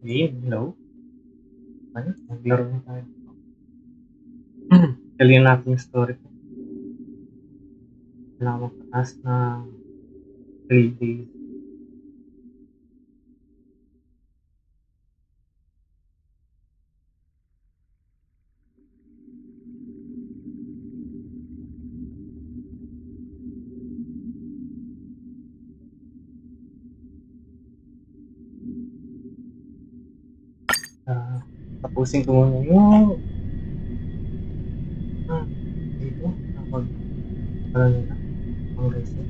Game, hello? Ano? Maglaro na tayo. Galing natin yung story ko. Kailangan magpataas na 3 days. Tapusin ko muna yung dito. Ano nila? Ang reset.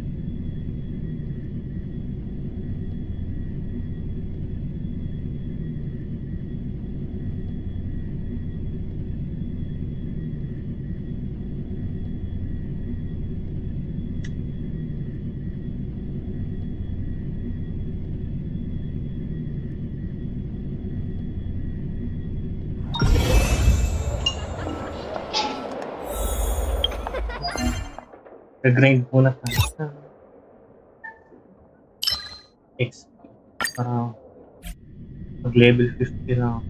Nag-grind muna tayo sa XP para mag-level 50 na ako.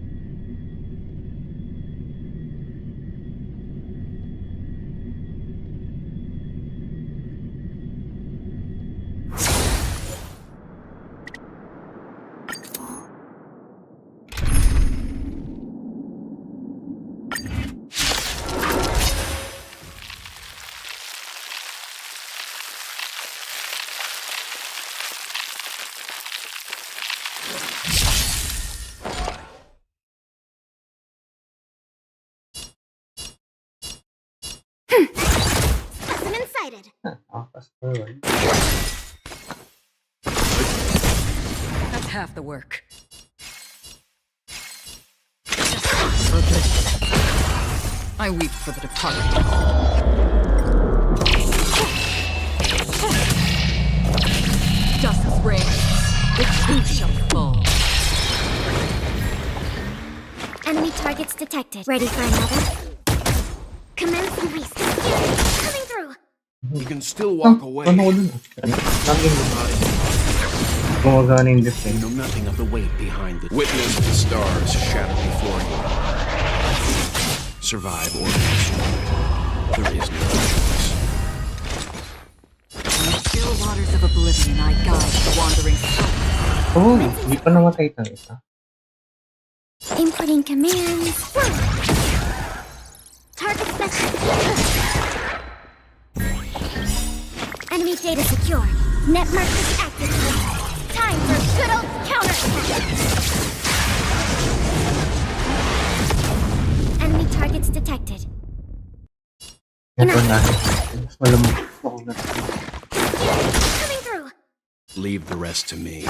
I'm excited. Fast forward. That's half the work. I weep for the departed. Justice reigns. The truth shall fall. Enemy targets detected. Ready for another? Commencing reset. Coming through. You can still walk away. Ano ko dun? Laging gumagana yung You defense. know nothing of the weight behind the witness the stars shatter before you. Survive or be destroyed. There is no choice. In the still waters of oblivion, I guide the wandering soul. Oh, hindi pa namatay ito isa. Inputting commands. Target special. Enemy data secured. Net markers activated. Time for good old counterattack. Enemy targets detected. Ito na. Mas malamang ako na. Coming through. Leave the rest to me.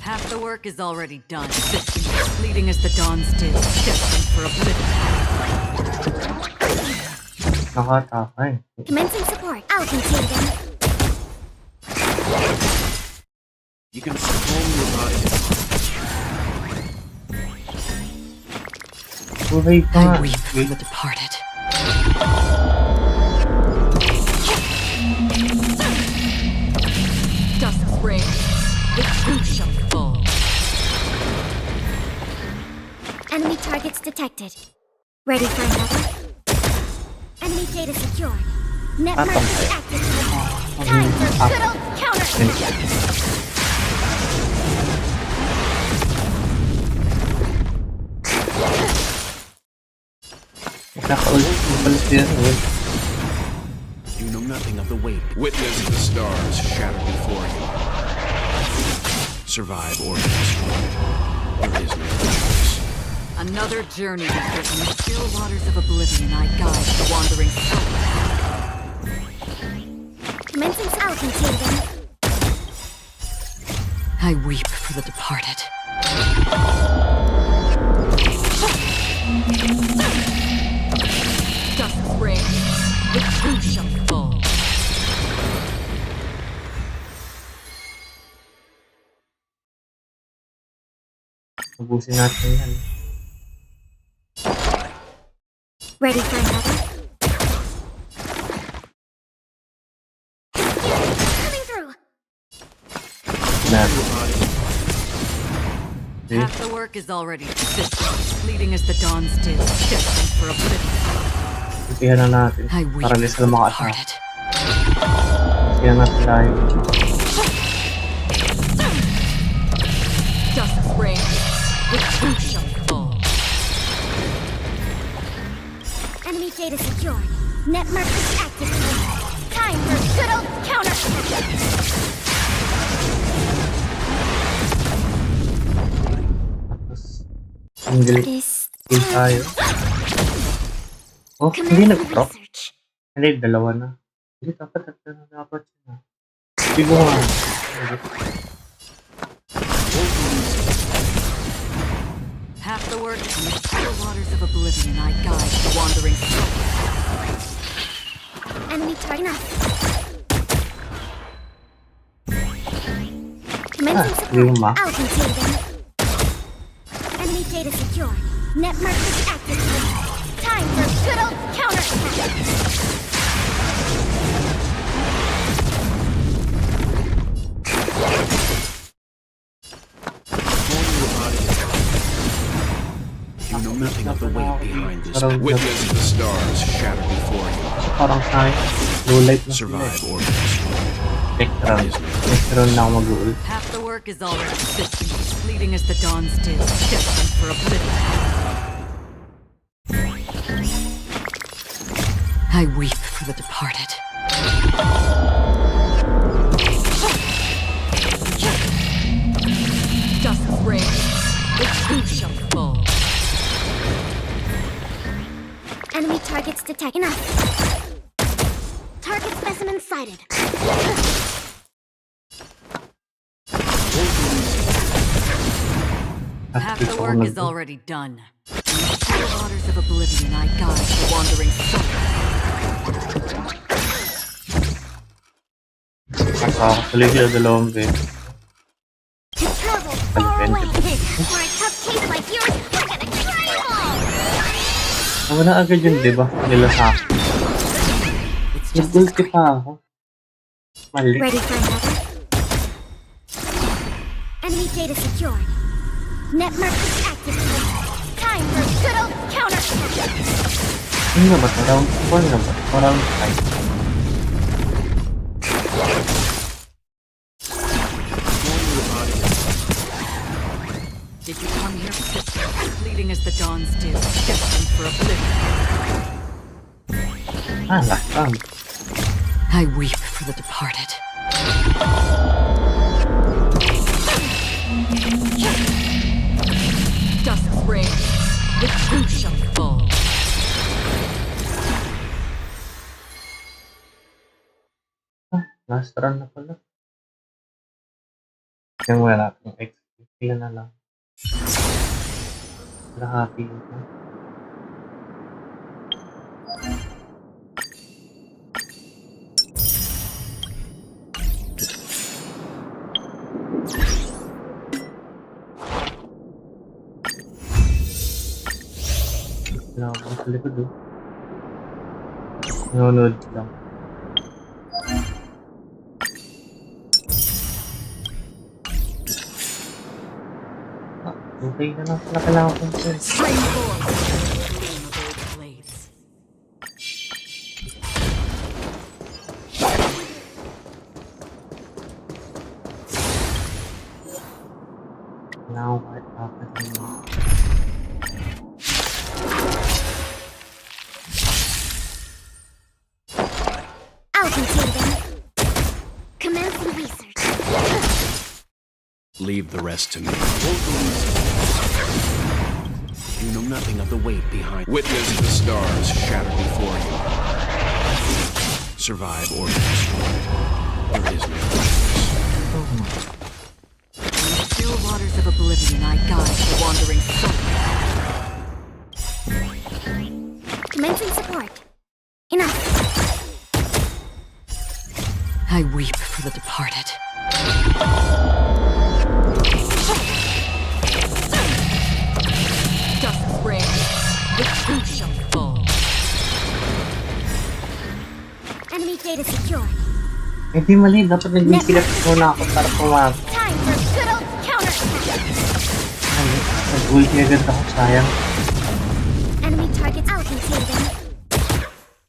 Half the work is already done. System as fleeting as the dawn's dew, destined for oblivion. Nakatakay. Commencing support. I'll contain them. You can storm your body. Buhay pa nga. I weep for the departed. Justice reigns. The truth shall fall. Enemy targets detected. Ready for another? Enemy data secured. Net markers activated. Time for good old counterattack. Nakaulit. Mabalis din. You know nothing of the weight. Witness the stars shatter before you. Survive or be destroyed. There is no choice. Another journey begins in the still waters of oblivion. I guide the wandering soul. Commencing, I'll contain them. I weep for the departed. Justice reigns. The truth shall fall. Ubusin natin yan. Ready for another? Coming through. Na. Half the work is already done. Bleeding as the dawns did, destined for oblivion. Isihan na natin. I weep Para hindi for sila the makasama. departed. Isihan natin dahil. Justice reigns. The truth shall fall. Enemy data secured. Net markers activated. Time for good old counterattack. Tapos, single This kill tayo. Oh, hindi commence nag-drop. research. Hindi, dalawa na. Hindi, dapat na. Hindi ko nga. Half the work in the still waters of oblivion I guide the wandering soul. Enemy target enough. Commencing support. Luma. I'll contain them. Enemy data secured. Net markers activated. Time for good old counterattack. You know nothing of the weight behind this. Parang Witness the stars shatter before you. parang sign. Low light na sila. Survive or destroy. Next round. Next round na ako mag-ult. Half the work is already distant, bleeding as the dawns did, destined for oblivion. I weep for the departed. Justice reigns. The truth shall fall. Enemy targets detected. Enough. Target specimen sighted. Half the work is already done. In the still waters of oblivion I guide the wandering soul. Nakakatuloy sila dalawang beses. To travel far away. For a tough case like yours, we're gonna tremble. Ako na agad yun, di ba? Nila sa akin. It's just Nag-ulti pa ako. Mali. Ready for another? Enemy data secured. Net markers activated. Time for good old counterattack. Ano na ba ito? Round 4 na ba? O round 5? Did you come here bleeding as the dawns did, destined for oblivion? Ah, last round. I weep for the departed. Justice reigns. The truth shall fall. Last round na pala. Tingnan muna natin yung XP. Ilan na lang. Lahati ito. Wala akong sa likod oh. Nanonood lang. Okay na lang pala kailangan kong sense. Strain forth the gleam of old blades. Kailangan ko kahit apat yun. I'll contain them. Commencing research. Leave the rest to me. You know nothing of the weight behind. Witness the stars shatter before you. Survive or destroy. There is no choice. In the still waters of oblivion I guide the wandering soul. Commencing support. Enough. I weep for the departed. Justice reigns. The truth shall fall. Enemy data secured. Hindi mali, dapat nag-select muna ako para pumasok. Time for good old counterattack. Ano Nag-ulti agad ako, sayang. Enemy targets out and kill them.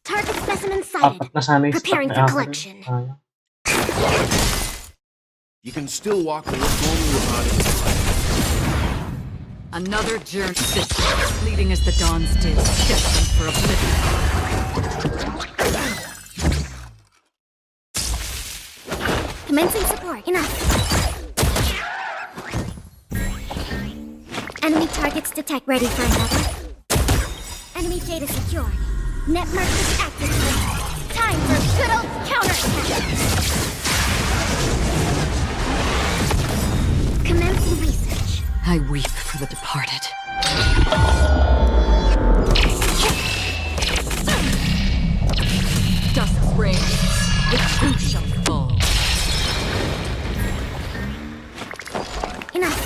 Target specimen sighted. Apat na sana yung stock Preparing na for akin. collection. Sayang. You can still walk the look only about it. Another journey fleeting as the dawns did, destined for oblivion. Commencing support. Enough. Enemy targets detect. Ready for another. Enemy data secured. Network is activated. Time for good old counterattack. Commencing research. I weep for the departed. Dusk reigns, the truth shall fall. Enough.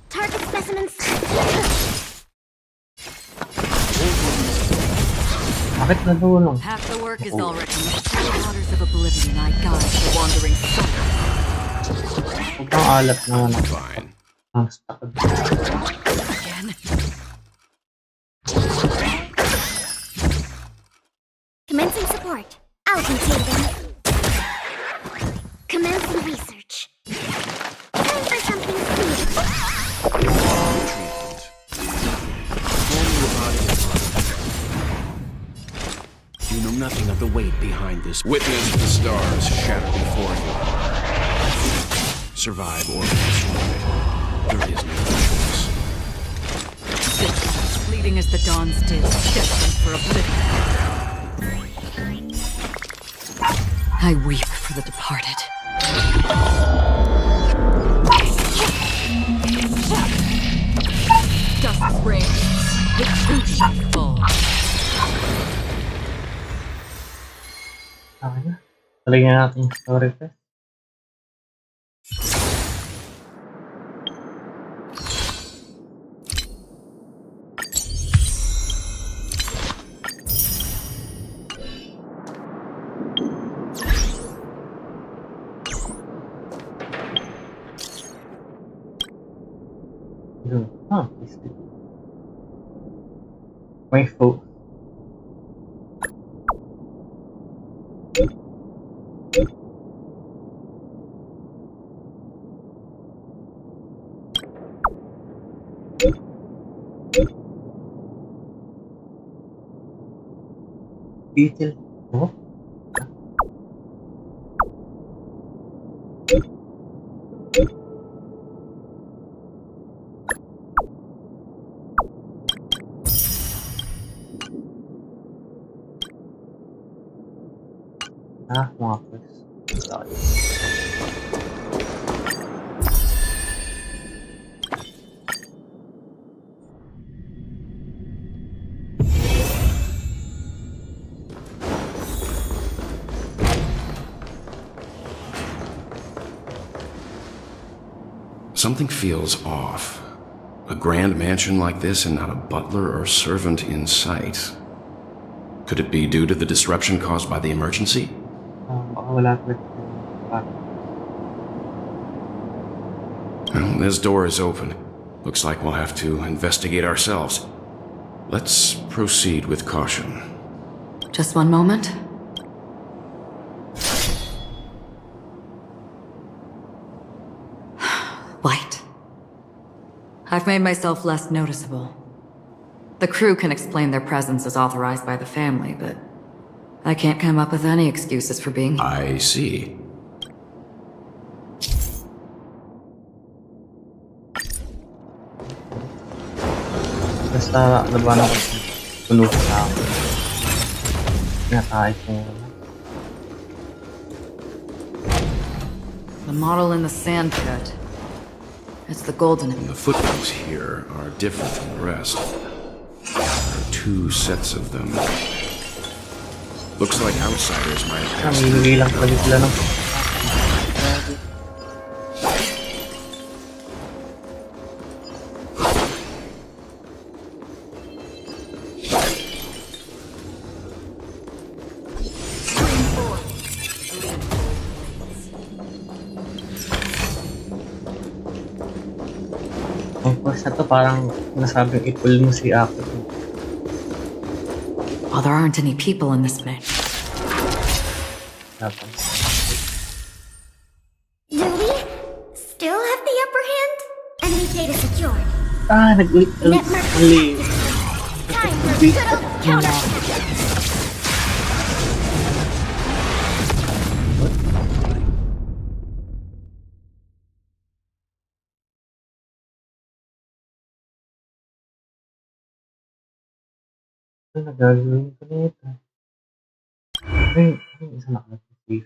Target specimens. Bakit nadulong? Half the work is already in the still waters of oblivion. I guide the wandering soul. Huwag kang alat naman ako. Fine. Ang stock. Again. Commencing support. I'll contain them. Commencing research. Time for something sweet. Treatment. Only about it. You know nothing of the weight behind this. Witness the stars shatter before you. Survive or destroy. There is no choice. Fleeting as the dawns did, destined for oblivion. I weep for the departed. Dusk reigns, the truth shall fall. Okay na. Talagyan natin yung story test. Yun. Is it? My phone. Beetle. Oh? Mga first. Sorry. Something feels off. A grand mansion like this and not a butler or servant in sight. Could it be due to the disruption caused by the emergency? Baka wala talaga Well, this door is open. Looks like we'll have to investigate ourselves. Let's proceed with caution. Just one moment. White. I've made myself less noticeable. The crew can explain their presence as authorized by the family, but I can't come up with any excuses for being here. I see. Basta laban ako sa puno sa ako. Pinakahit ko muna. The model in the sand pit. It's the golden. And the footnotes here are different from the rest. There are two sets of them. Looks like outsiders might have passed through. Namimigay lang talaga sila ng Boss na to parang nasabing i-pull mo si Ako. Well, there aren't any people in this mansion. Dapat. Do we still have the upper hand? Enemy data secured. Nag-ulit. Net mark Mali. time for good old counterattack. Ano nagagawin ko nito? Ay, isa nakalagay.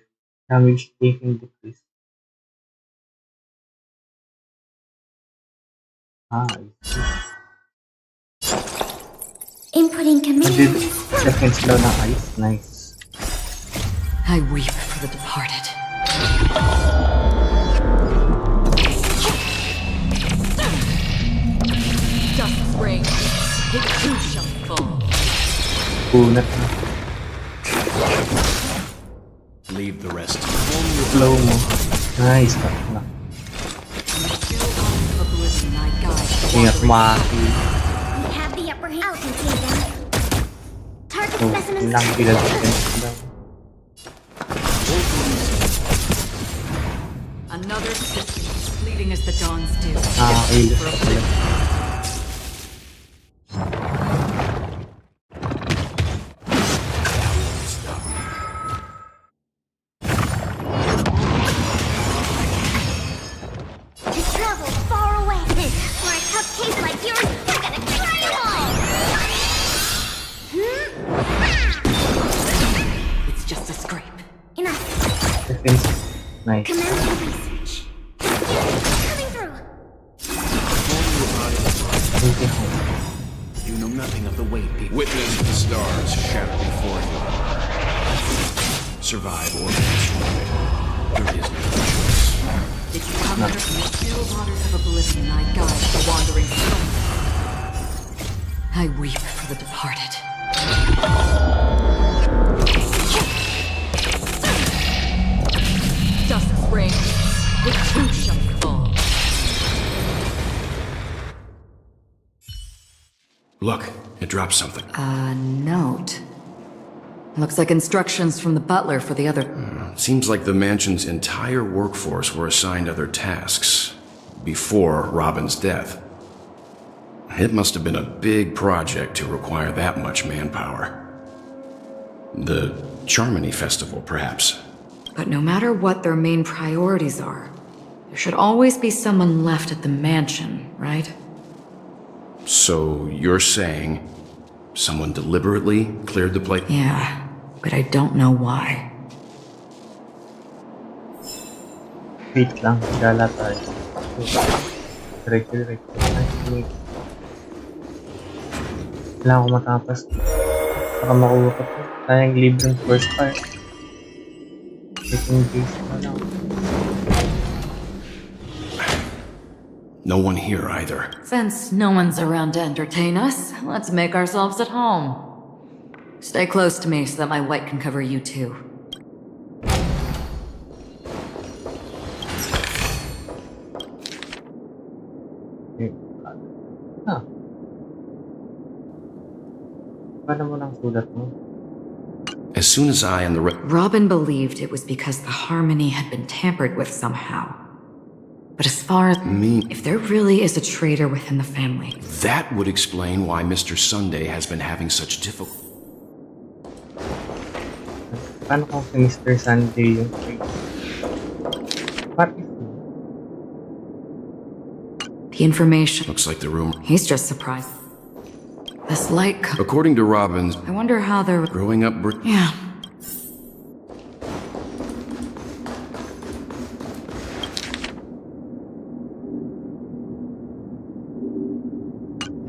Damage taking decrease. I see. Inputting Nandid commands. defense daw ng ice. Nice. I weep for the departed. Dust rings, it too shall fall. Punat na. Leave the rest. Flow mo. Nice. Cut na. Ingat Maki. We have the upper hand. I'll contain them. Target So, specimens. ilang pila defense daw. Another system fleeting as the dawn's dew. Ilis For a pala. To travel far away. For a tough case like yours, we're gonna try it all. It's just a scrape. Enough. Defense. Nice. Command and research. Coming through. Okay, home. You know nothing of the weight people. Witness the stars shatter before you. Survive or be destroyed. There is no choice. Did you come here from the still waters of oblivion I guide the wandering soul? I weep for the departed. Dust rings, it too shall fall. Look, it dropped something. A note. Looks like instructions from the butler for the other. Seems like the mansion's entire workforce were assigned other tasks before Robin's death. It must have been a big project to require that much manpower. The Charmony Festival, perhaps. But no matter what their main priorities are, there should always be someone left at the mansion, right? So you're saying someone deliberately cleared the place? Yeah, but I don't know why. Wait lang. Gala tayo. Direct. Nice to meet you. Kailangan ko matapos. Para makuha ko to. Sayang leave yung first part. Taking case na lang. No one here either. Since no one's around to entertain us, let's make ourselves at home. Stay close to me so that my white can cover you too. Okay. Paano mo lang sulat mo? As soon as I and the Robin believed it was because the harmony had been tampered with somehow. But as far as me, if there really is a traitor within the family, that would explain why Mr. Sunday has been having such difficulty. Paano kung si Mr. Sunday yung What if the information. Looks like the rumor. He's just surprised. This light. According to Robbins, I wonder how they're. growing up. Yeah.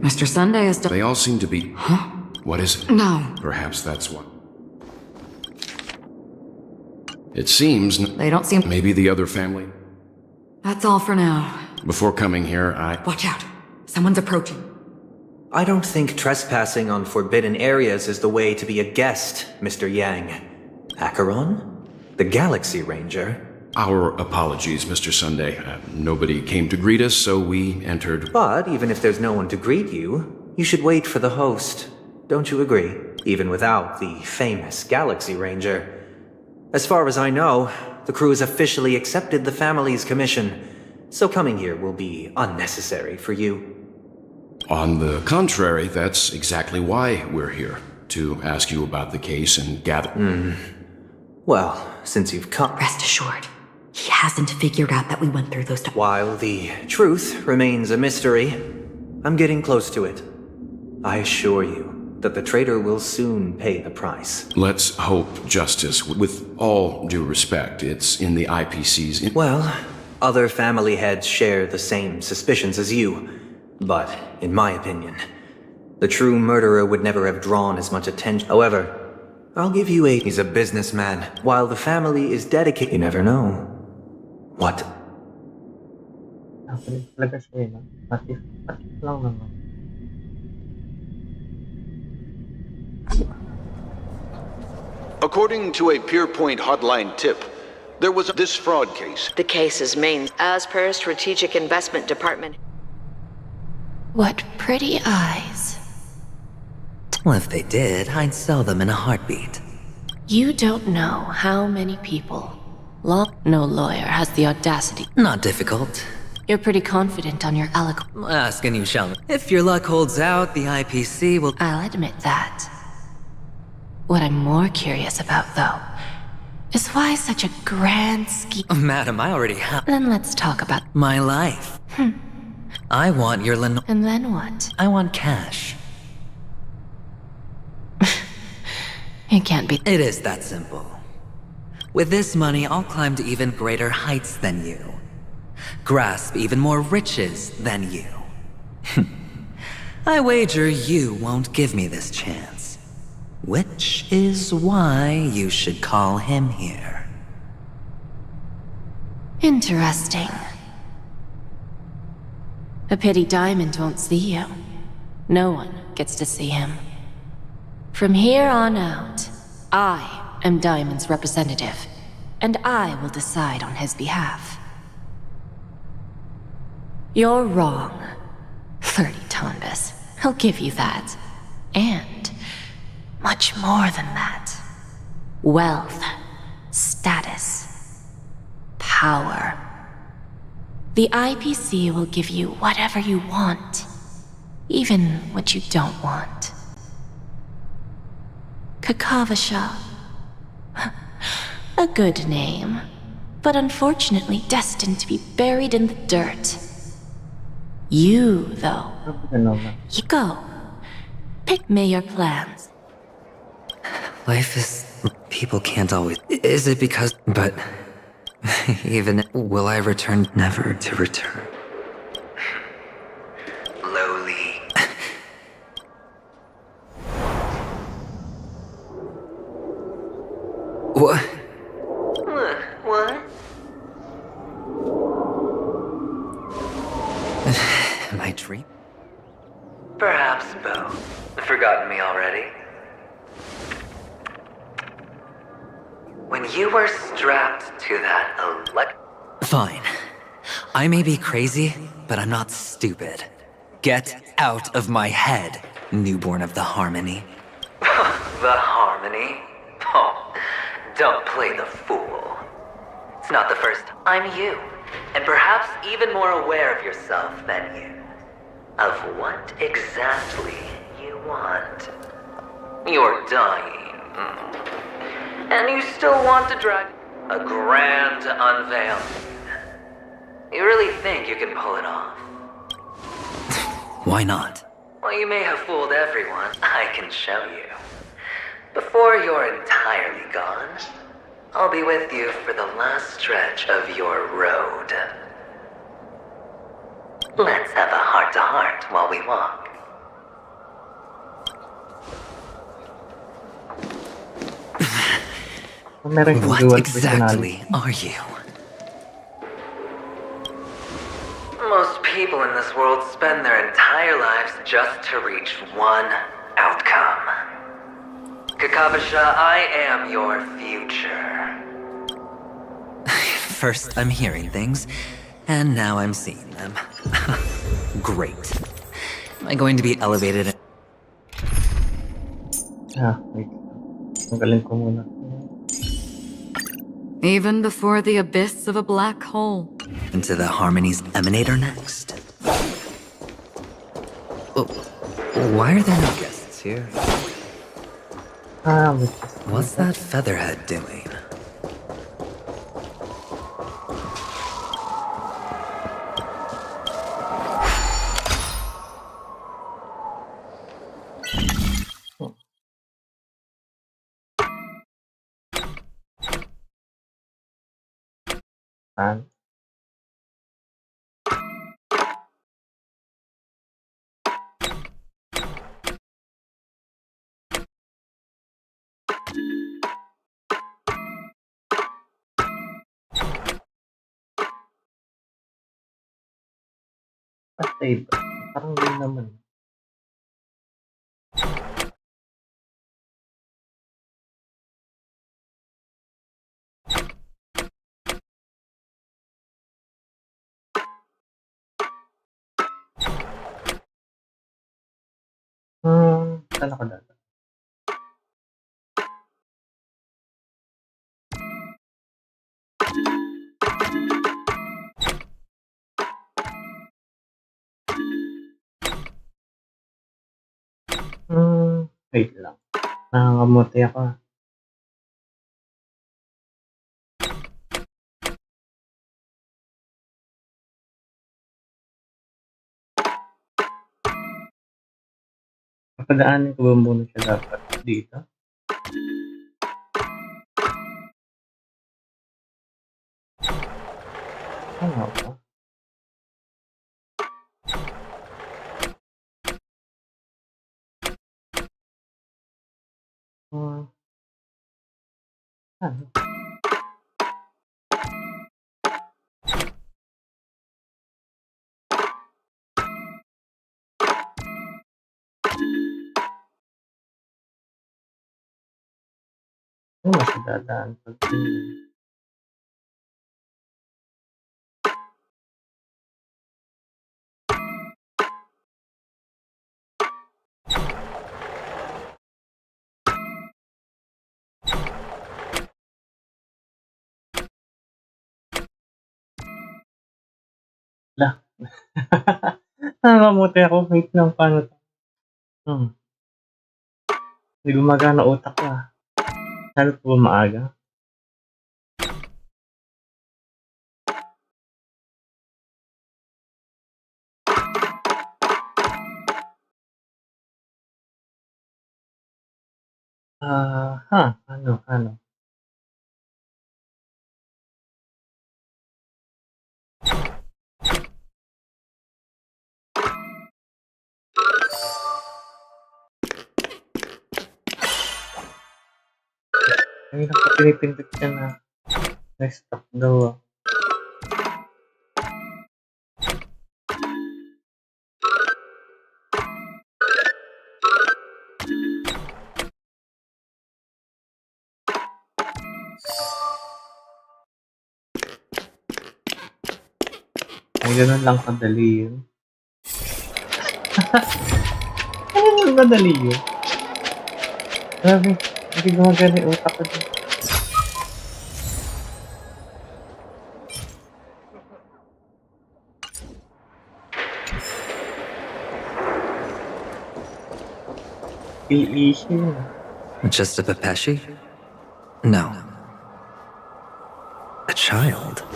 Mr. Sunday is. They all seem to be. Huh? What is it? No. Perhaps that's what. It seems. They don't seem. Maybe the other family. That's all for now. Before coming here, I. Watch out. Someone's approaching. I don't think trespassing on forbidden areas is the way to be a guest, Mr. Yang. Acheron? The Galaxy Ranger? Our apologies, Mr. Sunday. Nobody came to greet us, so we entered. But even if there's no one to greet you, you should wait for the host. Don't you agree? Even without the famous Galaxy Ranger. As far as I know, the crew has officially accepted the family's commission, so coming here will be unnecessary for you. On the contrary, that's exactly why we're here. To ask you about the case and gather... Well, since you've come... Rest assured, he hasn't figured out that we went through those... While the truth remains a mystery, I'm getting close to it. I assure you that the traitor will soon pay the price. Let's hope justice. With all due respect, it's in the IPC's... Well, other family heads share the same suspicions as you. But, in my opinion, the true murderer would never have drawn as much attention. However, I'll give you a... He's a businessman. While the family is dedicated, you never know. What? Apa nih? Talaga siya, no? Patif lang naman. According to a Peerpoint hotline tip, there was this fraud case. The case is main as per Strategic Investment Department. What pretty eyes. Well, if they did, I'd sell them in a heartbeat. You don't know how many people. No lawyer has the audacity. Not difficult. You're pretty confident on your eloquence. Ask and you shall. If your luck holds out, the IPC will... I'll admit that. What I'm more curious about, though, is why such a grand scheme. Madam, I already have... Then let's talk about... my life. I want your And then what? I want cash. It can't be... It is that simple. With this money, I'll climb to even greater heights than you. Grasp even more riches than you. I wager you won't give me this chance. Which is why you should call him here. Interesting. A pity Diamond won't see you. No one gets to see him. From here on out, I am Diamond's representative, and I will decide on his behalf. You're wrong, 30 Tonbas. He'll give you that. And much more than that. Wealth, status, power. The IPC will give you whatever you want, even what you don't want. Kakavasha. A good name, but unfortunately destined to be buried in the dirt. You, though. You go. Pick me your plans. Life is... people can't always... Is it because... But... even... will I return? Never to return. Lowly. What? What? Am I dreaming? Perhaps both. Forgotten me already? When you were strapped to that Fine. I may be crazy, but I'm not stupid. Get out of my head, newborn of the Harmony. The Harmony? Oh, don't play the fool. It's not the first. I'm you, and perhaps even more aware of yourself than you. Of what exactly you want. You're dying. And you still want to drag a grand unveiling. You really think you can pull it off? Why not? Well, you may have fooled everyone. I can show you. Before you're entirely gone, I'll be with you for the last stretch of your road. Let's have a heart-to-heart while we walk. What exactly are you? Most people in this world spend their entire lives just to reach one outcome. Kakavasha, I am your future. First I'm hearing things, and now I'm seeing them. Great. Am I going to be elevated? Wait. Tanggalin ko muna. Even before the abyss of a black hole. Into the Harmony's emanator next? Oh, why are there no guests here? Wait. What's that featherhead doing? Saan? Save. Parang din naman. Saan ako dito? Wait lang. Nangangamuti ako. Papadaanin ko ba muna siya dapat dito? Ano ba? Ano? Ano ba siya dadaan pag Lah. Nangangamuti ako. Wait lang, paano to? Hindi gumagana utak ko Sana po ba maaga? Ano? Ay, naku, pinipindot siya na restock daw. Ay, ganun lang kadali yun. Ganun lang kadali yun. Grabe, hindi gumagana yung utak ko dun. Easy yun. Just a Pepeshi? No. A child?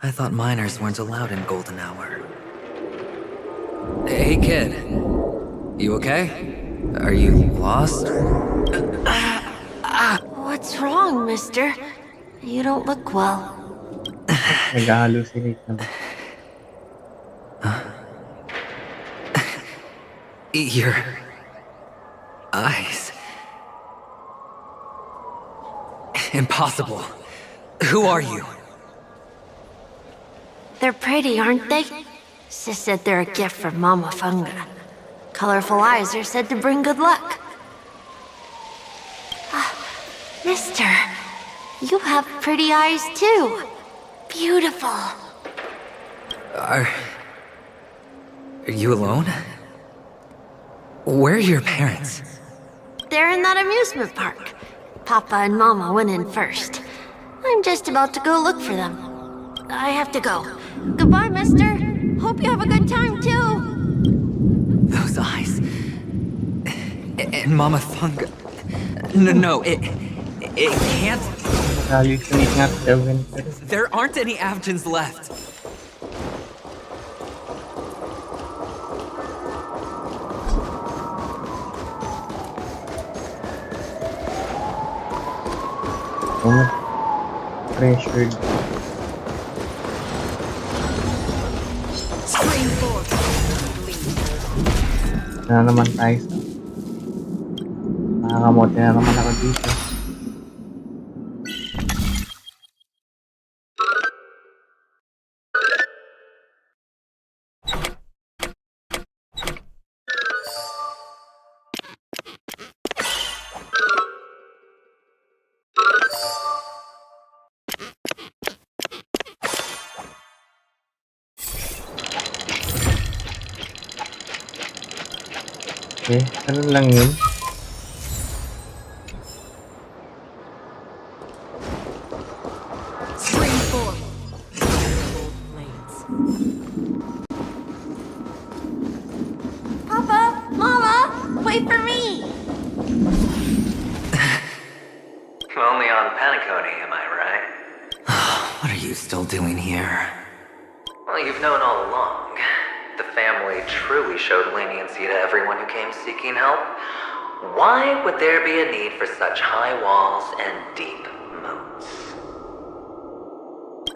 I thought minors weren't allowed in Golden Hour. Hey, kid. You okay? Are you lost? What's wrong, mister? You don't look well. Nag-hallucinate na ba? Your eyes. Impossible. Who are you? They're pretty, aren't they? Sis said they're a gift from Mama Funga. Colorful eyes are said to bring good luck. Mister, you have pretty eyes too. Beautiful. Are you alone? Where are your parents? They're in that amusement park. Papa and Mama went in first. I'm just about to go look for them. I have to go. Goodbye, mister. Hope you have a good time too. Those eyes. And Mama Thunga. No, it can't. Hallucinate nga daw ganito. There aren't any Avgens left. Pressured. Na naman tayo sa nakakamote na naman ako dito. Okay, ano lang yun? Papa, Mama, wait for me. Only on Paniconi, am I right? What are you still doing here? Well, you've known all along. The family truly showed leniency to everyone who came seeking help. Why would there be a need for such high walls and deep moats?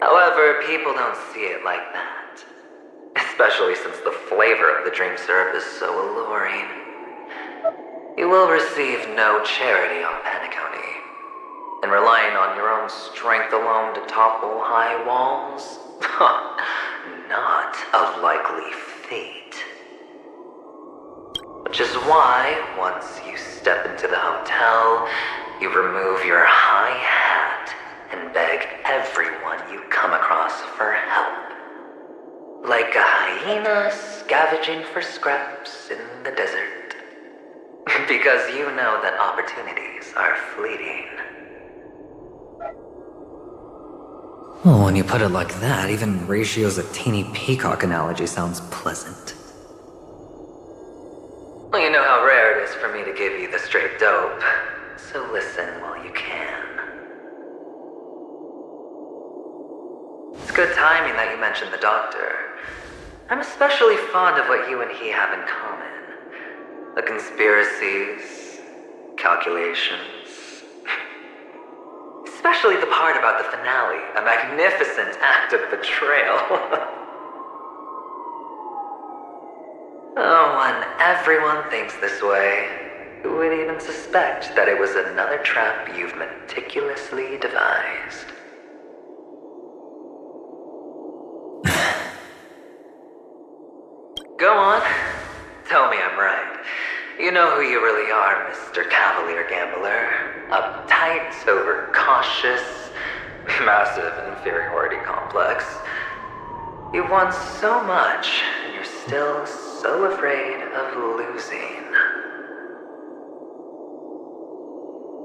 However, people don't see it like that. Especially since the flavor of the dream syrup is so alluring. You will receive no charity on Paniconi. And relying on your own strength alone to topple high walls? Not a likely fate. Which is why, once you step into the hotel, you remove your high hat and beg everyone you come across for help. Like a hyena scavenging for scraps in the desert. Because you know that opportunities are fleeting. Well, when you put it like that, even Ratio's a teeny peacock analogy sounds pleasant. Well, you know how rare it is for me to give you the straight dope, so listen while you can. It's good timing that you mentioned the doctor. I'm especially fond of what you and he have in common. The conspiracies, calculations. Especially the part about the finale, a magnificent act of betrayal. Oh, when everyone thinks this way, who would even suspect that it was another trap you've meticulously devised? Go on. Tell me I'm right. You know who you really are, Mr. Cavalier Gambler. Uptight, overcautious, massive inferiority complex. You've won so much, and you're still so afraid of losing.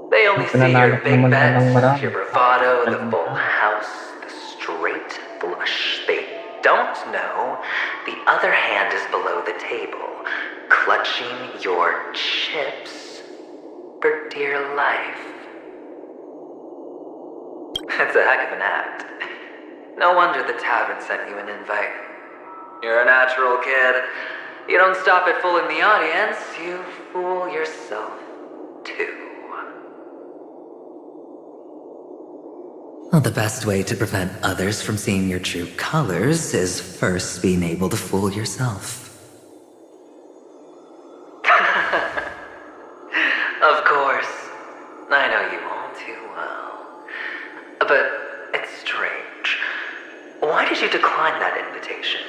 They only see your big bets, your bravado, the full house, the straight flush. They don't know the other hand is below the table, clutching your chips for dear life. It's a heck of an act. No wonder the tavern sent you an invite. You're a natural kid. You don't stop at fooling the audience, you fool yourself too. Well, the best way to prevent others from seeing your true colors is first being able to fool yourself. Of course. I know you all too well. But it's strange. Why did you decline that invitation?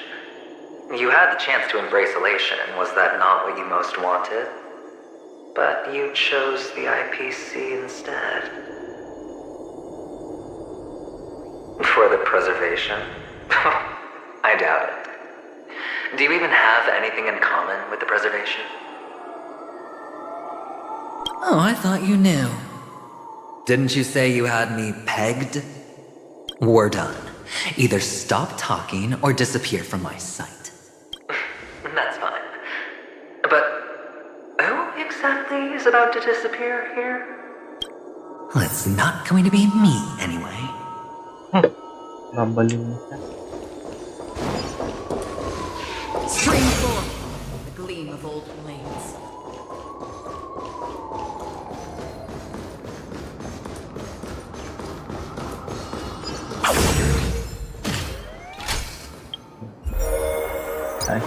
You had the chance to embrace elation. Was that not what you most wanted? But you chose the IPC instead. For the preservation? I doubt it. Do you even have anything in common with the preservation? Oh, I thought you knew. Didn't you say you had me pegged? We're done. Either stop talking or disappear from my sight. That's fine. But who exactly is about to disappear here? Well, it's not going to be me, anyway. Babaling na siya. Spring forth, the gleam of old blades. Ay.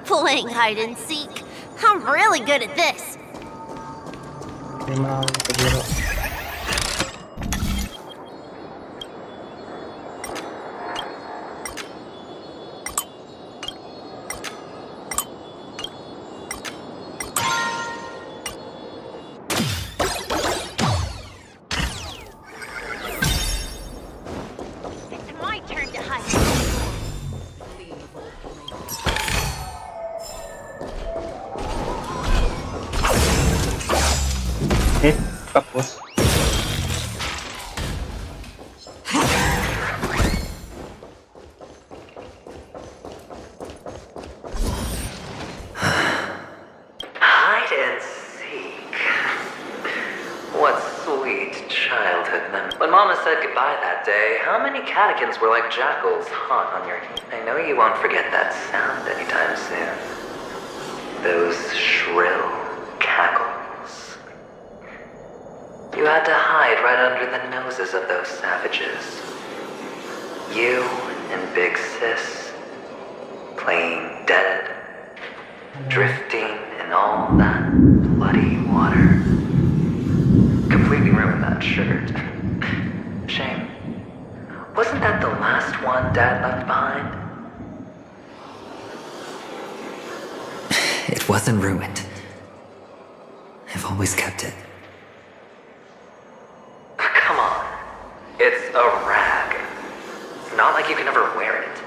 Playing hide and seek. I'm really good at this. Hindi mo ako paglaro. It's my turn to hide. Tapos. Hide and seek. What sweet childhood memories. When Mama said goodbye that day, how many catechins were like jackals hot on your heat? I know you won't forget that sound anytime soon. Those shrill cackles. You had to hide right under the noses of those savages. You and Big Sis, playing dead, drifting in all that bloody water. Completely ruined that shirt. Shame. Wasn't that the last one Dad left behind? It wasn't ruined. I've always kept it. Come on. It's a rag. It's not like you can ever wear it.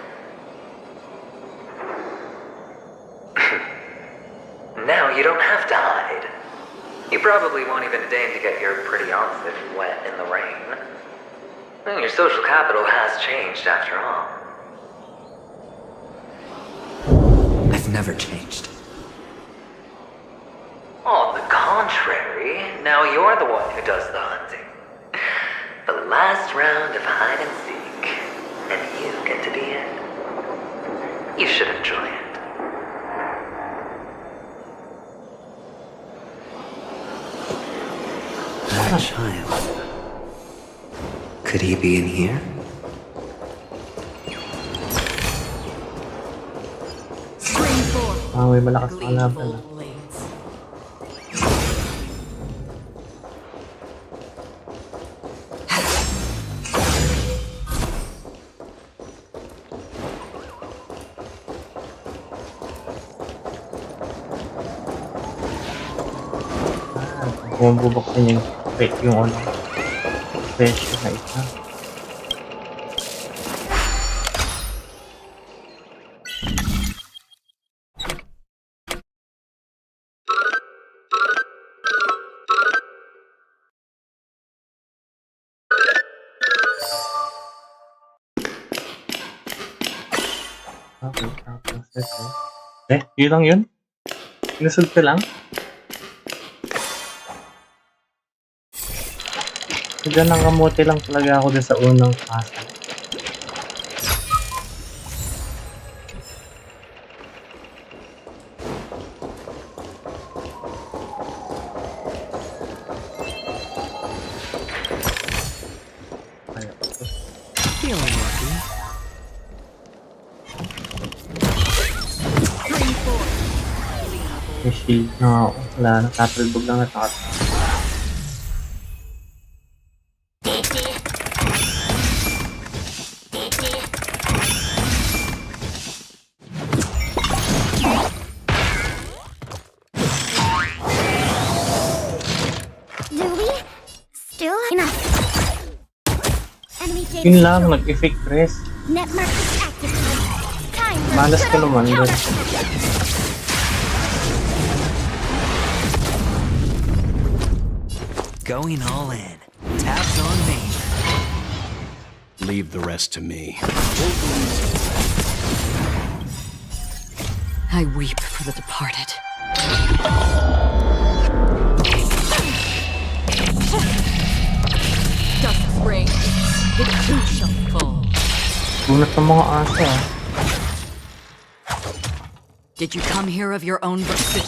Now you don't have to hide. You probably won't even deign to get your pretty outfit wet in the rain. Your social capital has changed after all. I've never changed. On the contrary, now you're the one who does the hunting. The last round of hide and seek, and you get to be it. You should enjoy it. That child. Could he be in here? Spring forth, May malakas the na gleam of laban. old blades. Kung bubuksan yung ano, presyo na isa. Okay, tapos ito. Yun lang yun? Inusod ka lang? Diyan ng kamote lang talaga ako din sa unang fase. Feeling lucky. May shield na ako. Wala na, tatalbog lang na takas. Still enough. Enemy data Yun lang, nag-effect rest. network is activated. Time for Malas ka good old naman doon. counter. Going all in. Tabs on me. Leave the rest to me. I weep for the departed. Dust rain, it too shall fall. Bunot ng mga asa. Did you come here of your own volition,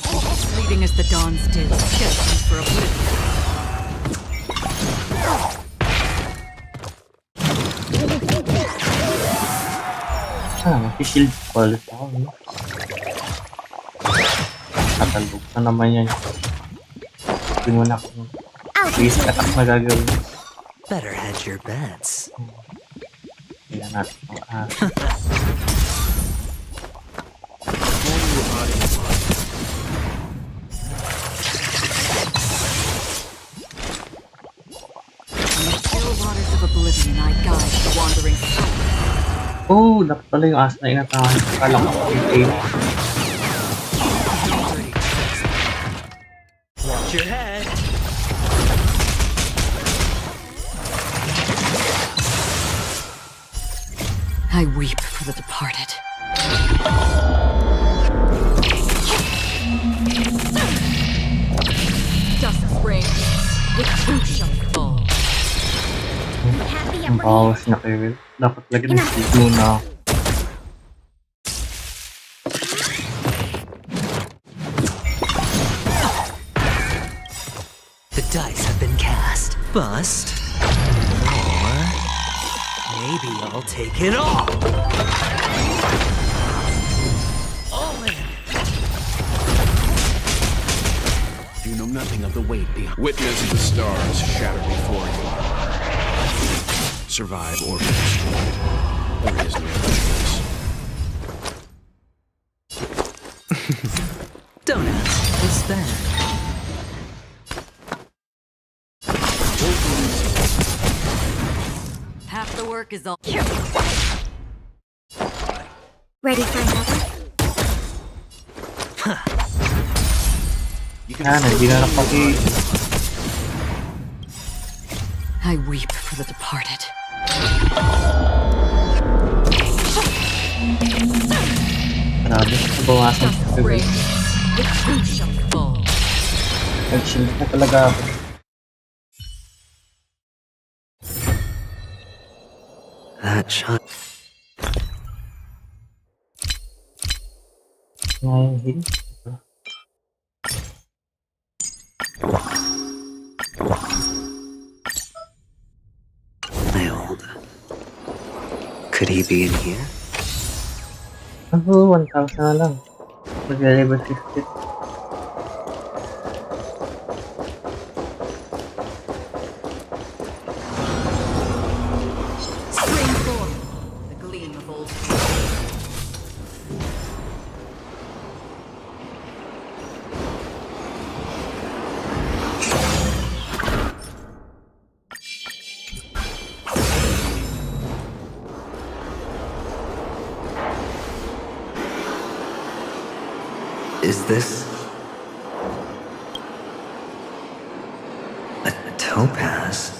fleeting as the dawns did, just for oblivion? Mag-shield ulit ako, no? Tatalbog na naman yan. Hindi mo na kung base attack na gagawin. Better hedge your bets. Kaya natin ang asa. In the still waters of oblivion, I guide the wandering soul. Oh, dapat pala yung asa na inatakan. Akala ko okay. Watch your head. I weep for the departed. Dust rain, it too shall fall. Happy Ang upper bawas na kayo. Dapat lagi ng shield muna ako. The dice have been cast. Bust. Or maybe I'll take it all. All in. You know nothing of the weight behind. Witness the stars shatter before you. Survive or be destroyed. There is no choice. Don't ask, we'll spend. Half the work is all. ready for another? Yan, hindi na nakapag-i... I weep for the departed. Grabe, nabawasan Dust ko. rain, it too shall fall. Nag-shield na talaga ako. That shot. Ngayon, heal. Nailed. Could he be in here? Ako, 1,000 na lang. Mag-level 50. Spring forth, the gleam of old. Is this a topaz?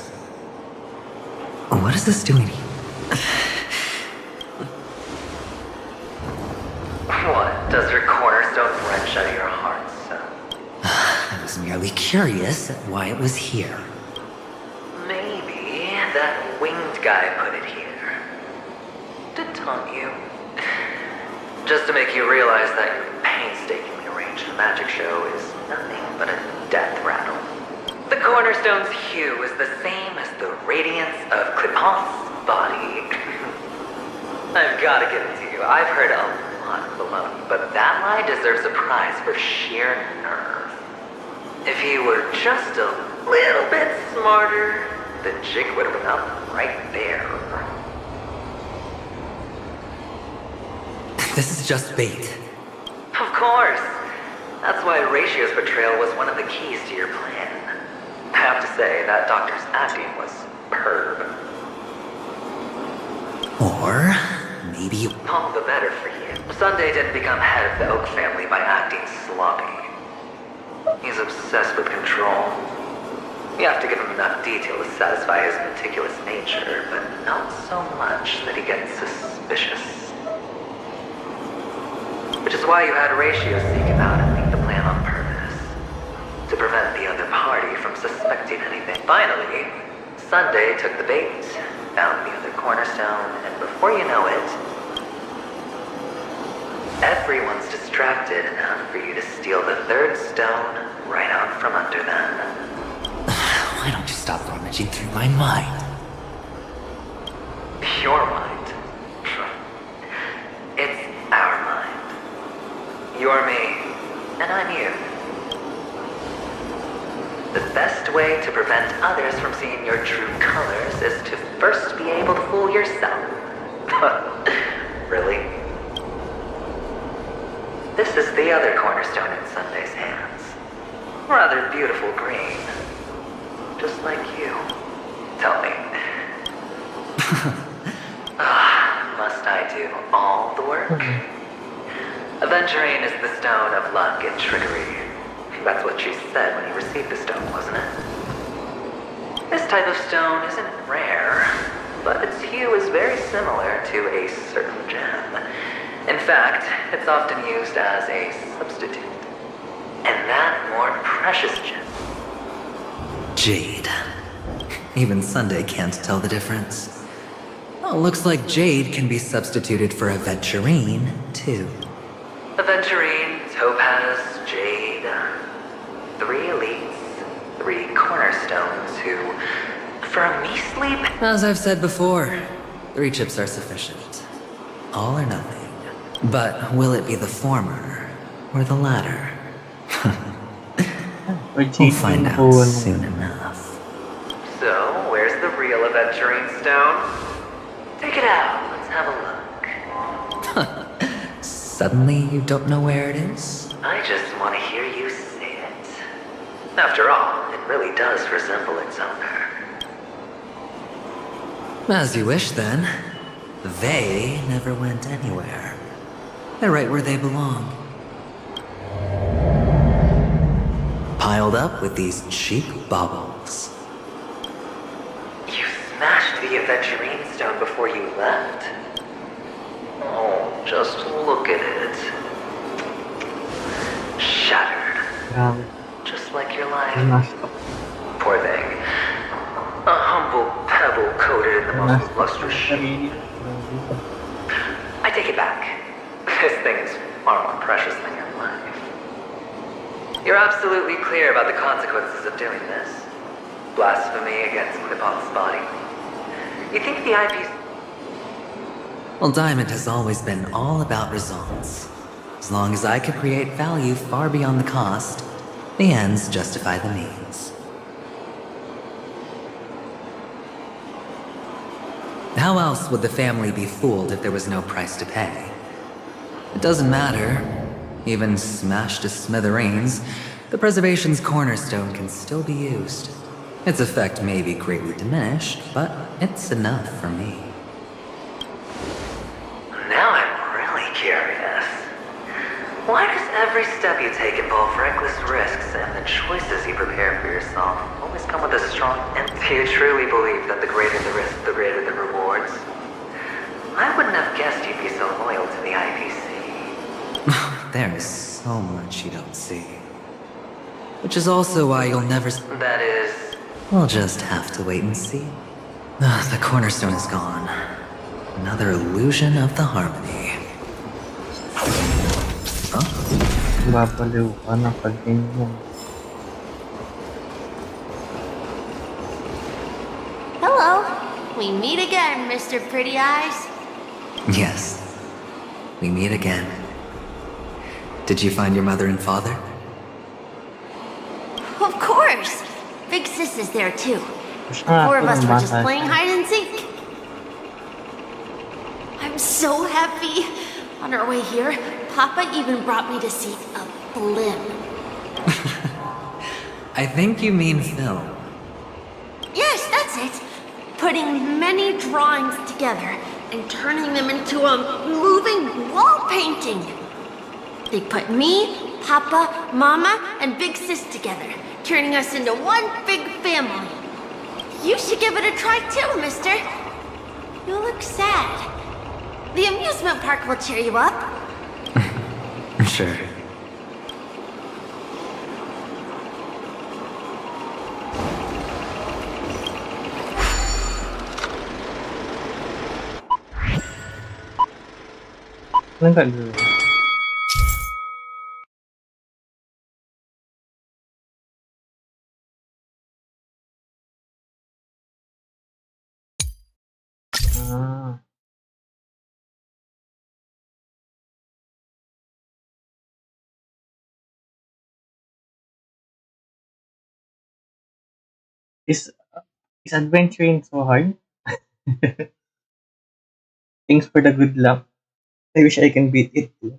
What is this doing? What? Does your cornerstone wrench out of your heart, son? I was merely curious at why it was here. Maybe that winged guy put it here. To taunt you. Just to make you realize that your painstakingly arranged magic show is nothing but a death rattle. The cornerstone's hue is the same as the radiance of Clipant's body. I've gotta give it to you. I've heard a lot of baloney, but that lie deserves a prize for sheer nerve. If he were just a little bit smarter, the jig would have been up right there. This is just bait. Of course. That's why Ratio's betrayal was one of the keys to your plan. I have to say, that doctor's acting was superb. Or maybe All the better for you. Sunday didn't become head of the Oak family by acting sloppy. He's obsessed with control. You have to give him enough detail to satisfy his meticulous nature, but not so much that he gets suspicious. Which is why you had Ratio seek him out and leak the plan on purpose. To prevent the other party from suspecting anything. Finally, Sunday took the bait, found the other cornerstone, and before you know it, everyone's distracted enough for you to steal the third stone right out from under them. why don't you stop rummaging through my mind? Your mind. It's our mind. You're me, and I'm you. The best way to prevent others from seeing your true colors is to first be able to fool yourself. Really? This is the other cornerstone in Sunday's hands. Rather beautiful green. Just like you. Tell me. Must I do all the work? Aventurine is the stone of luck and trickery. That's what she said when you received the stone, wasn't it? This type of stone isn't rare, but its hue is very similar to a certain gem. In fact, it's often used as a substitute. And that more precious gem. Jade. Even Sunday can't tell the difference. Oh, looks like Jade can be substituted for Aventurine, too. Aventurine, Topaz, Jade. 3 elites, 3 cornerstones who, for a measly... As I've said before, 3 chips are sufficient. All or nothing. But will it be the former or the latter? We'll find out soon enough. So, where's the real Aventurine stone? Take it out, let's have a look. Suddenly you don't know where it is? I just want to hear you say it. After all, it really does resemble its owner. As you wish, then. They never went anywhere. They're right where they belong. Piled up with these cheap baubles. You smashed the Aventurine stone before you left? Oh, just look at it. Shattered. Grabe. Just like your life. Nasty. Poor thing. A humble pebble coated in the most lustrous sheen. I take it back. This thing is far more precious than your life. You're absolutely clear about the consequences of doing this. Blasphemy against Clip-On's body. You think the IP's... Well, Diamond has always been all about results. As long as I could create value far beyond the cost, the ends justify the means. How else would the family be fooled if there was no price to pay? It doesn't matter. Even smashed to smithereens, the preservation's cornerstone can still be used. Its effect may be greatly diminished, but it's enough for me. Now I'm really curious. Why does every step you take involve reckless risks and the choices you prepare for yourself always come with a strong end? Do you truly believe that the greater the risk, the greater the rewards? I wouldn't have guessed you'd be so loyal to the IPC. There is so much you don't see. Which is also why you'll never... That is... We'll just have to wait and see. The cornerstone is gone. Another illusion of the harmony. Huh? Babaliw ka na pag-tingin. Hello. We meet again, Mr. Pretty Eyes. Yes. We meet again. Did you find your mother and father? Of course. Big Sis is there too. Gusto The nga 4 ako of us ng were just bata playing siya. hide and seek. I'm so happy. On our way here, Papa even brought me to see a blimp. I think you mean film. That's it. Putting many drawings together and turning them into a moving wall painting. They put me, Papa, Mama, and Big Sis together, turning us into one big family. You should give it a try too, mister. You look sad. The amusement park will cheer you up. Sure. Anong gagawin? Ah. Is adventuring so hard? Thanks for the good luck. I wish I can beat it too.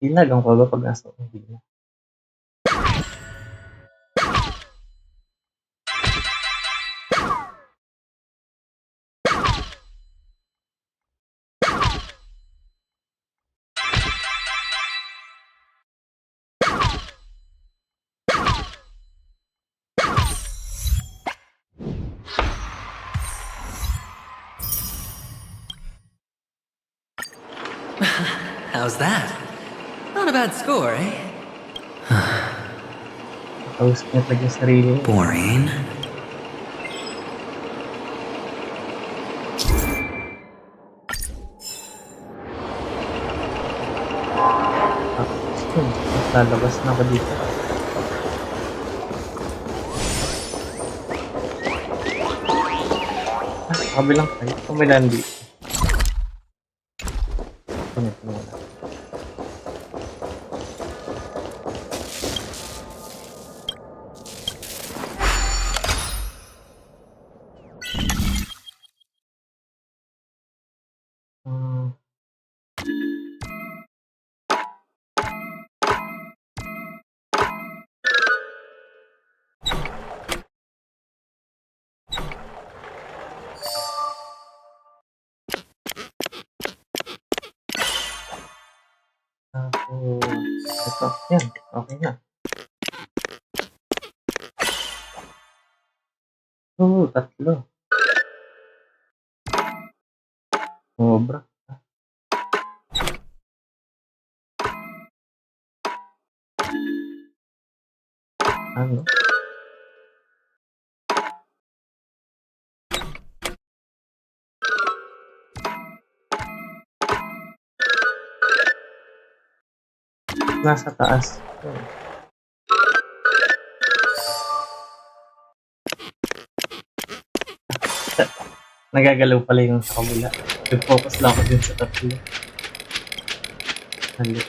Ilagang pa ba pag nasa hindi na? How's that? Not a bad score, eh? Tapos niya talaga yung sarili niya. Boring. Mas lalabas na ako dito. Kabilang tayo. Kung may landi. Ito muna. Ito. Yan. Okay na. Oo, tatlo. Sobra. Ano? Nasa taas. Nagagalaw pala yung sa kabila. Nag-focus lang ako dun sa tatlo. Hali.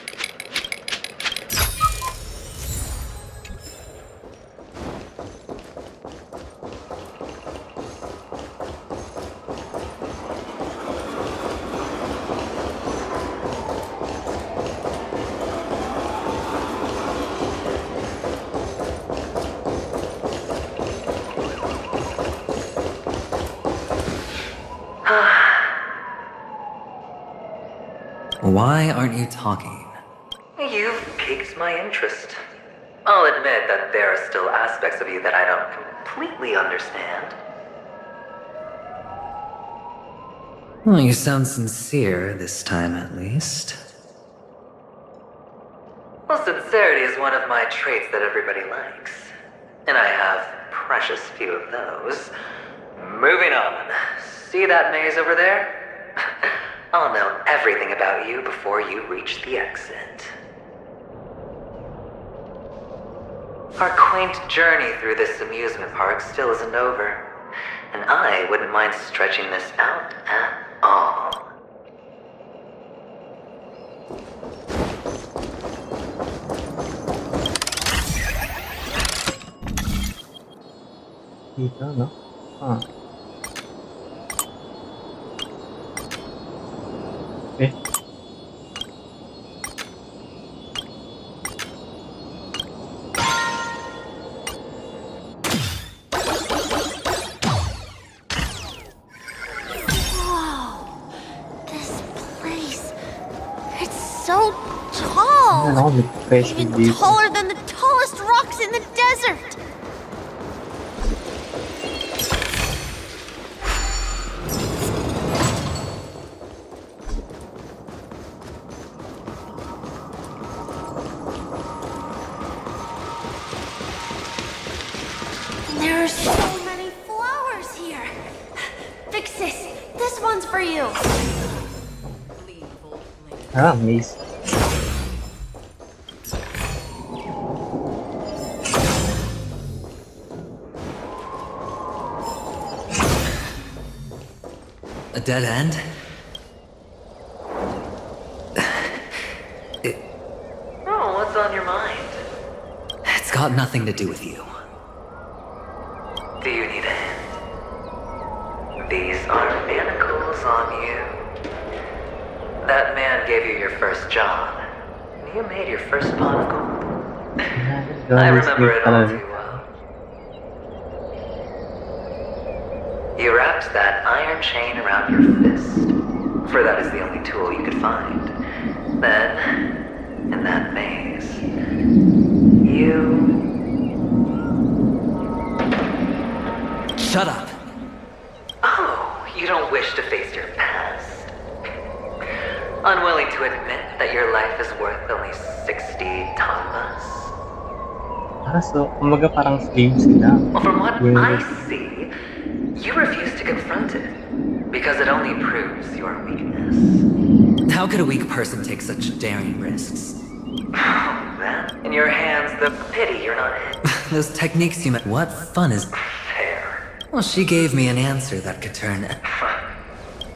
Why aren't you talking? You've piqued my interest. I'll admit that there are still aspects of you that I don't completely understand. Well, you sound sincere this time, at least. Well, sincerity is one of my traits that everybody likes. And I have precious few of those. Moving on. See that maze over there? I'll know everything about you before you reach the exit. Our quaint journey through this amusement park still isn't over, and I wouldn't mind stretching this out at all. Dito, no? Ah. Eh. This place. It's so tall. Ano, may pressure Even dito. taller than the tallest rocks in the desert. There are so many flowers here. Vixis, this one's for you. Ah, maze. A dead end? Oh, what's on your mind? It's got nothing to do with you. Do you need a hand? These are manacles on you. That man gave you your first job. You made your first pot of gold. I remember it all too well. You wrapped that iron chain around your fist, for that is the only tool you could find. Then, in that maze, you... Shut up! Oh, you don't wish to face your past? Unwilling to admit that your life is worth only 60 tamas? Ah, so, kumbaga parang slave sila. Well, from what Yeah. I see, you refuse to confront it, because it only proves your weakness. How could a weak person take such daring risks? That, in your hands, the pity you're not in. Those techniques you meant. What fun is. Fair. Well, she gave me an answer that could turn.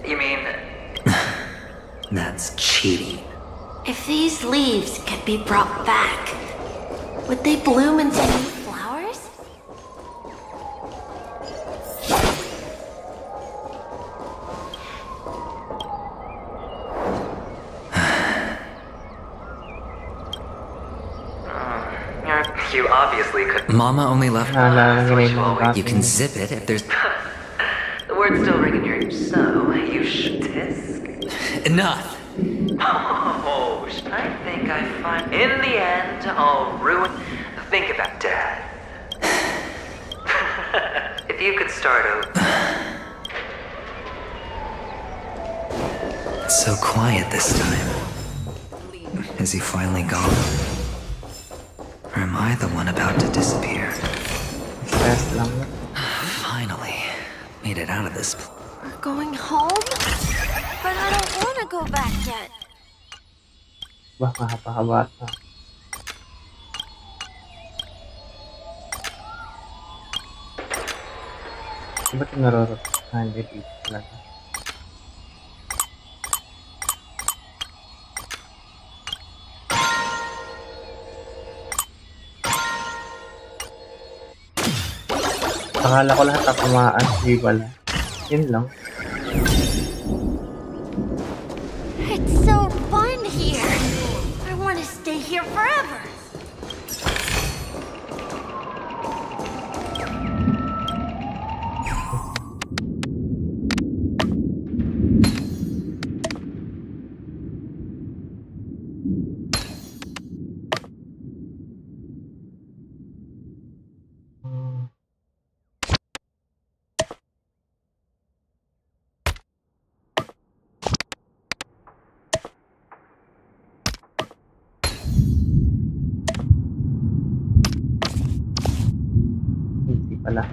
You mean... That's cheating. If these leaves could be brought back, would they bloom into new flowers? You obviously could... Mama only left. Naalala ko na yung mga You bata. You can zip it if there's. The word's still ringing your ears, so you should tisk. Enough! Oh, I think I find... In the end, I'll ruin... Think about Dad. If you could start over... It's so quiet this time. Is he finally gone? Or am I the one about to disappear? Stress lang. Finally, made it out of this. We're going home? But I don't want to go back yet. Bah, mahaba-haba ata. Ba't yung narorot? Ah, hindi dito talaga. Akala ko lahat tatamaan, di pala. Yun lang. It's so fun here. I want to stay here forever. Hindi pala.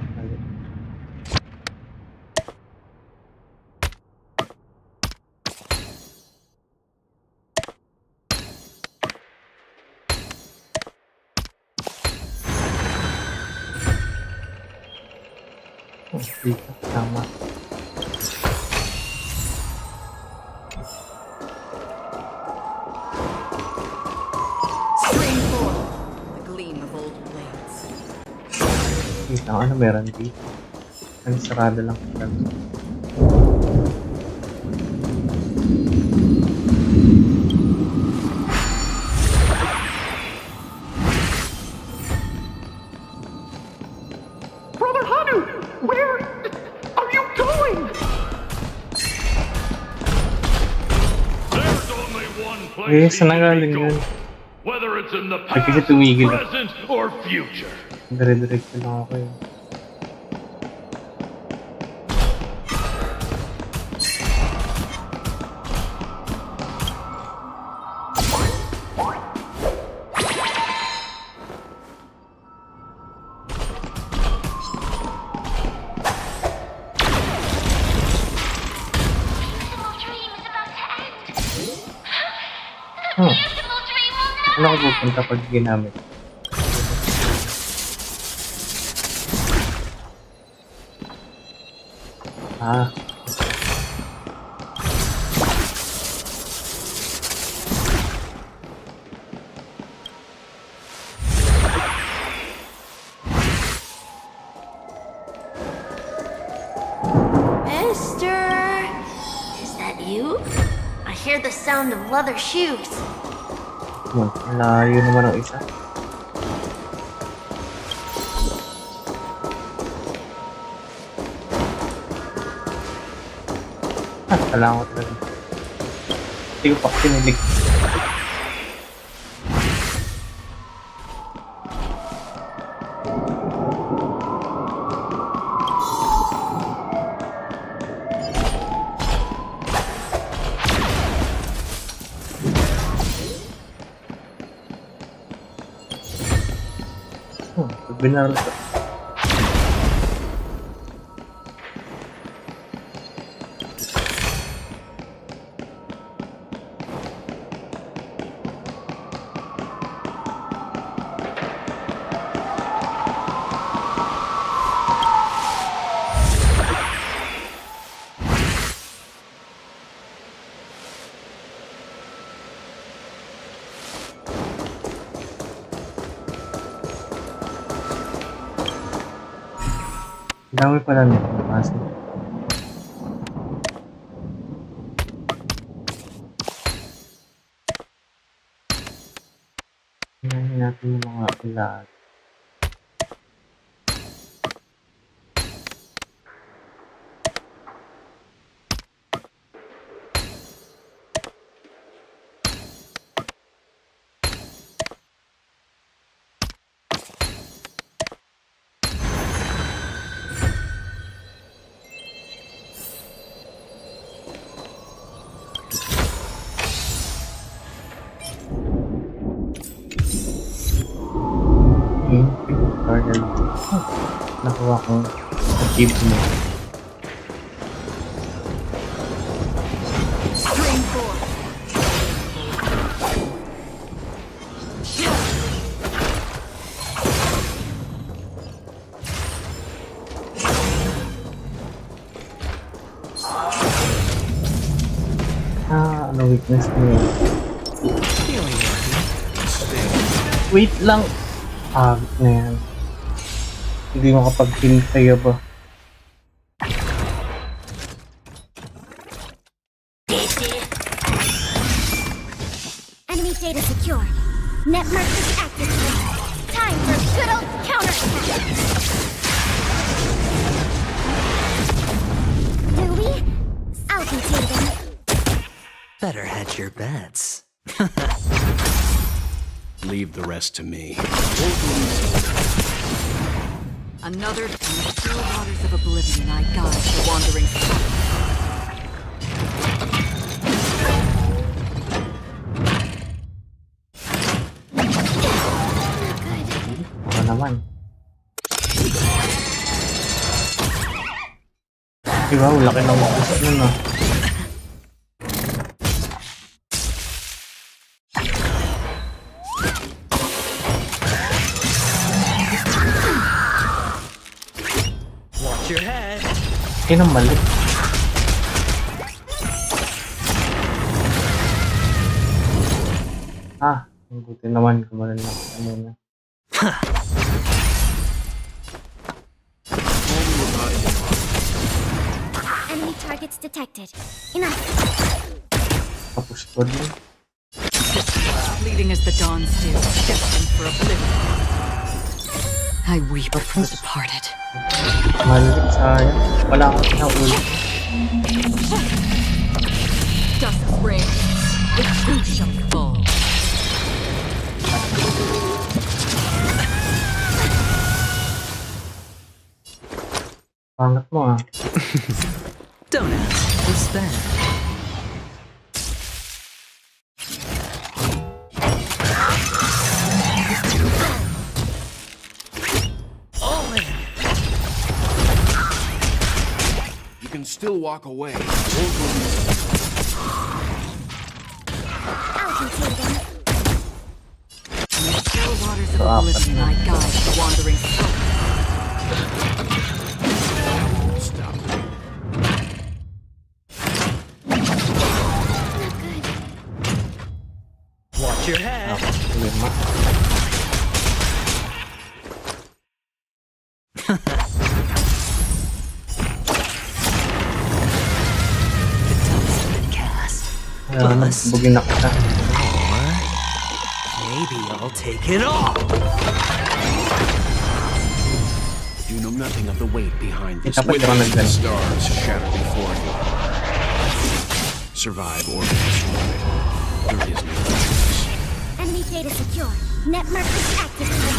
Oh, dito. Tama. of old blades. Wait lang, ano meron dito? Ano, sarado lang. Brother Hanu, where are you going? There's only one Eh, place saan he can nagaling go, yun? whether it's in the Ay, kasi past, tumigil. present, or future. Dire-diretso lang ako eh. Ano ako pupunta pag ginamit? Ah. Mister, is that you? I hear the sound of leather shoes. Layo naman ang isa. Kailangan ko talaga. Hindi ko pa kinilig. Binaril ko. Dami pala nito kasi. Hinahin natin yung mga ulat. Nakuha ko achievement. Ano weakness niya? Wait lang. Na yan. Hindi makapag-heal kayo ba? Enemy data secure. Network is activated. Time for good old counterattack. Do we? I'll contain them. Better hedge your bets. Leave the rest to me. Another in the still waters of oblivion I guide the wandering soul. Ano naman? Diba? Laki ng makus nun ah. Watch your head. Kinang mali. Ang buti naman kumalan lang kanina. Enemy targets detected. Enough. Tapos ko din. Fleeting as the dawn's dew, destined for oblivion. I weep for the departed. Malit, sayang. Wala akong pinaulit. Dusk reigns, the truth shall fall. Pangat mo ah. Don't ask, what's that? You can still walk away. I won't release you. I'll contain them. In the still waters of oblivion, I guide the wandering soul. Stop. Not good. Watch your head. Lima. Ayan, bugin na kita. Maybe I'll take it all. You know nothing of the weight behind this. Dapat Witness naman the nandyan. stars shatter before you. Survive or be destroyed. There is no choice. Enemy data secure. Network is activated.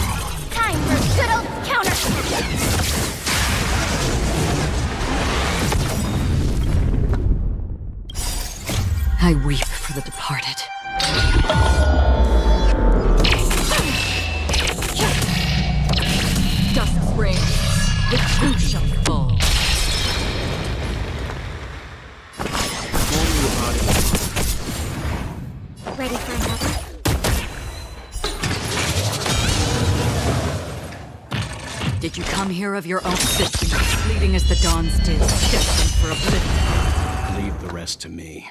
Time for good old counter. I weep for the departed. Dusk reigns, the truth shall fall. Only the body. Ready for another? Did you come here of your own volition, fleeting as the dawn's dew, destined for oblivion? Leave the rest to me.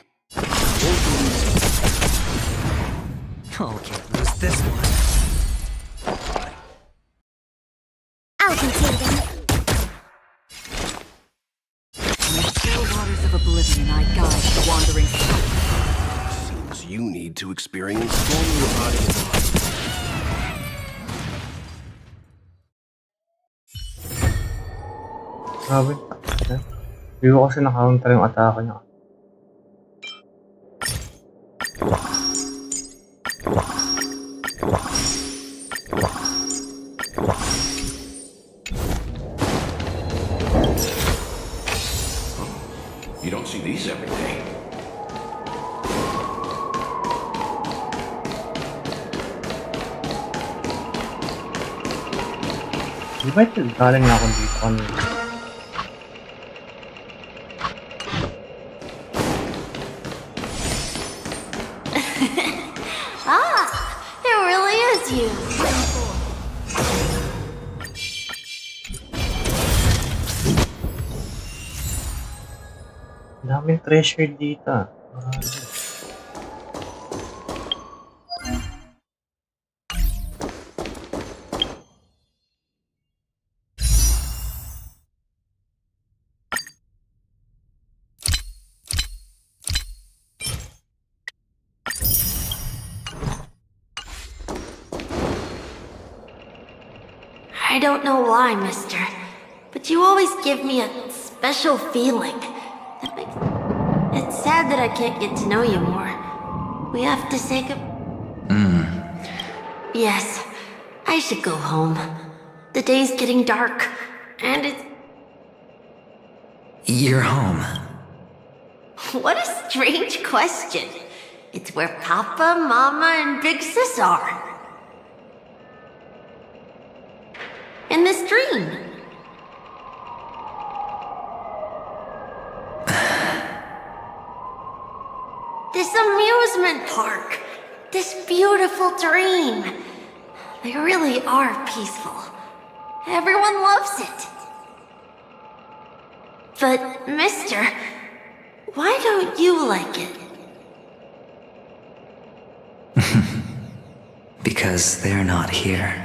Oh, can't lose this one. I'll contain them. In the still waters of oblivion, I guide the wandering soul. Seems you need to experience only the body and mind. Grabe. Hindi ko kasi nakaunta yung atake niya. You don't see these every day. Di ba ito? Galing na ako dito kanina. It really is you. Daming treasure dito. I don't know why, mister, but you always give me a special feeling. It's sad that I can't get to know you more. We have to say Yes, I should go home. The day's getting dark, and it's... You're home. What a strange question. It's where Papa, Mama, and Big Sis are. In this dream. This amusement park. This beautiful dream. They really are peaceful. Everyone loves it. But, mister, why don't you like it? Because they're not here.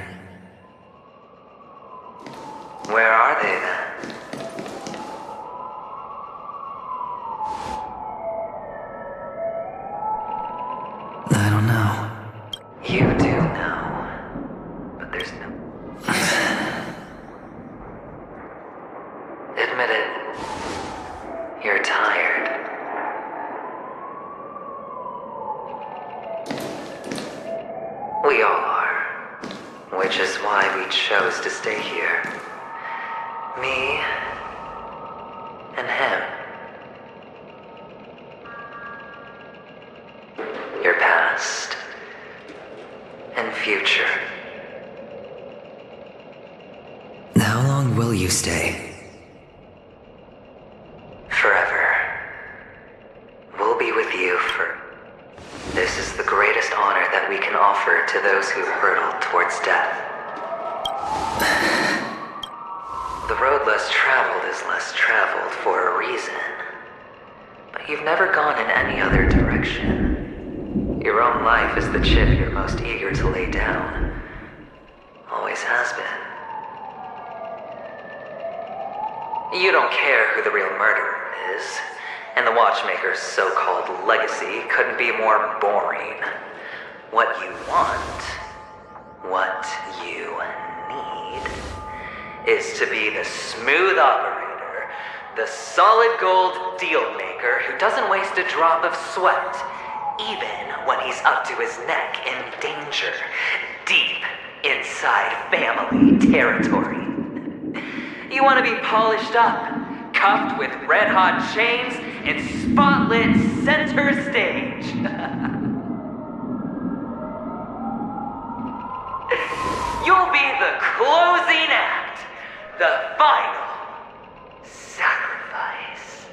We all are. Which is why we chose to stay here. Me and him. Your past and future. How long will you stay? Forever. We'll be with you for... This is the greatest honor that we can offer to those who hurtle towards death. The road less traveled is less traveled for a reason. But you've never gone in any other direction. Your own life is the chip you're most eager to lay down. Always has been. You don't care who the real murderer is, and the Watchmaker's so-called legacy couldn't be more boring. What you want, what you need, is to be the smooth operator, the solid gold deal maker who doesn't waste a drop of sweat, even when he's up to his neck in danger, deep inside family territory. You want to be polished up, cuffed with red-hot chains, and spotlit center stage. You'll be the closing act, the final sacrifice.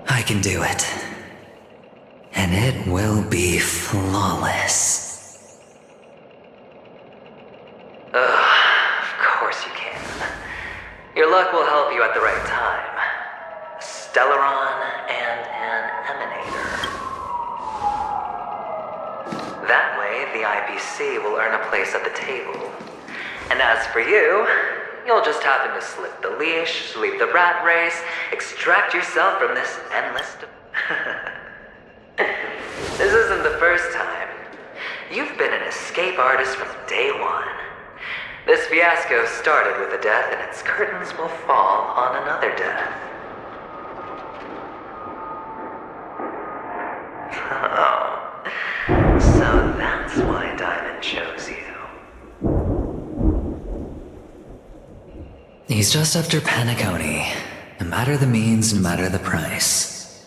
I can do it. And it will be flawless. Of course you can. Your luck will help you at the right time. A Stellaron and an Emanator. That way, the IPC will earn a place at the table. And as for you, you'll just happen to slip the leash, leave the rat race, extract yourself from this endless... This isn't the first time. You've been an escape artist from day one. This fiasco started with a death, and its curtains will fall on another death. Oh, so that's why Diamond chose you. He's just after Paniconi. No matter the means, no matter the price.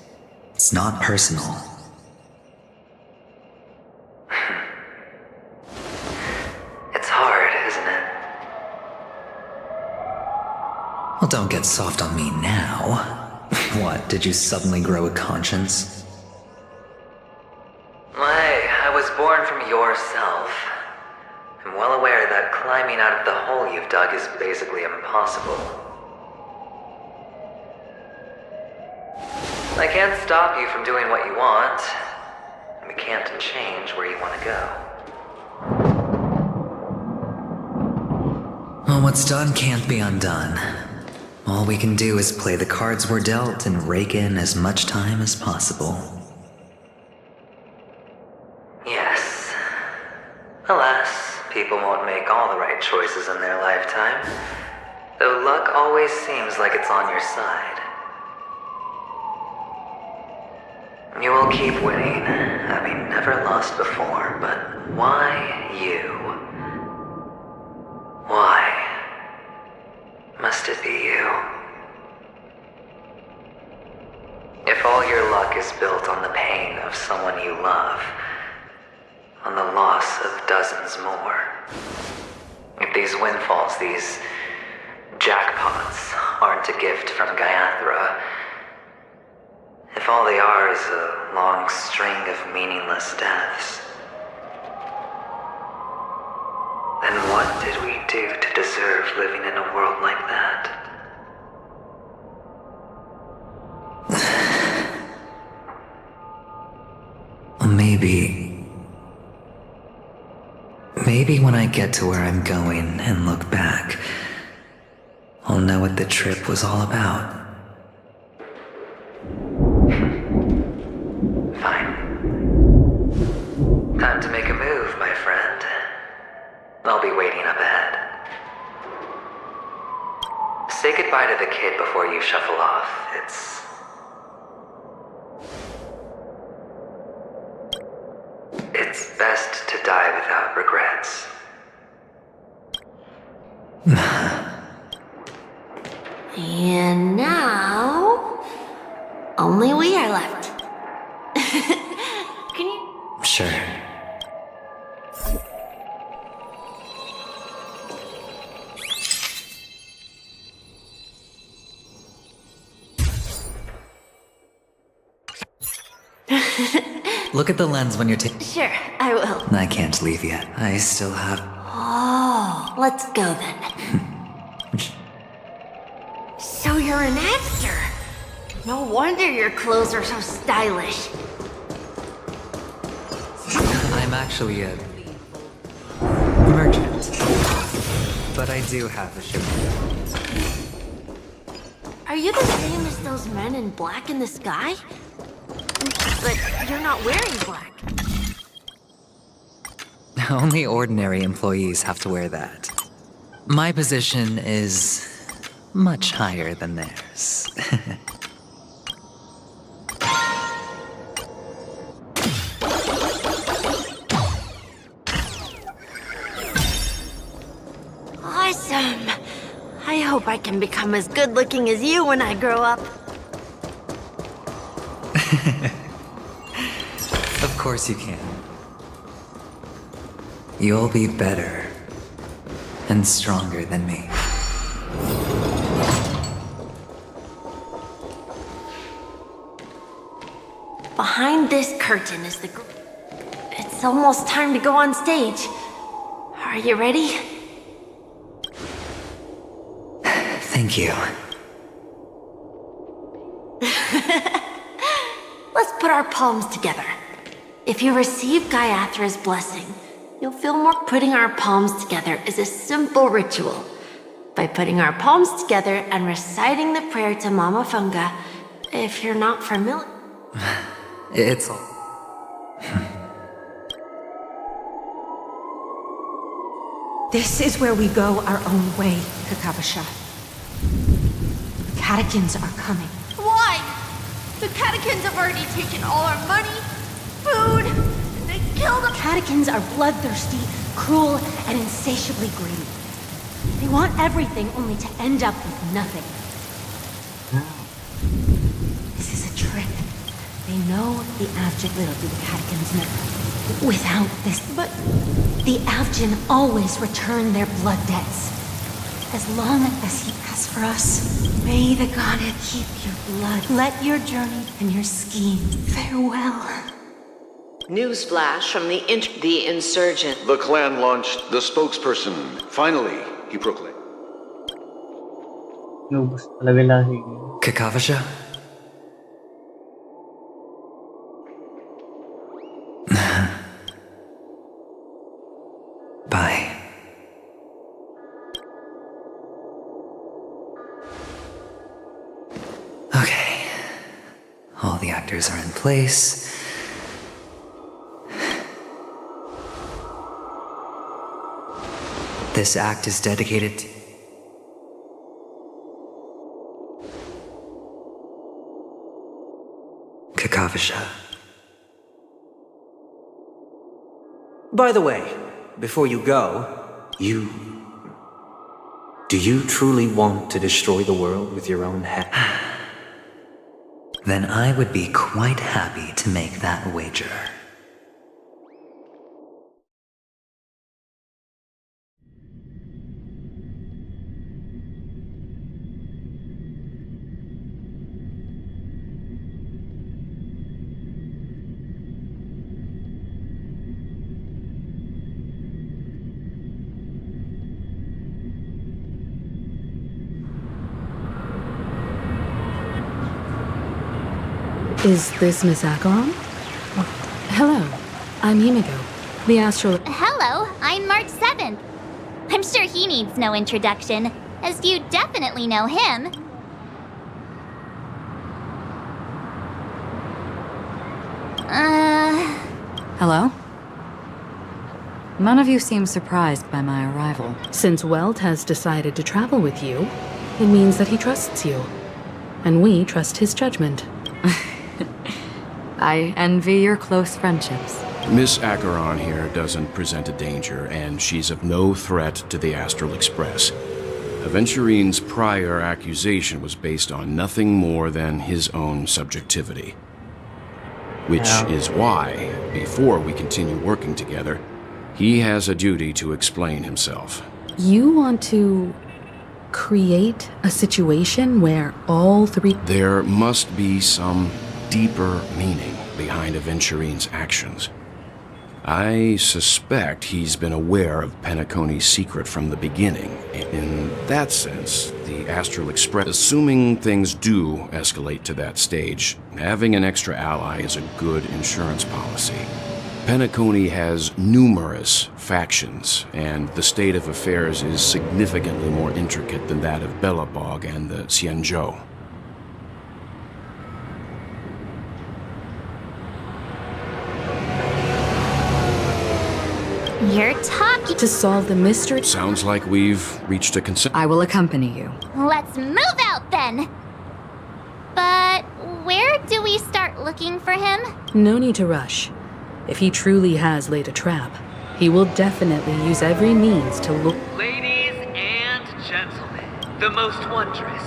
It's not personal. It's hard, isn't it? Well, don't get soft on me now. What, did you suddenly grow a conscience? Hey, I was born from yourself. I'm well aware that climbing out of the hole you've dug is basically impossible. I can't stop you from doing what you want. And we can't change where you want to go. Well, what's done can't be undone. All we can do is play the cards we're dealt and rake in as much time as possible. Yes. Alas, people won't make all the right choices in their lifetime. Though luck always seems like it's on your side. You will keep winning, having never lost before, but why you? Why must it be you? If all your luck is built on the pain of someone you love, on the loss of dozens more, if these windfalls, these jackpots, aren't a gift from Gaiathra, if all they are is a long string of meaningless deaths, then what did we do to deserve living in a world like that? Maybe when I get to where I'm going and look back, I'll know what the trip was all about. Fine. Time to make a move, my friend. I'll be waiting up ahead. Say goodbye to the kid before you shuffle off. it's best to die without regrets. And now, only we are left. Can you? Sure. Look at the lens when you're Sure, I will. I can't leave yet. I still have... Oh, let's go then. So you're an actor. No wonder your clothes are so stylish. I'm actually a... merchant. But I do have a ship. Are you the same as those men in black in the sky? But you're not wearing black. Only ordinary employees have to wear that. My position is much higher than theirs. Awesome. I hope I can become as good looking as you when I grow up. Of course you can. You'll be better and stronger than me. Behind this curtain is the... It's almost time to go on stage. Are you ready? Thank you. Let's put our palms together. If you receive Gaiathra's blessing, you'll feel more. Putting our palms together is a simple ritual. By putting our palms together and reciting the prayer to Mama Funga, if you're not familiar... It's all... This is where we go our own way, Kakavasha. The Catechins are coming. Why? The Catechins have already taken all our money, food, and they killed us. Catechins are bloodthirsty, cruel, and insatiably greedy. They want everything only to end up with nothing. This is a trick. They know the Avgin will do the Catechins know. Without this, but the Avgin always return their blood debts. As long as he asks for us, may the god keep your blood. Let your journey and your scheme farewell. Newsflash from the insurgent. The clan launched the spokesperson. Finally, he proclaimed. Nubos talaga lagi. Kakavasha? Bye. Okay. All the actors are in place. This act is dedicated to... Kakavasha. By the way, before you go, do you truly want to destroy the world with your own head? Then I would be quite happy to make that wager. Is this Miss Acheron? Hello, I'm Himiko, the astral... Hello, I'm March 7th. I'm sure he needs no introduction, as you definitely know him. Hello? None of you seem surprised by my arrival. Since Welt has decided to travel with you, it means that he trusts you. And we trust his judgment. I envy your close friendships. Miss Acheron here doesn't present a danger, and she's of no threat to the Astral Express. Aventurine's prior accusation was based on nothing more than his own subjectivity. Which is why, before we continue working together, he has a duty to explain himself. You want to create a situation where all three... There must be some deeper meaning behind Aventurine's actions. I suspect he's been aware of Penacony's secret from the beginning. In that sense, the Astral Express, assuming things do escalate to that stage, having an extra ally is a good insurance policy. Penacony has numerous factions, and the state of affairs is significantly more intricate than that of Bellabog and the Xianzhou. You're talking. To solve the mystery... Sounds like we've reached a consensus. I will accompany you. Let's move out then. But where do we start looking for him? No need to rush. If he truly has laid a trap, he will definitely use every means to look... Ladies and gentlemen, the most wondrous,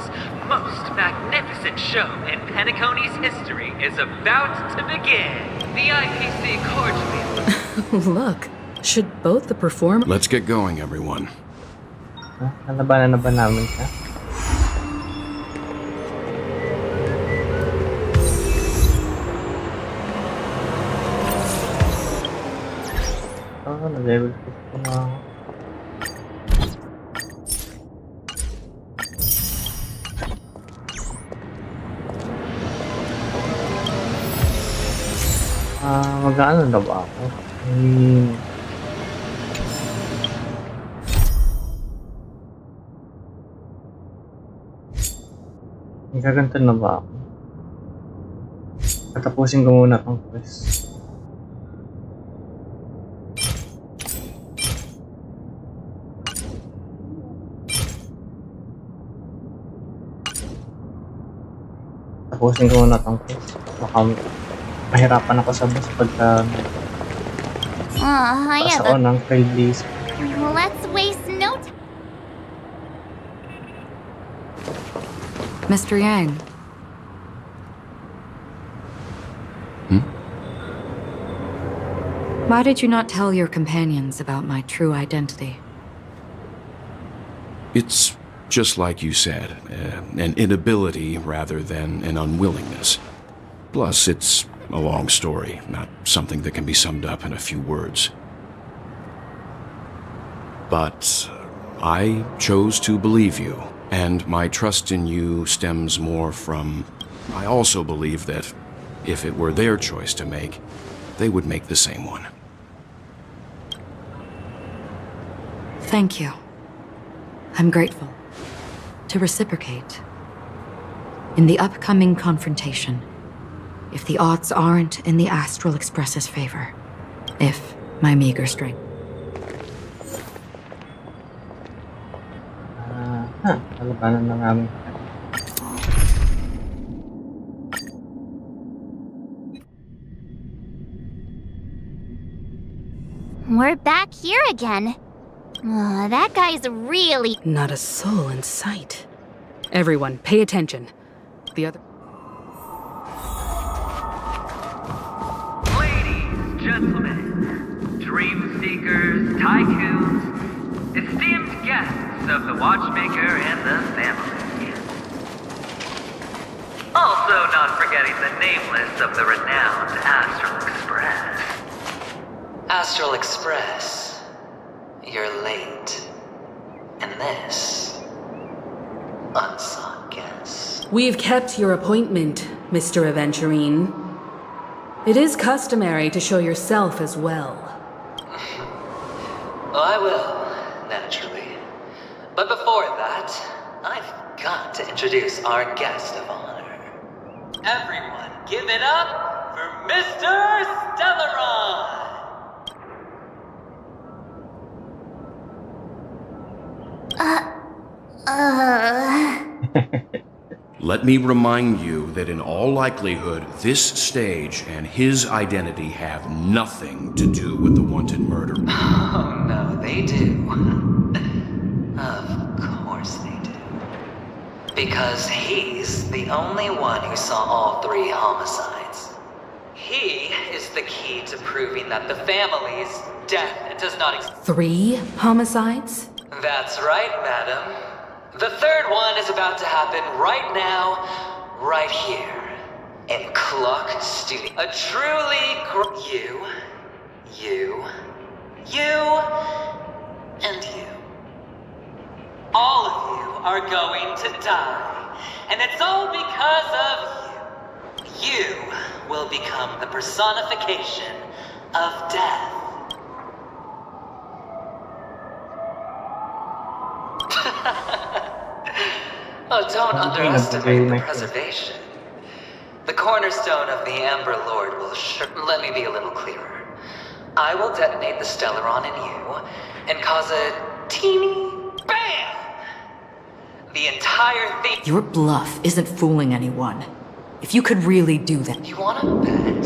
most magnificent show in Penacony's history is about to begin. The IPC cordially... Look, should both the performer... Let's get going, everyone. Nalabanan na ba namin siya? Level 50 na ako. Mag-ano na ba ako? Gaganto na ba ako? Katapusin ko muna tong quest. Tapusin ko muna tong quest. Baka mahirapan ako sa bus pagka pass ako ng trail days. Let's waste no time. Mr. Yang. Why did you not tell your companions about my true identity? It's just like you said, an inability rather than an unwillingness. Plus, it's a long story, not something that can be summed up in a few words. But I chose to believe you, and my trust in you stems more from... I also believe that if it were their choice to make, they would make the same one. Thank you. I'm grateful. To reciprocate. In the upcoming confrontation, if the odds aren't in the Astral Express's favor, if my meager strength. Nalabanan na namin. We're back here again. That guy's really... Not a soul in sight. Everyone, pay attention. The other... Ladies, gentlemen, dream seekers, tycoons, esteemed guests of the Watchmaker and the family. Also not forgetting the nameless of the renowned Astral Express. Astral Express, you're late. And this, unsought guest. We've kept your appointment, Mr. Aventurine. It is customary to show yourself as well. I will, naturally. But before that, I've got to introduce our guest of honor. Everyone, give it up for Mr. Stellaron! Let me remind you that in all likelihood, this stage and his identity have nothing to do with the wanted murder. Oh, no, they do. Of course they do. Because he's the only one who saw all 3 homicides. He is the key to proving that the family's death does not exist. 3 homicides? That's right, madam. The 3rd one is about to happen right now, right here, in Clock Studio. A truly you, and you. All of you are going to die, and it's all because of you. You will become the personification of death. Oh, don't underestimate the preservation. The cornerstone of the Amber Lord will let me be a little clearer. I will detonate the Stellaron in you and cause a teeny BAM! The entire thing. Your bluff isn't fooling anyone. If you could really do that. You wanna bet?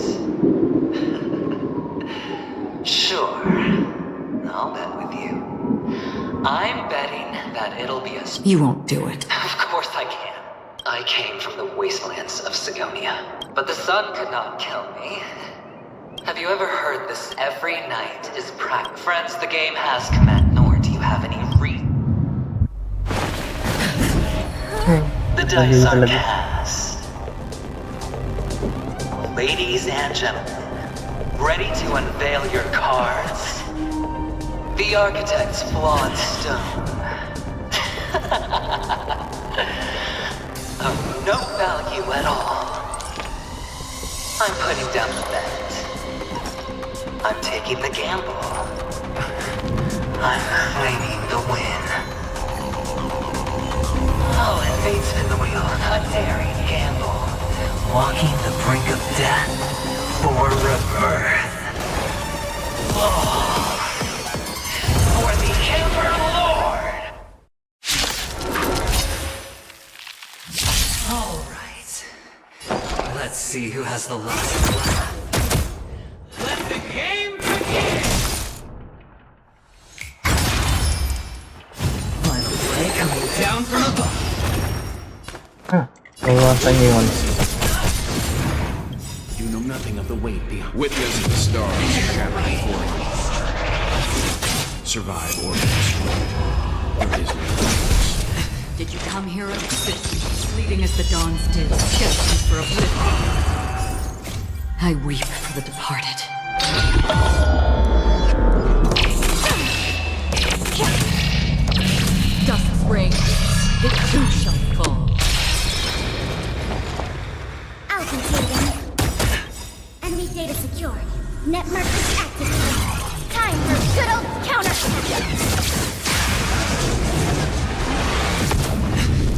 Sure. I'll bet with you. I'm betting that it'll be a... You won't do it. Of course I can. I came from the wastelands of Sigonia, but the sun could not kill me. Have you ever heard this? Every night is practice. Friends, the game has command, nor do you have any The dice are cast. Ladies and gentlemen, ready to unveil your cards? The architect's flawed stone. Of no value at all. I'm putting down the bet. I'm taking the gamble. I'm claiming the win. Oh, and fate spin the wheel. A daring gamble. Walking the brink of death for rebirth. Oh. For the Ember Lord! Alright. Let's see who has the last laugh. Let the game begin! Final play coming down from above. Nawasan niyo yun. You know nothing of the weight behind. Witness the stars shatter before you. Survive or destroy. There is no choice. Did you come here of existence, fleeting as the dawns did, destined for oblivion? I weep for the departed. Dusk's reign, it too shall fall. I'll contain them. Enemy data secured. Network is activated. Time for good old counterattack.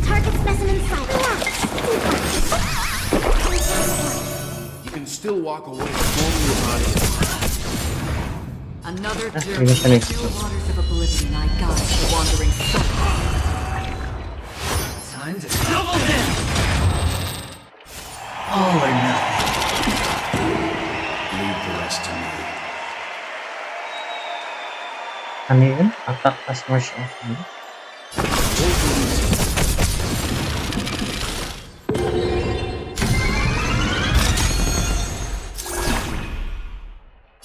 Target specimen sighted. You can still walk away from your body. Another Yes, journey yes, to the yes. still waters of oblivion I guide the wandering soul. Time to double down! All or nothing. Leave the rest to me. Ano yun? Attack customers only.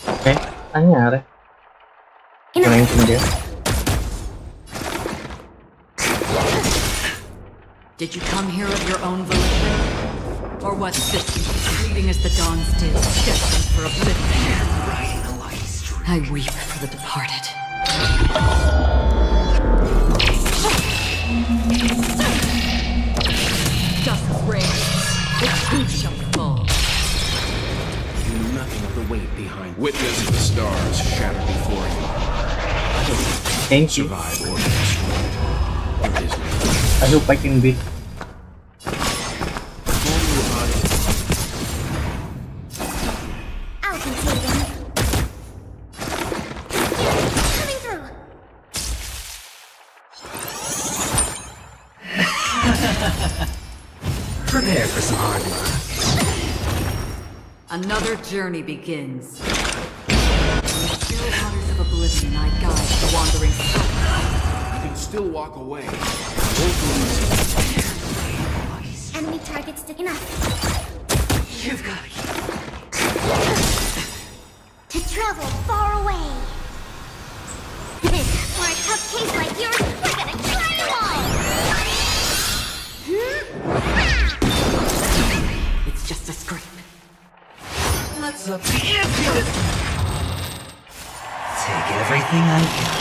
Okay, ano nangyari? Hindi ko naintindihan. Did you come here of your own volition? Or was this fleeting as the dawns did, destined for oblivion? Riding a light stream. I weep for the departed. Dusk's reign, it too shall fall. You know nothing of the weight behind. Witness the stars shatter before you. Thank you. Survive or destroy. There is no choice. I hope I can beat. I'll contain them. Coming through. some hard luck. Another journey begins. In the still waters of oblivion, I guide the wandering soul. You can still walk away. Enemy targets to enough. You've got To travel far away. For a tough case like yours, we're gonna try them all. It's just a scrape. Let's up the ante this Take everything I got.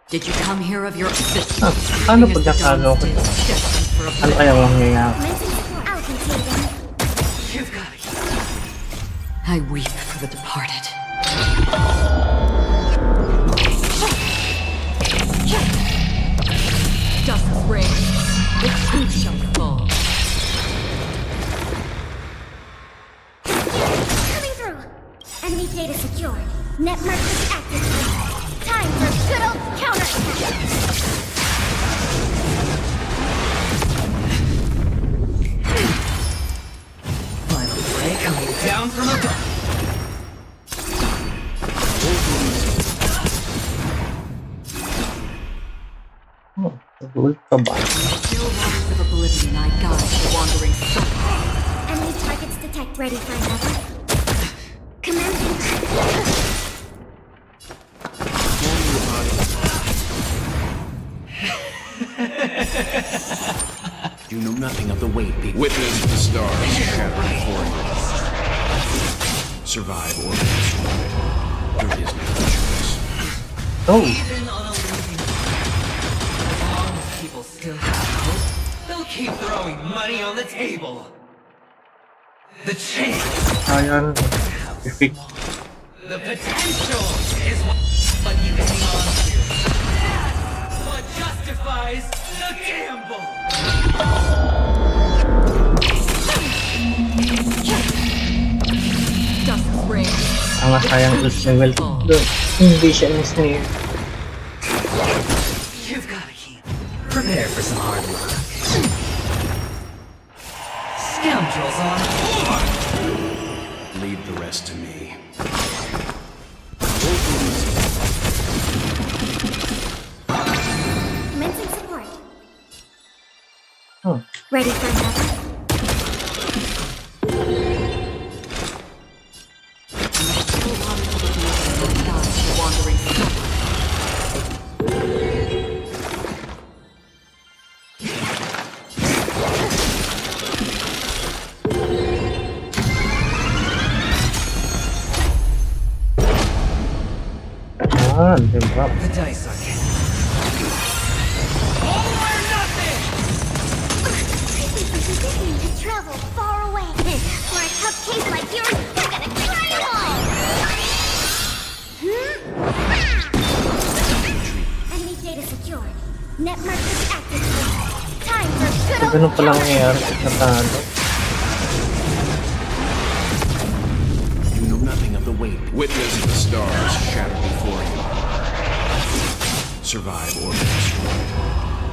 Did you come here of your own? Paano pagkakalo ko? Ano kaya mangyayari? I'll contain them. You've got it. I weep for the departed. Dust rains, the truth shall fall. Coming through. Enemy data secured. Network is activated. Time for good old counterattack. Final ray coming down from above. Gold pa ba? Still waters of oblivion, I guide the wandering soul. Enemy targets detect. Ready for another. Commencing. You know nothing of the weight people. Witness the stars shatter before you. Survive or be destroyed. There is no choice. Oh! Even on a losing fight, as long as people still have hope, they'll keep throwing money on the table. The chance, Ayan. Epic. the potential is what you hang on to. That's what justifies the gamble. Dust rains. Ang sayang is level 2. Hindi siya na-snare. You've got to keep. Prepare for some hard luck. Scoundrels on board! Leave the rest to me. Commencing support. Oh. Ready for another. Still waters of oblivion, I guide the wandering soul. Diba? The dice are all or nothing! To travel far away. For a tough case like yours, we're gonna try them all. Enemy data secured. Network is activated. Time for good old Ganun palang nangyayari counterattack. sa talo. You know nothing of the weight. Witness the stars shatter before you. Survive or be destroyed.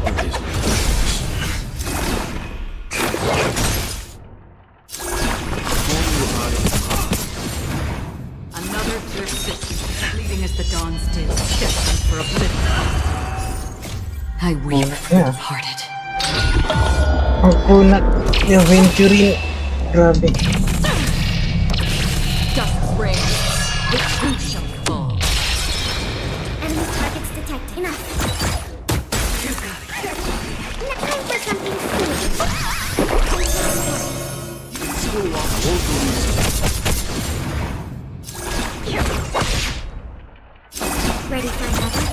There is no choice. Another persistent, fleeting as the dawn's dew, destined for oblivion. I weep for the departed. Ang kunat ni Aventurine. Grabe. Dust rains, the truth shall fall. Enemy targets detected. Enough. Time for something serious. Still walk Ready for another.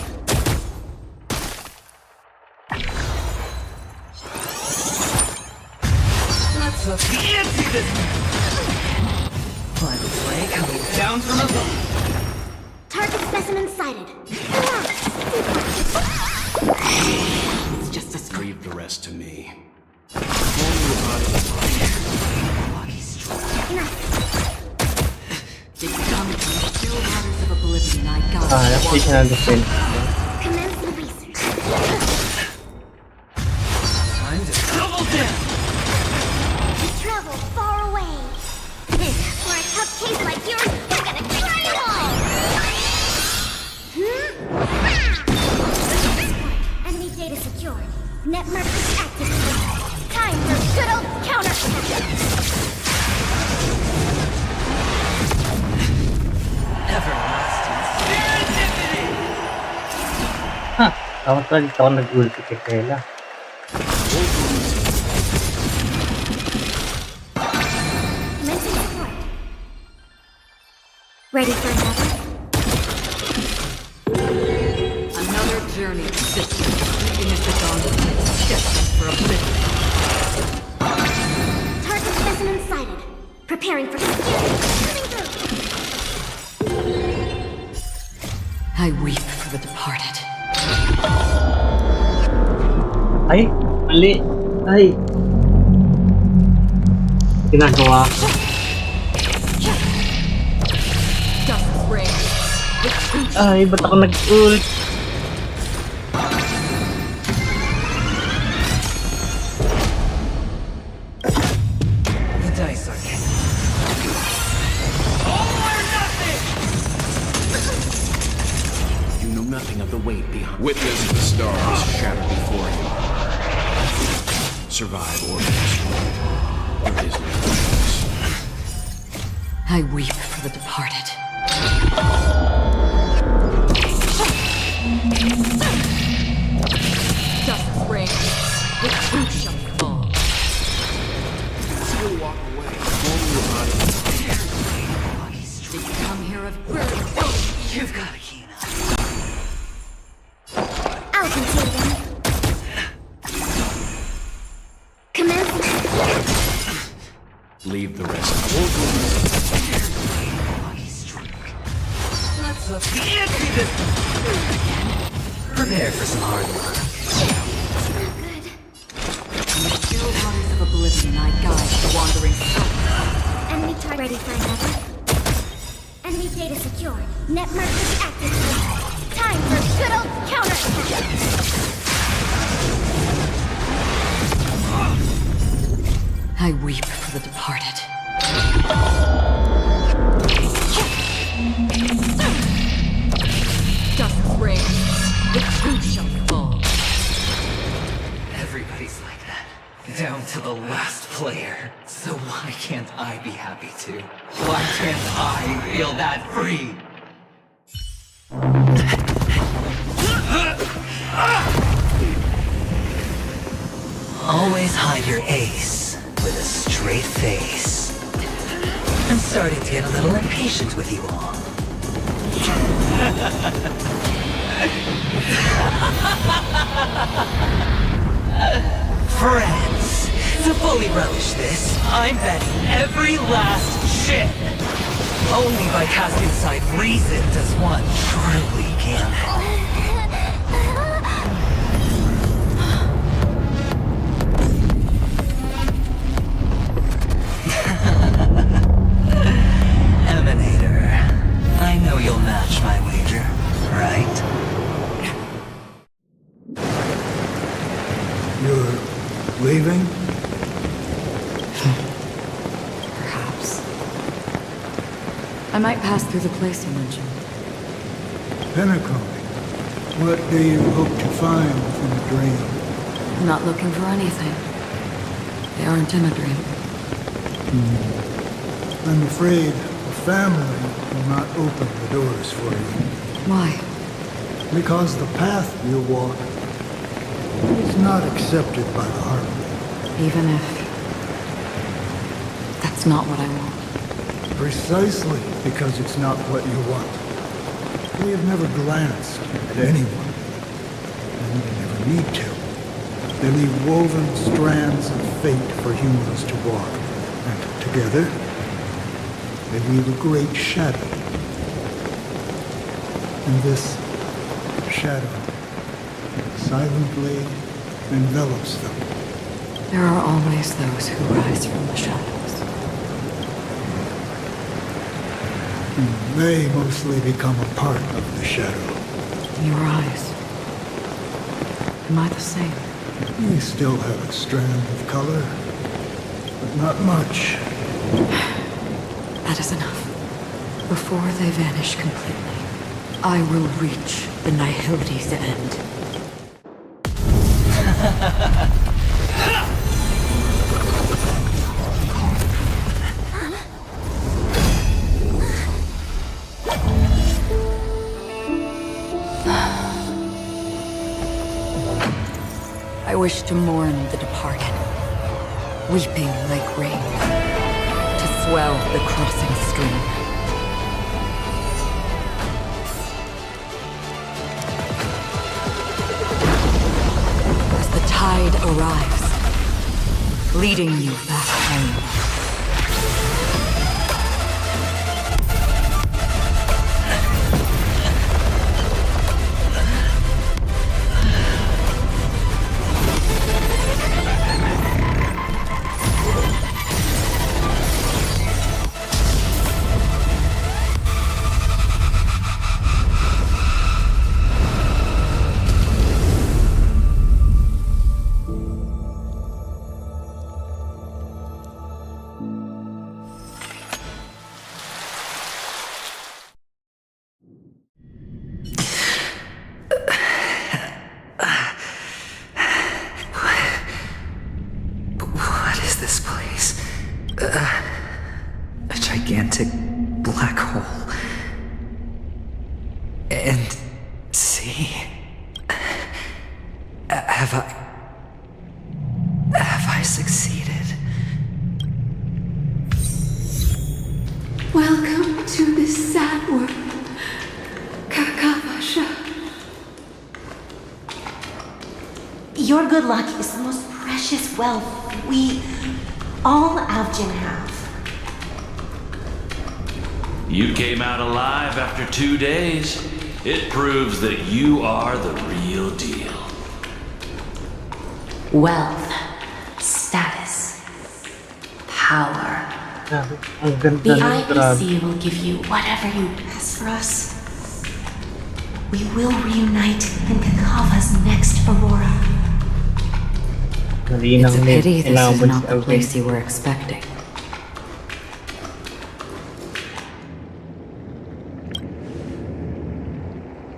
Let's up the ante this Final ray coming down from above. Target specimen sighted. It's just a scream. Leave the rest to me. Lucky strike. Enough. Additional defense. Commencing research. Time to double down! You travel far away. For a tough case like yours, you're gonna try it all! Enemy data secured. Net markers activated. Time for good old counterattack! Everlasting serendipity! Dapat pala dito ako nag-ulti kay Kayla. Commencing support. Ready for another? Another journey of distance, leading us to dawn, destined for oblivion. Target specimen sighted. Preparing for coming through. I weep for the departed. Ay! Mali! Ay! Ginagawa ko. Ay, ba't ako nag-ult? The dice are cast. All or nothing! You know nothing of the weight behind. Witness the stars shatter before you. Survive or be destroyed. There is no choice. I weep for the departed. Justice reigns. The truth shall fall. You'll walk away. Only your body. Did you come here of bird? You've got a key now. I'll contain them. Commencing. Leave the rest. Let's up the ante this Prepare for some hard work. Good. In the still waters of oblivion, I guide the wandering soul. Enemy target ready for another. Enemy data secured. Net markers activated. Time for good old counterattack. I weep for the departed. Justice reigns. The truth shall fall. Everybody's like that. Down to the last player. So why can't I be happy too? Why can't I feel that free? Always hide your ace with a straight face. I'm starting to get a little impatient with you all. Friends, to fully relish this, I'm betting every last chip. Only by casting aside reason does one truly gamble. Emanator, I know you'll match my wager, right? You're leaving? Perhaps. I might pass through the place you mentioned. Pinnacle. What do you hope to find within the dream? I'm not looking for anything. They aren't in a dream. I'm afraid the family will not open the doors for you. Why? Because the path you walk is not accepted by the heart. Even if... that's not what I want. Precisely because it's not what you want. They have never glanced at anyone. And they never need to. They leave woven strands of fate for humans to walk. And together, they weave a great shadow. And this shadow silently envelops them. There are always those who rise from the shadows. They mostly become a part of the shadow. Your eyes. Am I the same? They still have a strand of color, but not much. That is enough. Before they vanish completely, I will reach the Nihility's end. I wish to mourn the departed, weeping like rain, to swell the crossing stream. As the tide arrives, leading you back home. A gigantic black hole. And see, have I succeeded? Welcome to this sad world, Kakavasha. Your good luck is the most precious wealth we all Avgin have. You came out alive after 2 days. It proves that you are the real deal. Wealth, status, power. Ang ganda The ng grab. IPC will give you whatever you ask for us. We will reunite in Kakava's next Aurora. It's a pity this is not the place you were expecting.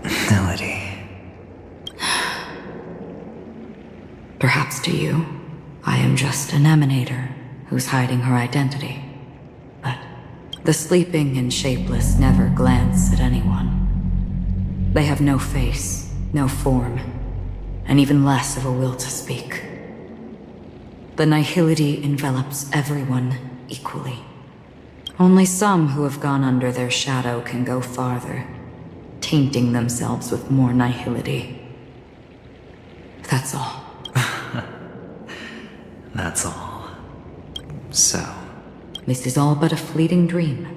Melody. Perhaps to you, I am just an emanator who's hiding her identity. But the sleeping and shapeless never glance at anyone. They have no face, no form, and even less of a will to speak. The Nihility envelops everyone equally. Only some who have gone under their shadow can go farther, tainting themselves with more Nihility. That's all. That's all. So, This is all but a fleeting dream.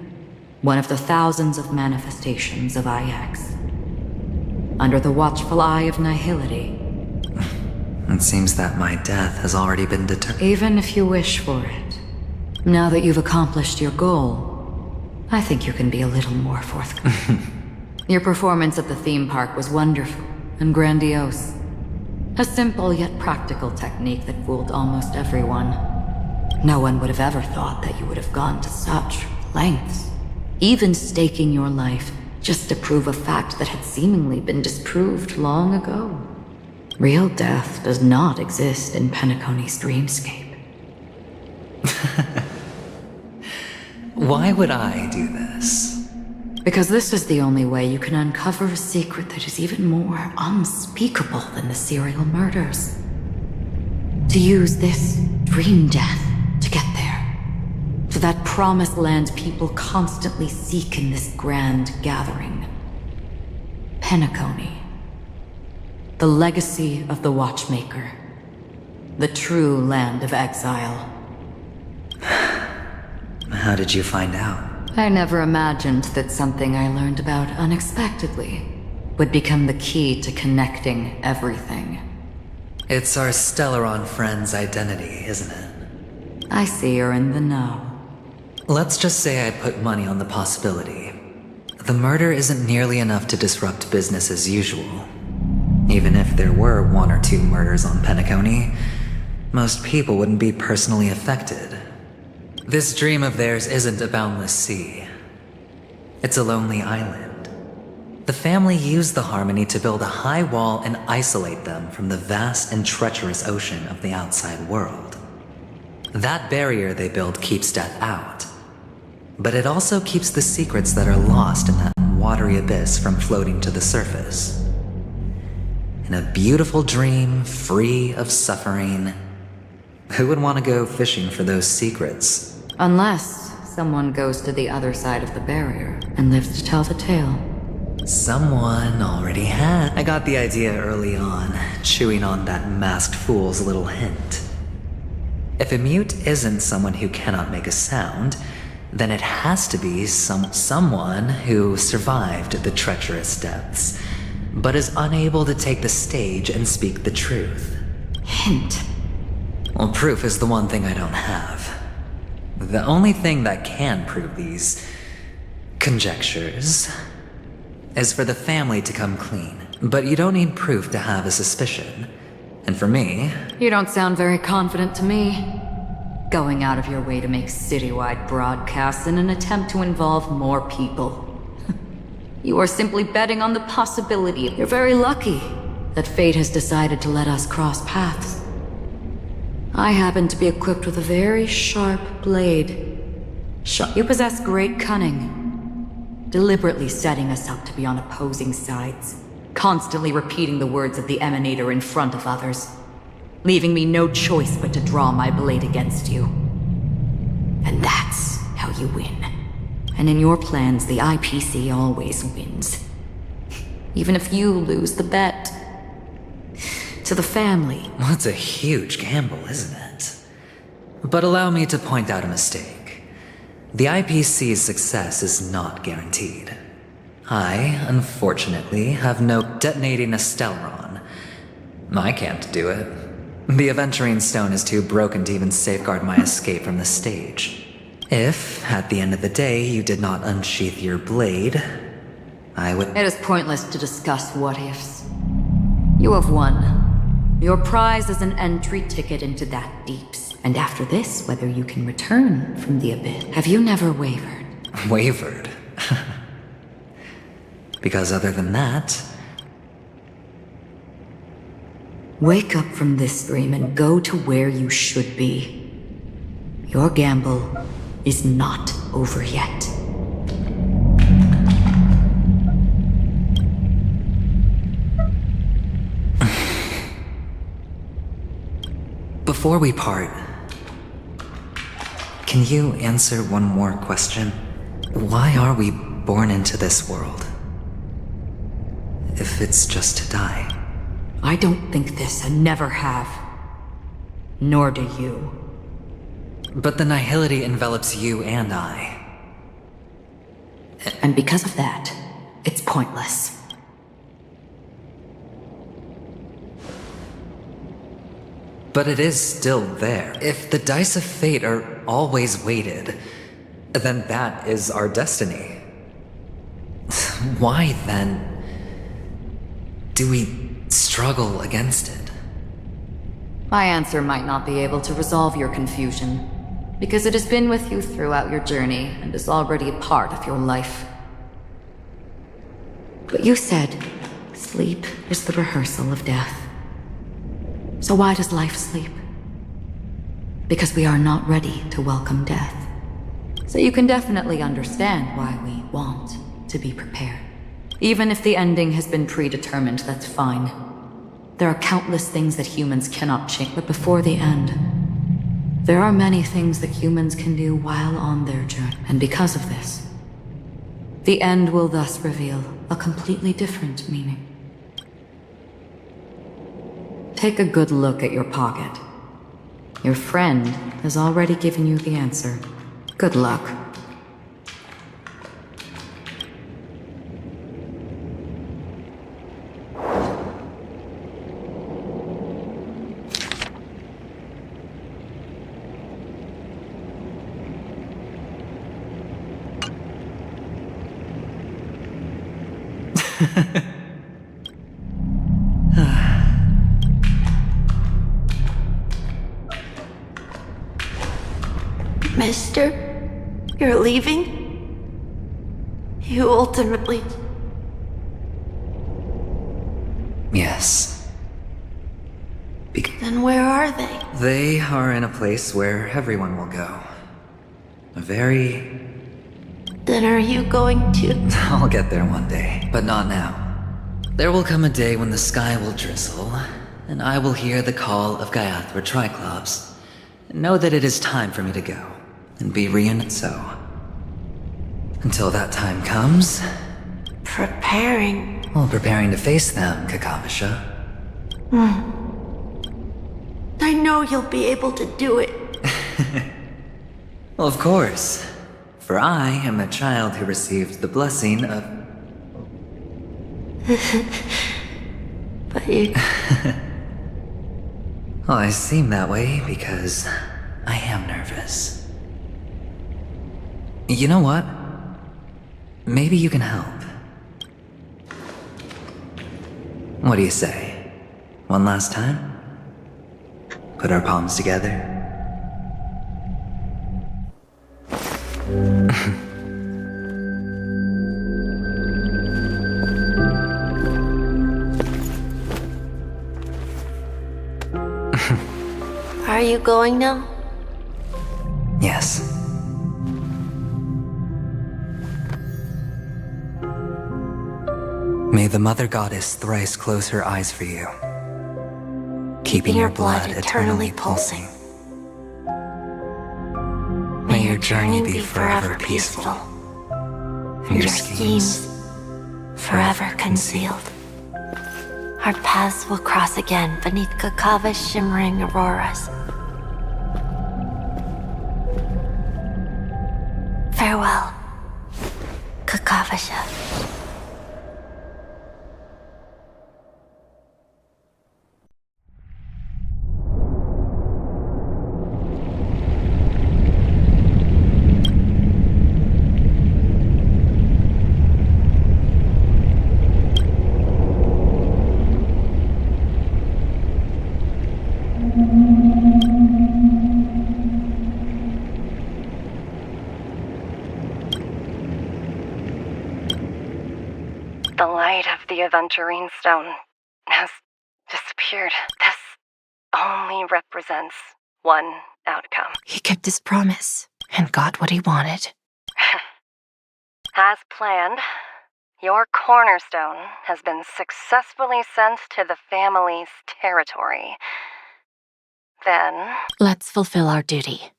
One of the thousands of manifestations of IX. Under the watchful eye of Nihility. it seems that my death has already been determined. Even if you wish for it. Now that you've accomplished your goal, I think you can be a little more forthcoming. Your performance at the theme park was wonderful and grandiose. A simple yet practical technique that fooled almost everyone. No one would have ever thought that you would have gone to such lengths. Even staking your life just to prove a fact that had seemingly been disproved long ago. Real death does not exist in Penacony's dreamscape. Why would I do this? Because this is the only way you can uncover a secret that is even more unspeakable than the serial murders. To use this dream death to get there. To that promised land people constantly seek in this grand gathering. Penacony. The legacy of the Watchmaker. The true land of exile. How did you find out? I never imagined that something I learned about unexpectedly would become the key to connecting everything. It's our Stellaron friend's identity, isn't it? I see you're in the know. Let's just say I put money on the possibility. the murder isn't nearly enough to disrupt business as usual. Even if there were 1 or 2 murders on Penacony, most people wouldn't be personally affected. This dream of theirs isn't a boundless sea. It's a lonely island. The family used the Harmony to build a high wall and isolate them from the vast and treacherous ocean of the outside world. That barrier they built keeps death out, but it also keeps the secrets that are lost in that watery abyss from floating to the surface. In a beautiful dream, free of suffering, who would want to go fishing for those secrets? Unless someone goes to the other side of the barrier and lives to tell the tale. Someone already had. I got the idea early on, chewing on that masked fool's little hint. If a mute isn't someone who cannot make a sound, then it has to be someone who survived the treacherous depths, but is unable to take the stage and speak the truth. Hint. Well, proof is the one thing I don't have. The only thing that can prove these conjectures is for the family to come clean. But you don't need proof to have a suspicion. And for me... You don't sound very confident to me. Going out of your way to make citywide broadcasts in an attempt to involve more people. You are simply betting on the possibility. You're very lucky that fate has decided to let us cross paths. I happen to be equipped with a very sharp blade. You possess great cunning, deliberately setting us up to be on opposing sides, constantly repeating the words of the Emanator in front of others, leaving me no choice but to draw my blade against you. And that's how you win. And in your plans, the IPC always wins. Even if you lose the bet. To the family. Well, it's a huge gamble, isn't it? But allow me to point out a mistake. The IPC's success is not guaranteed. I, unfortunately, have no detonating a Stellron. I can't do it. The Aventurine Stone is too broken to even safeguard my escape from the stage. If, at the end of the day, you did not unsheath your blade, I would— It is pointless to discuss what-ifs. You have won. Your prize is an entry ticket into that deeps. And after this, whether you can return from the abyss. Have you never wavered? Wavered? Because other than that... Wake up from this dream and go to where you should be. Your gamble is not over yet. Before we part, can you answer one more question? Why are we born into this world? If it's just to die. I don't think this and never have. Nor do you. But the nihility envelops you and I. And because of that, it's pointless. But it is still there. If the dice of fate are always weighted, then that is our destiny. Why, then, do we struggle against it? My answer might not be able to resolve your confusion, because it has been with you throughout your journey and is already a part of your life. But you said, sleep is the rehearsal of death. So why does life sleep? Because we are not ready to welcome death. So you can definitely understand why we want to be prepared. Even if the ending has been predetermined, that's fine. There are countless things that humans cannot change, but before the end, there are many things that humans can do while on their journey. And because of this, the end will thus reveal a completely different meaning. Take a good look at your pocket. Your friend has already given you the answer. Good luck. Mister, you're leaving? You ultimately... Yes. Then where are they? They are in a place where everyone will go. A very... Then are you going to... I'll get there one day, but not now. There will come a day when the sky will drizzle, and I will hear the call of Gaiathra Triclops, and know that it is time for me to go, and be reunited so. Until that time comes... Preparing... Well, preparing to face them, Kakavasha. I know you'll be able to do it. Well, of course. For I am the child who received the blessing of... But you... Well, I seem that way because I am nervous. You know what? Maybe you can help. What do you say? One last time? Put our palms together? Are you going now? Yes. May the Mother Goddess thrice close her eyes for you, keeping your blood eternally pulsing. May your journey be forever peaceful, and your schemes forever concealed. Our paths will cross again beneath Kakava's shimmering auroras. Farewell, Kakavasha. The light of the Aventurine Stone has disappeared. This only represents one outcome. He kept his promise and got what he wanted. As planned, your cornerstone has been successfully sent to the family's territory. Then... Let's fulfill our duty.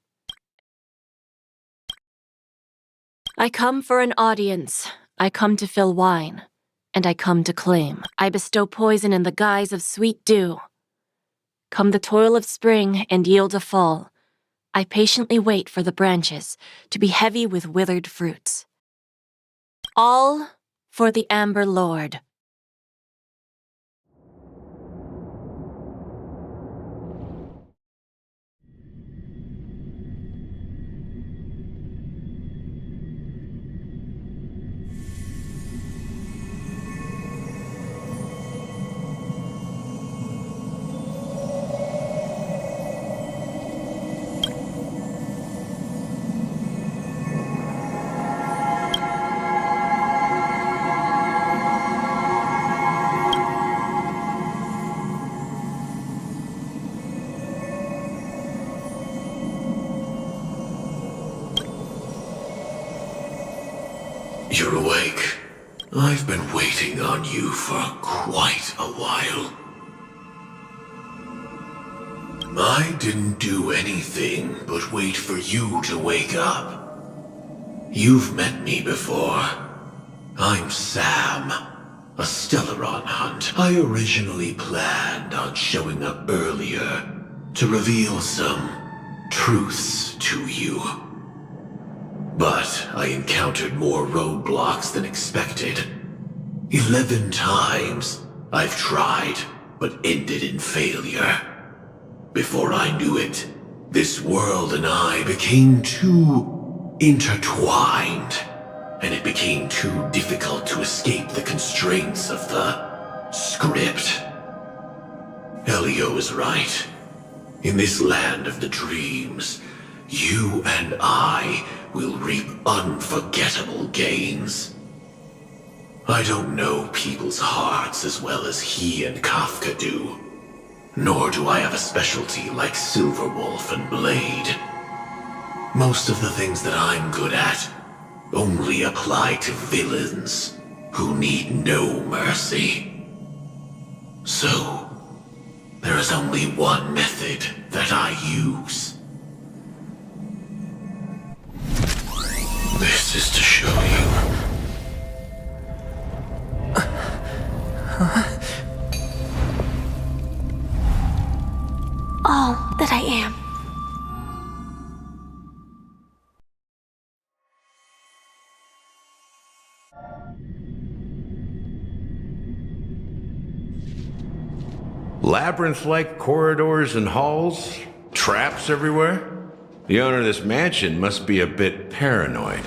I come for an audience. I come to fill wine. And I come to claim. I bestow poison in the guise of sweet dew. Come the toil of spring and yield a fall. I patiently wait for the branches to be heavy with withered fruits. All for the Amber Lord. You're awake. I've been waiting on you for quite a while. I didn't do anything but wait for you to wake up. You've met me before. I'm Sam, a Stellaron hunt. I originally planned on showing up earlier to reveal some truths to you. But I encountered more roadblocks than expected. 11 times I've tried, but ended in failure. Before I knew it, this world and I became too intertwined. and it became too difficult to escape the constraints of the script. Elio is right. In this land of the dreams, you and I will reap unforgettable gains. I don't know people's hearts as well as he and Kafka do. Nor do I have a specialty like Silverwolf and Blade. Most of the things that I'm good at only apply to villains who need no mercy. So, there is only one method that I use. This is to show you. All that I am. Labyrinth-like corridors and halls? Traps everywhere? The owner of this mansion must be a bit paranoid.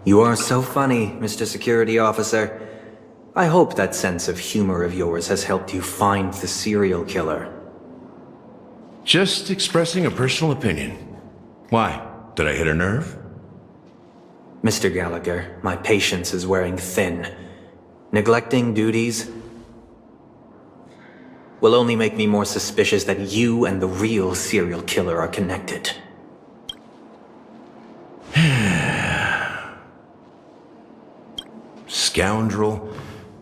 You are so funny, Mr. Security Officer. I hope that sense of humor of yours has helped you find the serial killer. Just expressing a personal opinion. Why? Did I hit a nerve? Mr. Gallagher, my patience is wearing thin. Neglecting duties will only make me more suspicious that you and the real serial killer are connected. Scoundrel,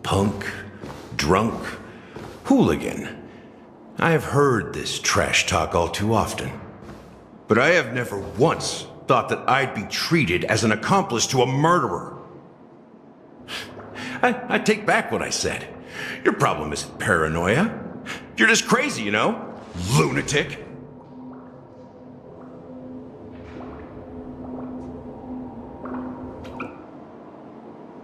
punk, drunk, hooligan. I have heard this trash talk all too often. But I have never once thought that I'd be treated as an accomplice to a murderer. I take back what I said. Your problem isn't paranoia. You're just crazy, you know? Lunatic.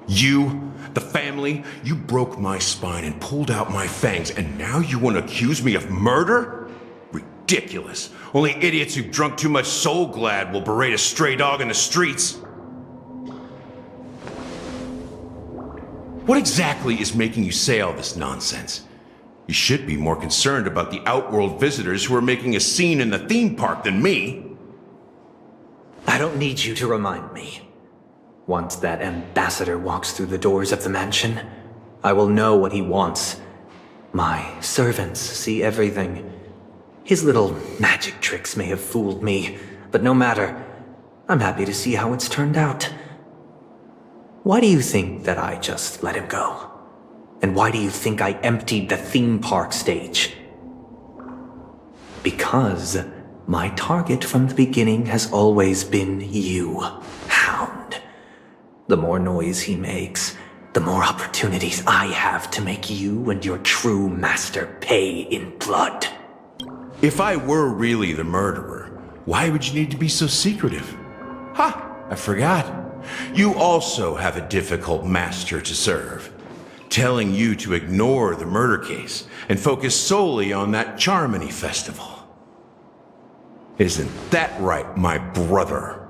You, the family, you broke my spine and pulled out my fangs, and now you want to accuse me of murder? Ridiculous. Only idiots who've drunk too much Soul Glad will berate a stray dog in the streets. What exactly is making you say all this nonsense? You should be more concerned about the Outworld visitors who are making a scene in the theme park than me. I don't need you to remind me. Once that ambassador walks through the doors of the mansion, I will know what he wants. My servants see everything. His little magic tricks may have fooled me, but no matter. I'm happy to see how it's turned out. Why do you think that I just let him go? And why do you think I emptied the theme park stage? Because my target from the beginning has always been you, Hound. The more noise he makes, the more opportunities I have to make you and your true master pay in blood. If I were really the murderer, why would you need to be so secretive? Ha! I forgot. You also have a difficult master to serve, telling you to ignore the murder case and focus solely on that Charmony festival. Isn't that right, my brother?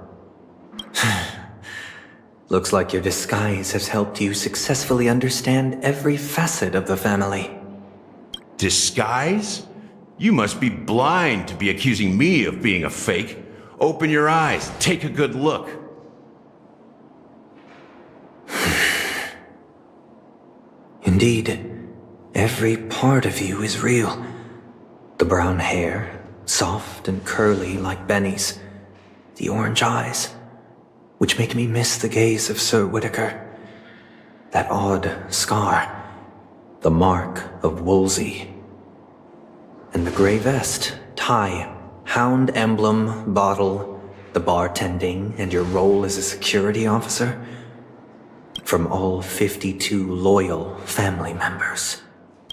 Looks like your disguise has helped you successfully understand every facet of the family. Disguise? You must be blind to be accusing me of being a fake. Open your eyes, take a good look. Indeed, every part of you is real. The brown hair, soft and curly like Benny's. The orange eyes, which make me miss the gaze of Sir Whitaker. That odd scar, the mark of Wolsey. And the gray vest, tie, hound emblem, bottle, the bartending, and your role as a security officer. From all 52 loyal family members.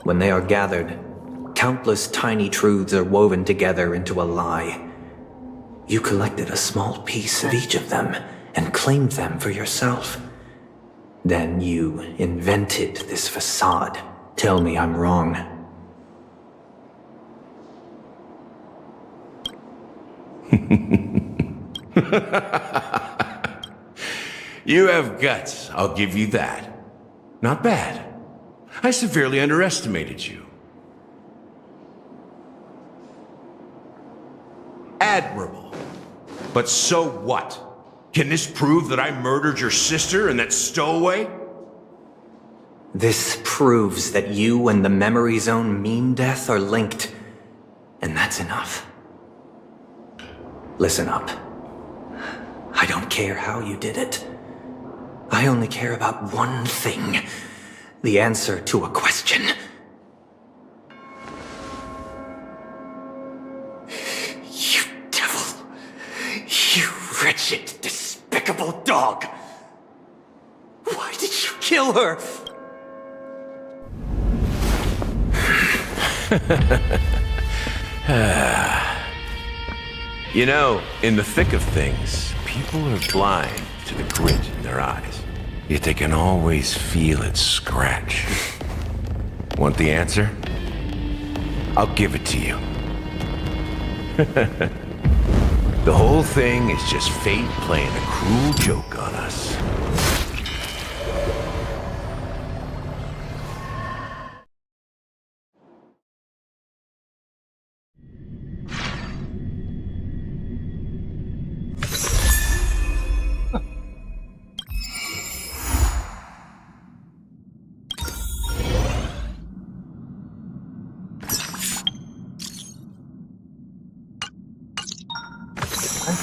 When they are gathered, countless tiny truths are woven together into a lie. You collected a small piece of each of them and claimed them for yourself. Then you invented this facade. Tell me I'm wrong. You have guts, I'll give you that. Not bad. I severely underestimated you. Admirable. But so what? Can this prove that I murdered your sister and that stowaway? This proves that you and the Memory Zone meme death are linked, and that's enough. Listen up. I don't care how you did it. I only care about one thing. The answer to a question. You devil. You wretched, despicable dog. Why did you kill her? You know, in the thick of things, people are blind to the grit in their eyes. Yet they can always feel it scratch. Want the answer? I'll give it to you. The whole thing is just fate playing a cruel joke on us.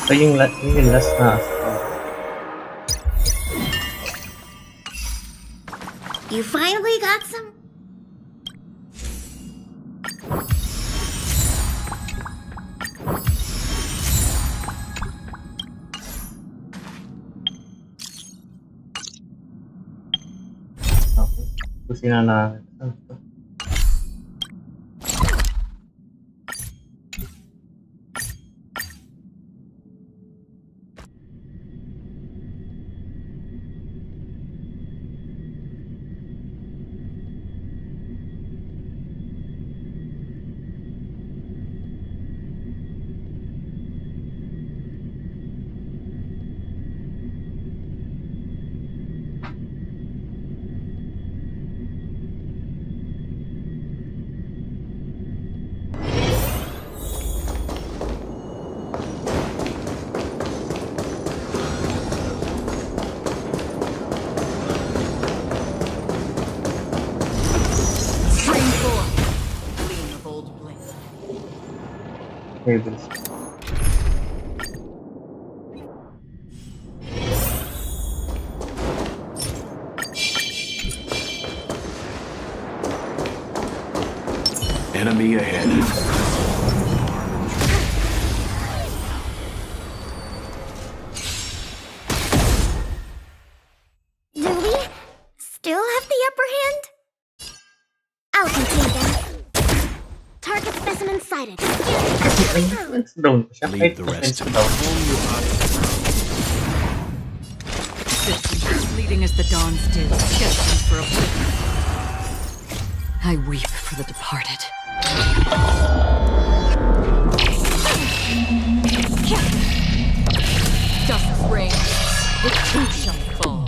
Ito yung last na. You finally got some? Okay. Kusina na. Tables. Enemy ahead. Do we still have the upper hand? I'll contain them. Target specimen sighted. Leave the rest to me. Bleeding as the dawn still, destined for oblivion. I weep for the departed. Dust rains, the too shall fall.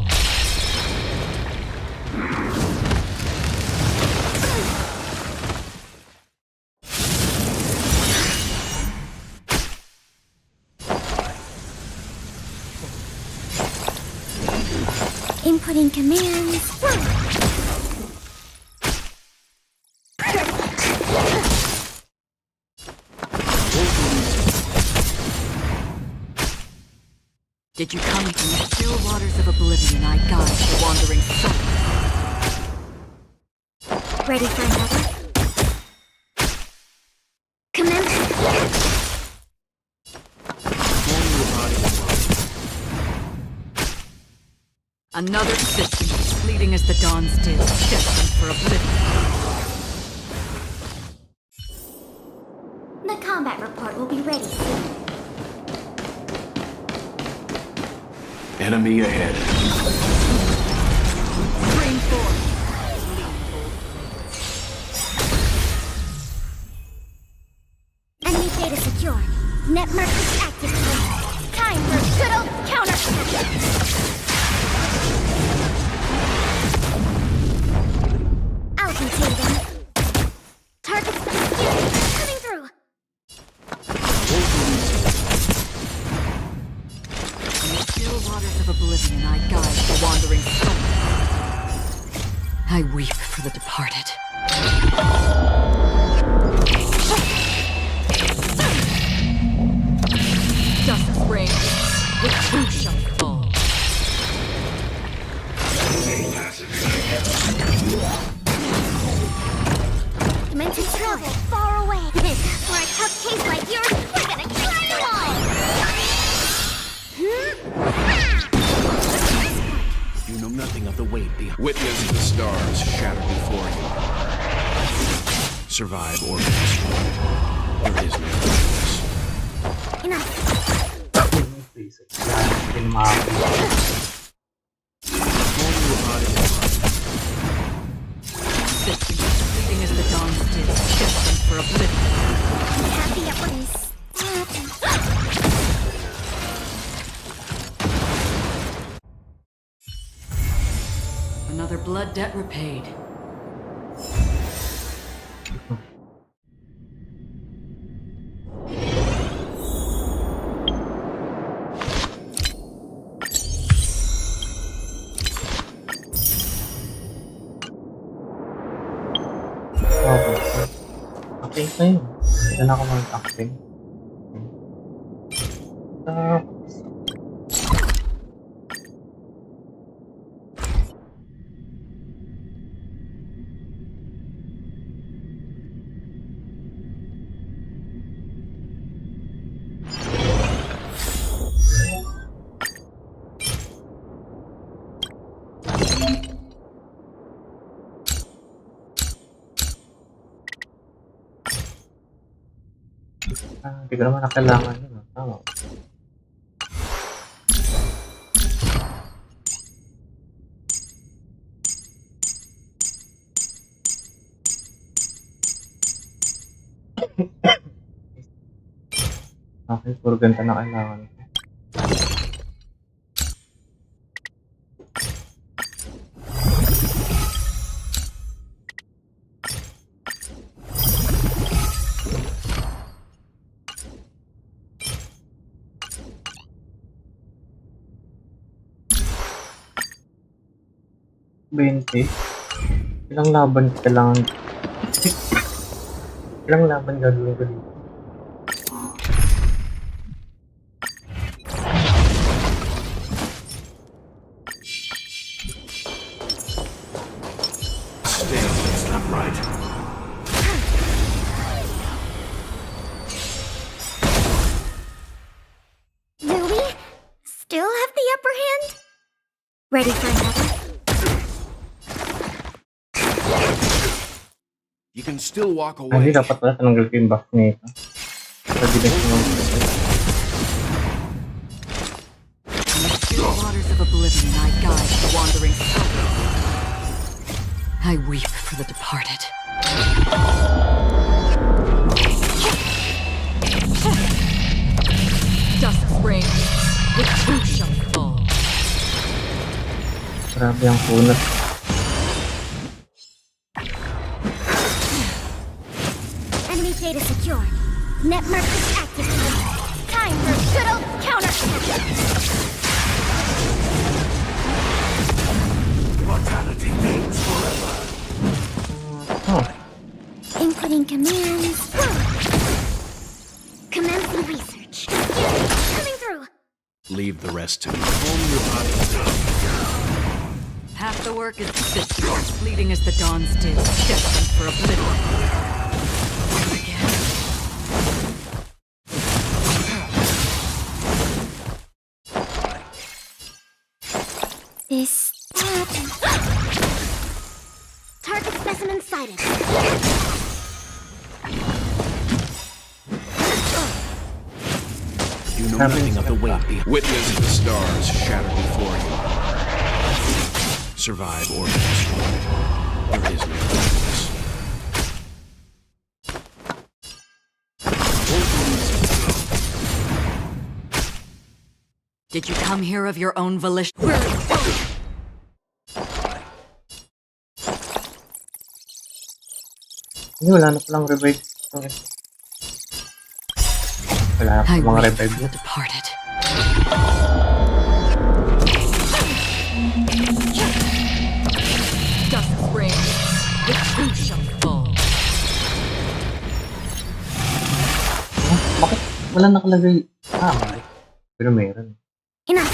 Inputting commands. Did you come from the still waters of oblivion I guide the wandering soul? Ready for another? Commence. Another system, fleeting as the dawn still, destined for oblivion. The combat report will be ready soon. Enemy ahead. Bring forth. Enemy data secure. Net markers activated. Time for I weep for the departed. Justice reigns. The truth shall fall. Meant to travel far away. For a tough case like yours, we're gonna try you all! You know nothing of the weight behind. Witness the stars shatter before you. Survive or be destroyed. There is no choice. Enough. Fleeting as the dawn's did, destined for oblivion. Happy at what is. Another blood debt repaid. Acting na yun. Hindi na ako mag-acting. Hindi ko naman na kailangan yun. Tama. Okay, puro ganda na kailangan ko. Ilang laban kailangan? Ilang laban gagawin ko dito? It's not right. Do we still have the upper hand? Ready for another? You can still walk Hindi away. dapat pala tinanggal ko yung buff nito. Pwede na siya The waters of oblivion I guide the wandering souls. I weep for the departed. Justice reigns. The truth shall fall. Grabe ang kunat. Enemy data secured. Network is activated. Time for good old counterattack. Mortality reigns forever. Inputting commands. Commencing research. Coming through. Leave the rest to me. Half the work is distant, fleeting as the dawn's did, destined for oblivion. This target specimen sighted. You know nothing of the weight behind. Witness the stars shatter before you. Survive or be destroyed. There is no choice. Did you come here of your own volition? Hindi, wala na palang revive. Wala na palang mga revive. The departed. Justice reigns. Wala nakalagay. Mali. Pero meron. Enough.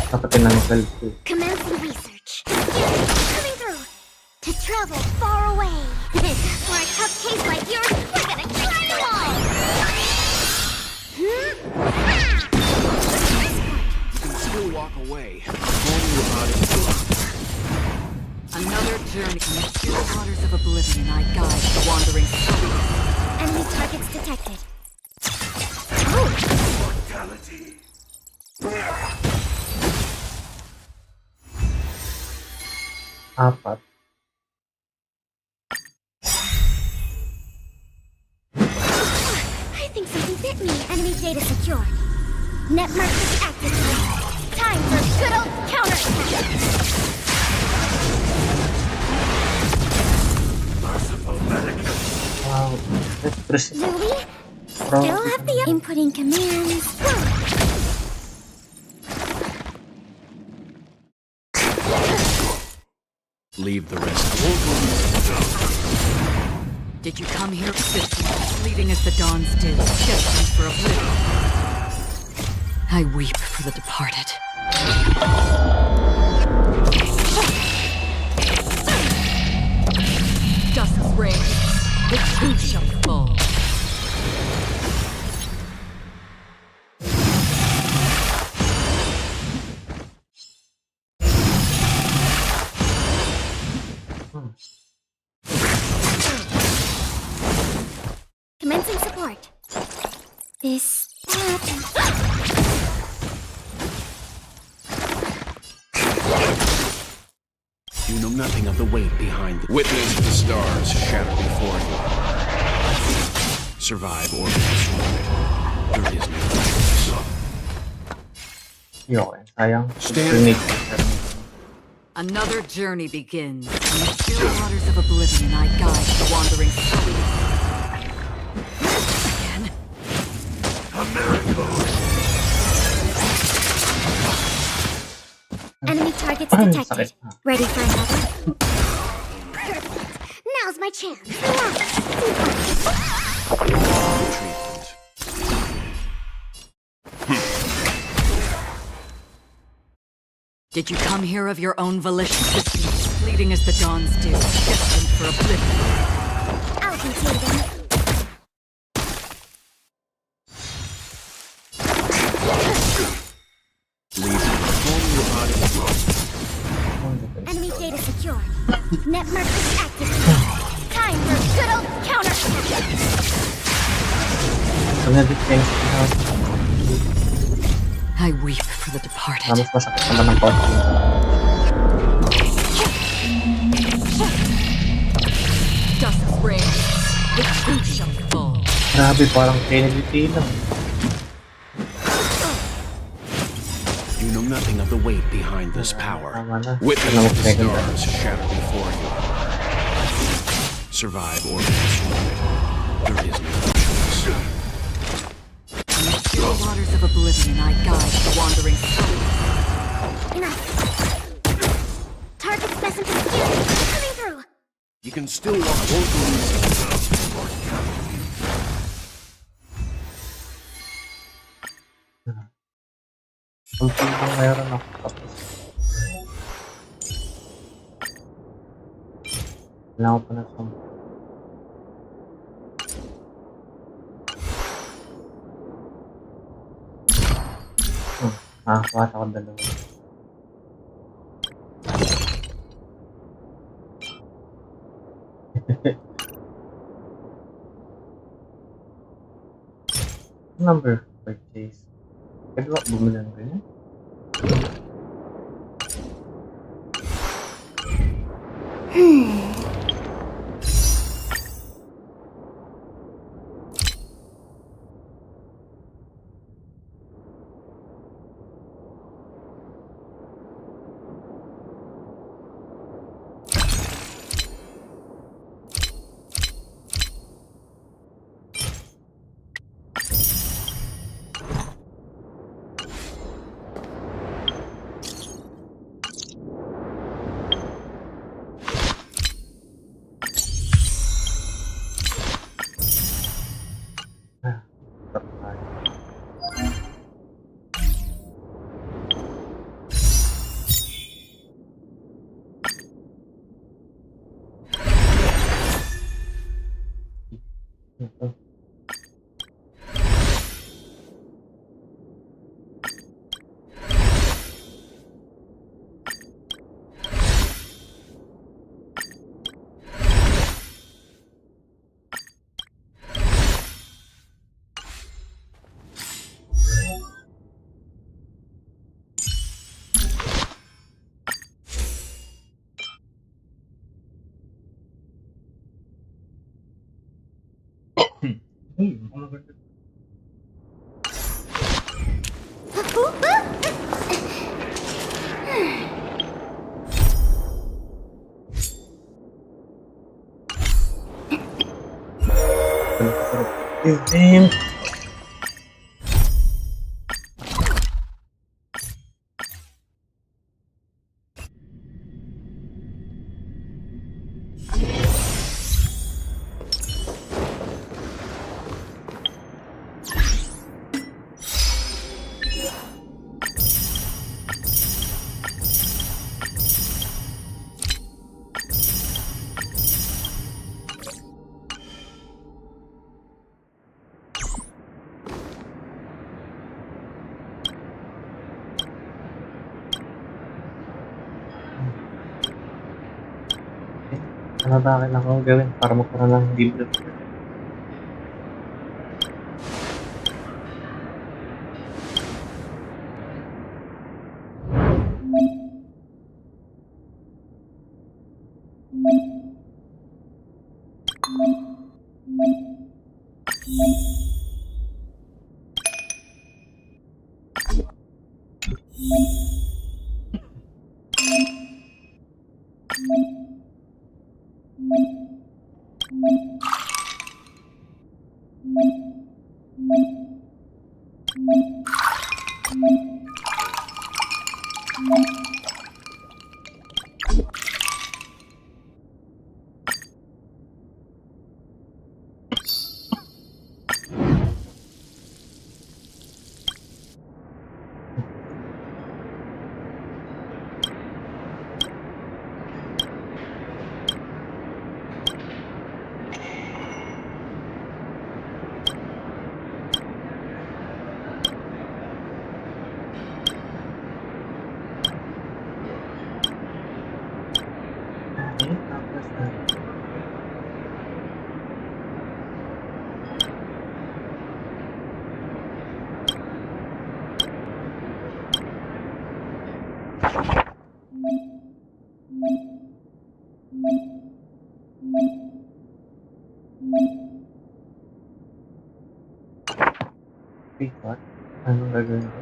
Dapat tinanong 12 ko. Commencing research. Coming through. To travel far away. For a tough case like yours, we're gonna try you all. You can still walk away. Only about it. Another journey in the still waters of oblivion I guide the wandering soul. Enemy targets detected. Oh! Mortality. Apat. I think something bit me. Enemy data secure. Net markers activated. Time for good old counterattack. Wow. That's precision. Louis? Still have the inputting commands. Leave the rest. Did you come here fleeting as the dawns do, destined for oblivion? I weep for the departed. Dust's reign, the truth shall fall. Commencing support. This. You know nothing of the weight behind the... Witness the stars shatter before you. Survive or be destroyed. There is no choice. Yun, sayang. Stand. Another journey begins. In the still waters of oblivion I guide the wandering soul. Again. A miracle. Enemy targets detected. Ready for another? Perfect. Now's my chance. Did you come here of your own volition, fleeting as the dawns do, destined for oblivion? I'll contain them. Enemy data secure. Net markers activated. Time for good old counterattack. I weep for the departed. Mas masakit naman ng konti. Dust's reign, the truth shall fall. Grabe, parang Trinity lang. You know nothing of the weight behind this power. Witness the stars shatter before you. Survive or be destroyed. There is no choice. In the still waters of oblivion I guide the wandering soul. Enough. Target specimen coming through. You can still walk. Won't lose. Kunti lang meron ako tapos. Kailangan ko pa na sa... Nakakuha ako dalawa. Number purchase. Pwede ba bumili ng ganyan? Ito. Damn. Ano ba kailangan kong gawin para magkaroon ng libre? Wait, what? Anong gagawin ko?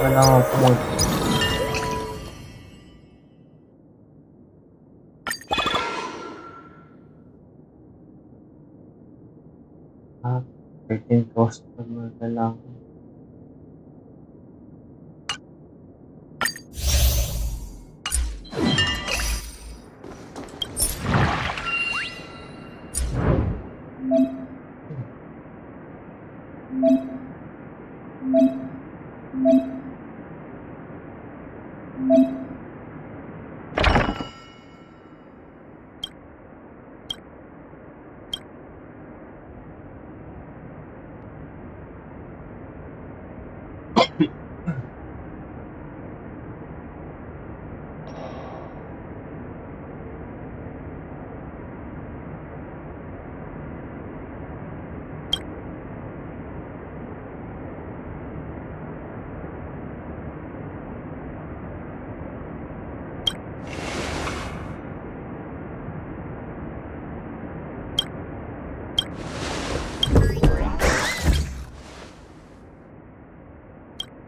Kailangan ko Ah, 13 customer kailangan.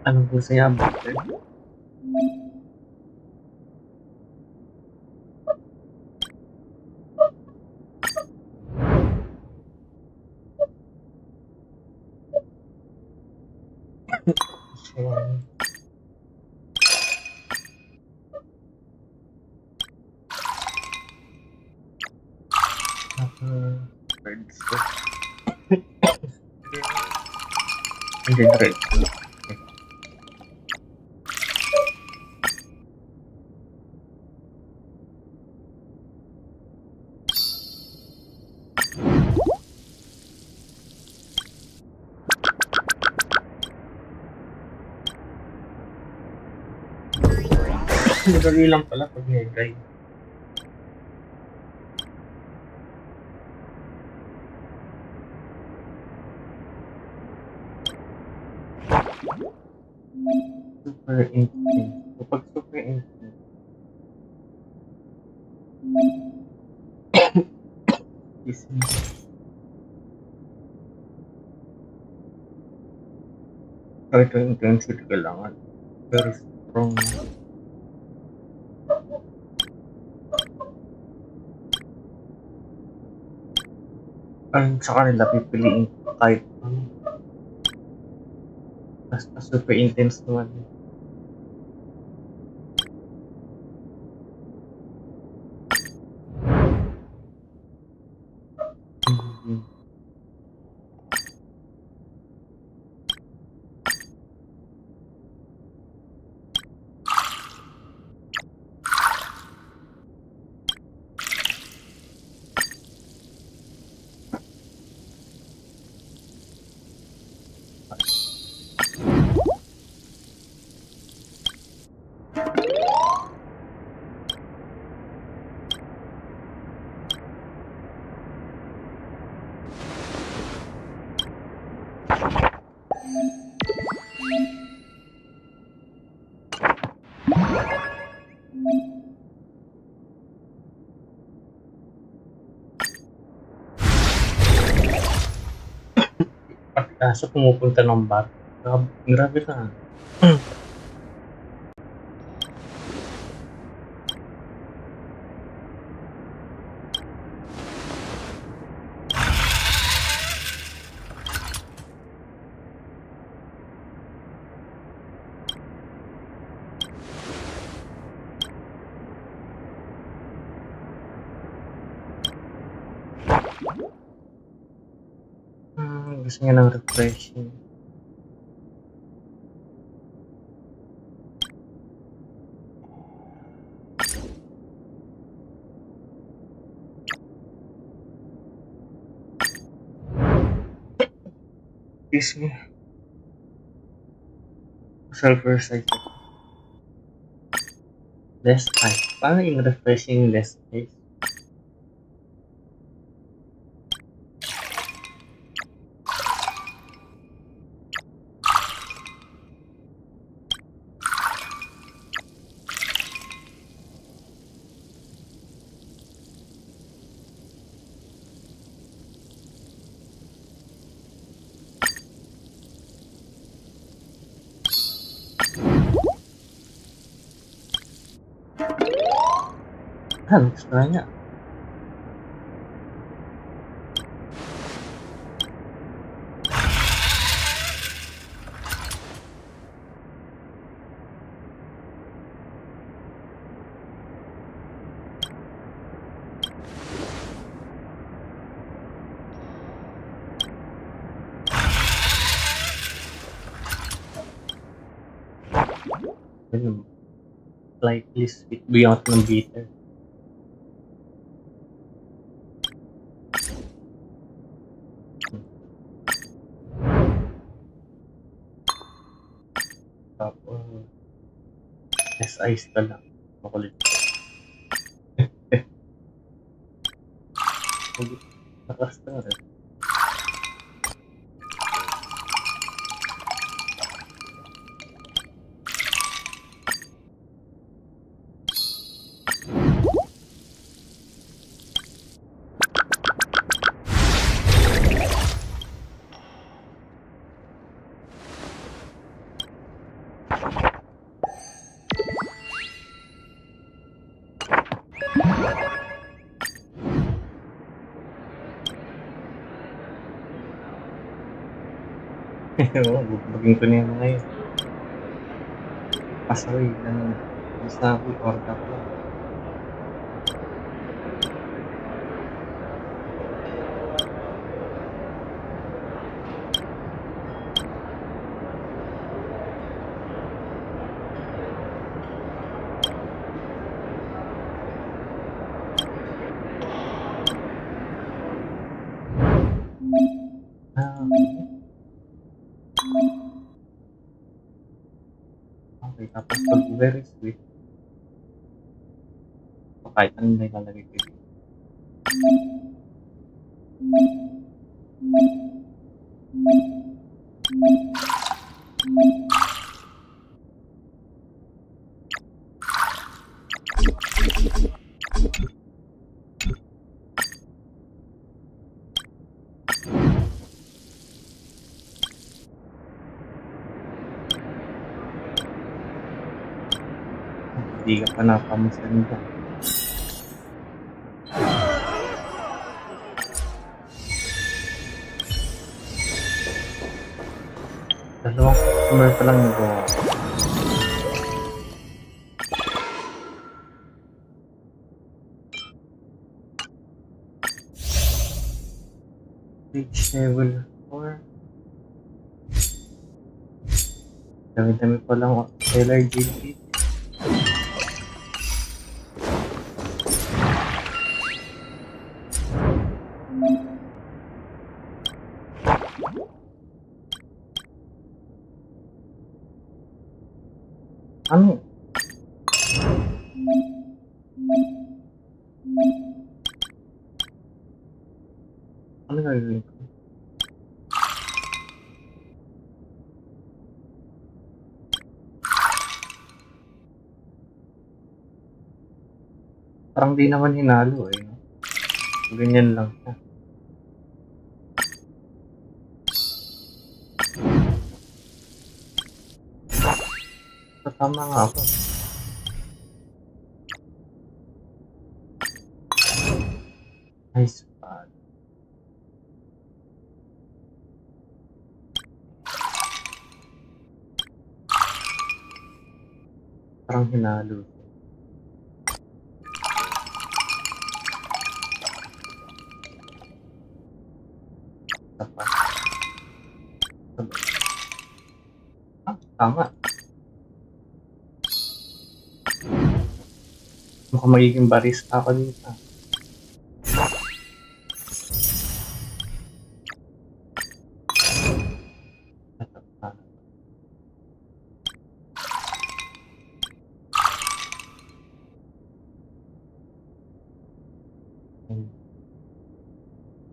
Anong gusto niya? Butter? Ayan. Red stuff. And then red. Madali lang pala pag Honkai. Super intense. Kapag super intense. Excuse me. So ito intensity kailangan. Very strong. Ayun sa kanila pipiliin ko kahit ano. Basta super intense naman. Kaso pumupunta ng bat. Grabe na. Gusto niya ng refreshing. Excuse me. Self-recited. Less ice. Paano yung refreshing less ice? Gusto niya. Slightly sweet beyond ng bitter. Tapos less ice ka lang. Makulit. Nakas na rin. Oo, bugbugin ko na yung mga yun. Pasaway ng isa or tapos. Tapos pag very sweet, o kahit ano na ilalagay ko dito. Hindi ka pa napamasanda. Dalawang customer pa lang nagawa. Reach level 4. Dami-dami pa lang seller GG. Ano? Ano gagawin ko? Parang di naman hinalo eh. No? Ganyan lang siya. So, tama nga ako. Nice pad. Parang hinalo. Tama. Mukhang magiging barista ako dito.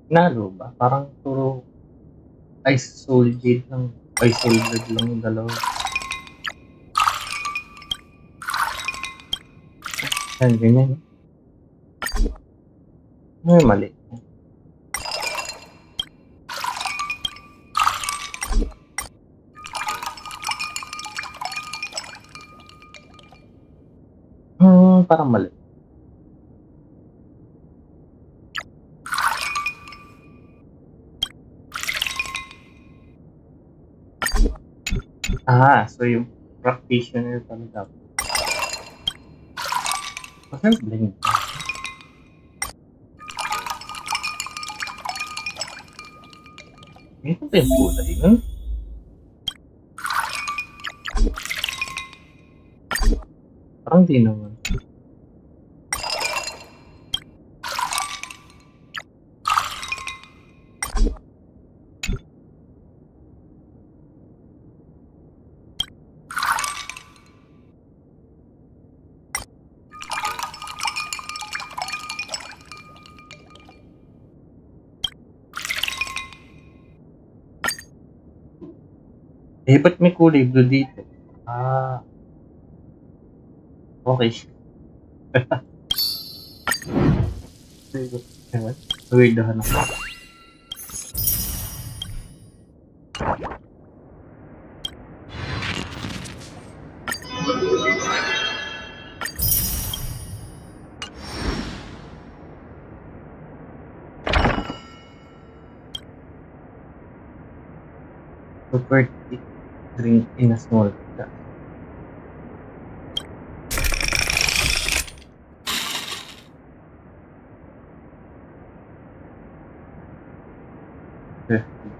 Nalo ba? Parang puro ice soul jade lang. Ice soul jade lang yung dalawa. Yan, ganyan. May mali. Parang mali. So yung practitioner pala dapat. Kasi blink. Ito ba yung puta yun? Parang di naman. Ba't may kulay blue dito? Okay. Ewan, weirdohan ako. Super thick drink in a small glass.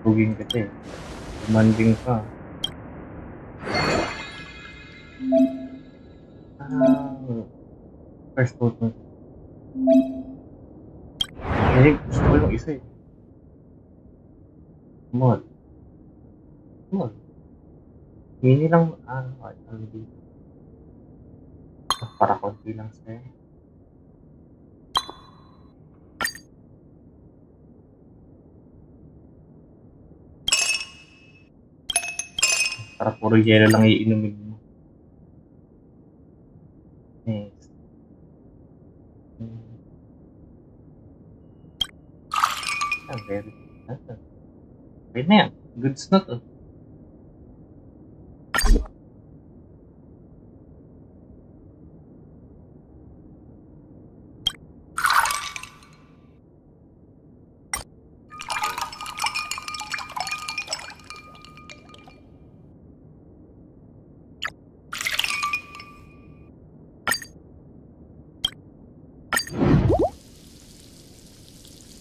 Buging kita eh. Demanding pa. First vote mo. Gusto ko yung isa eh. Small. Mini lang, okay, dito. Para konti lang sa'yo. Para puro yelo lang iinumin mo. Next. Very good. Okay na yan. Goods na to.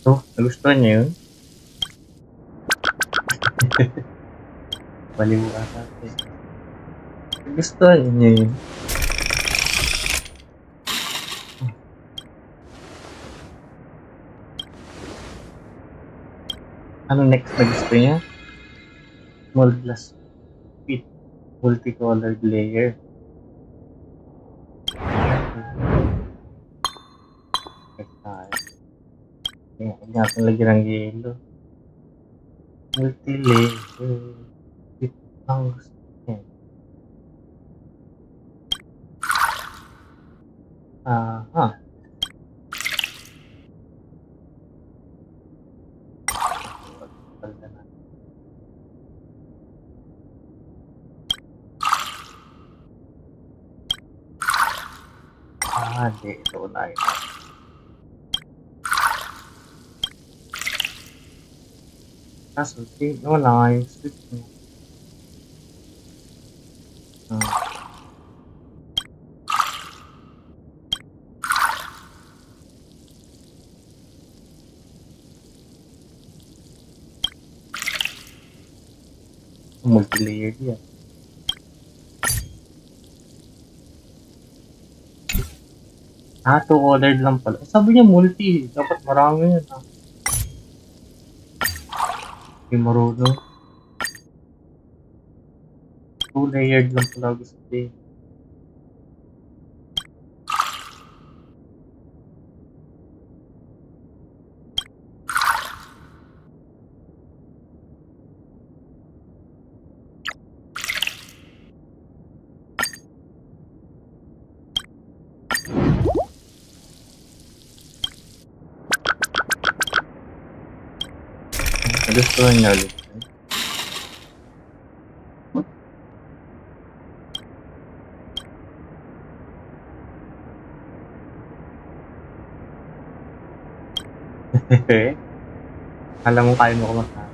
So, nagustuhan niya yun? Baliw ata. Nagustuhan niya yun. Ano next na gusto niya? Small glass fit. Multicolored layer. Huwag natin lagyan ng yelo. Multi-layer. Fit ang gusto niya. Aha. Hindi. Ito unahin. Kaso, wala nga yung switch niya. Multi-layered yan. Two-colored lang pala. Sabi niya multi. Dapat marami yun. Hindi marunong. Two-layered lang pala gusto eh. Nagustuhan niya ulit. Alam mo kaya mo kumata.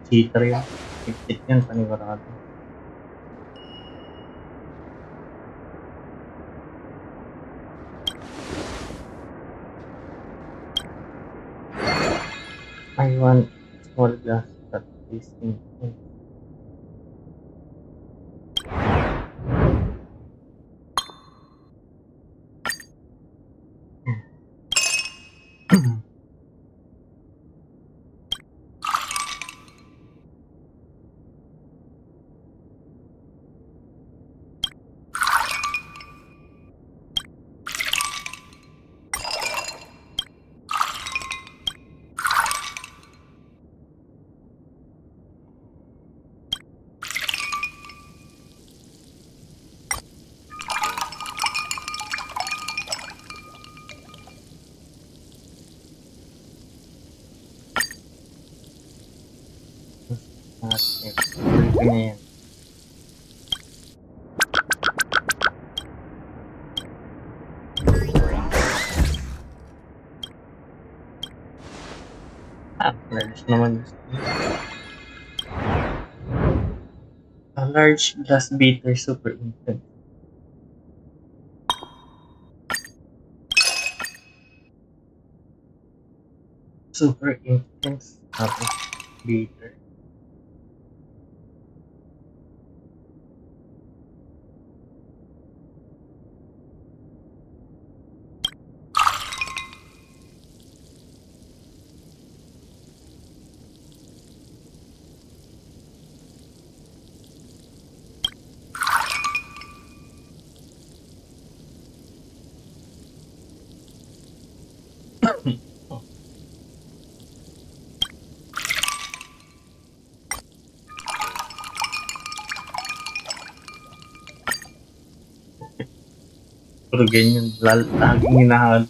Cheater yan. Cheat yan, panigurado. I want small glass that is in. naman yun. A large glass beater, super intense. Super intense. Tapos beater. Puro ganyan. Laging hinahal.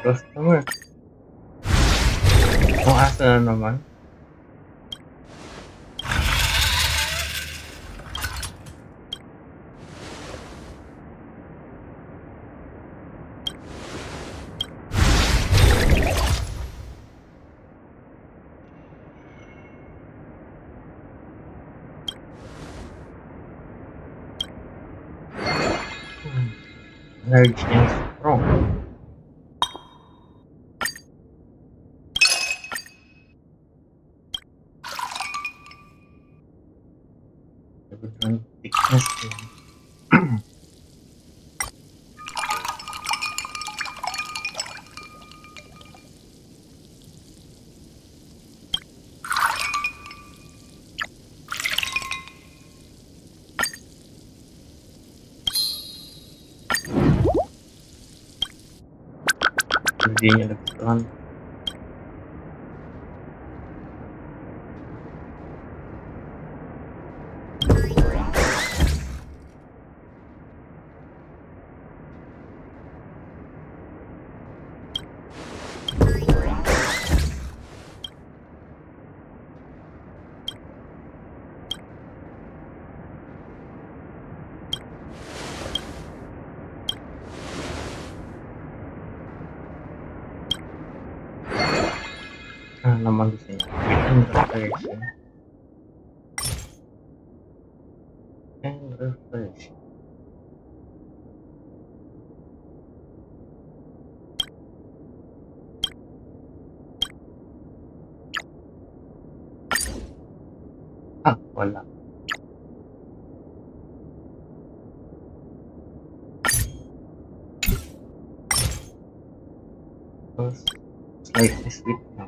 Customer. Ang asa na naman. Large and strong. Kebetulan thickness din. Hindi niya nagustuhan. Naman gusto niya. And refreshing. And refreshing. Wala. Tapos, slightly sweet na.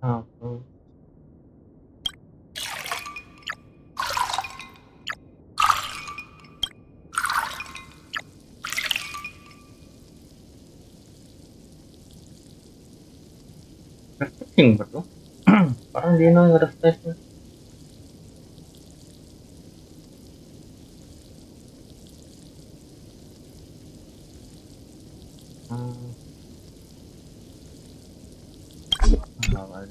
Tapos, refreshing ba to? Parang di na yung refreshing. Bawal.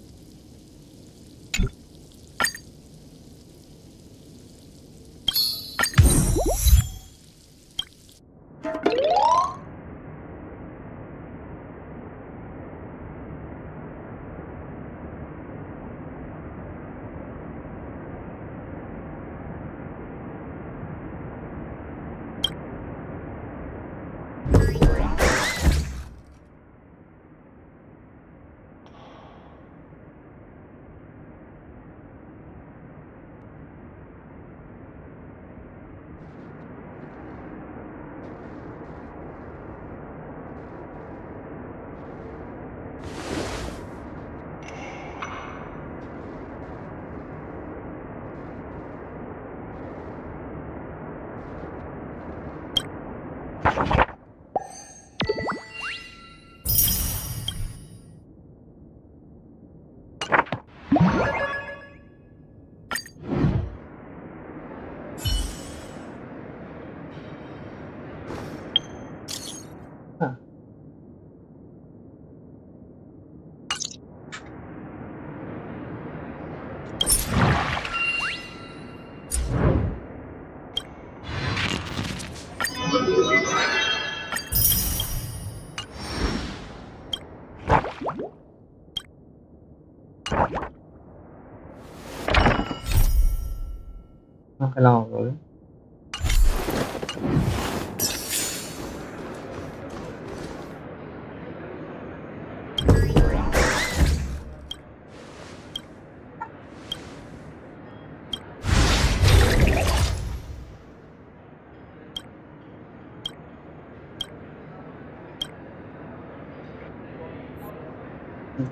Ang kailangan ko gawin?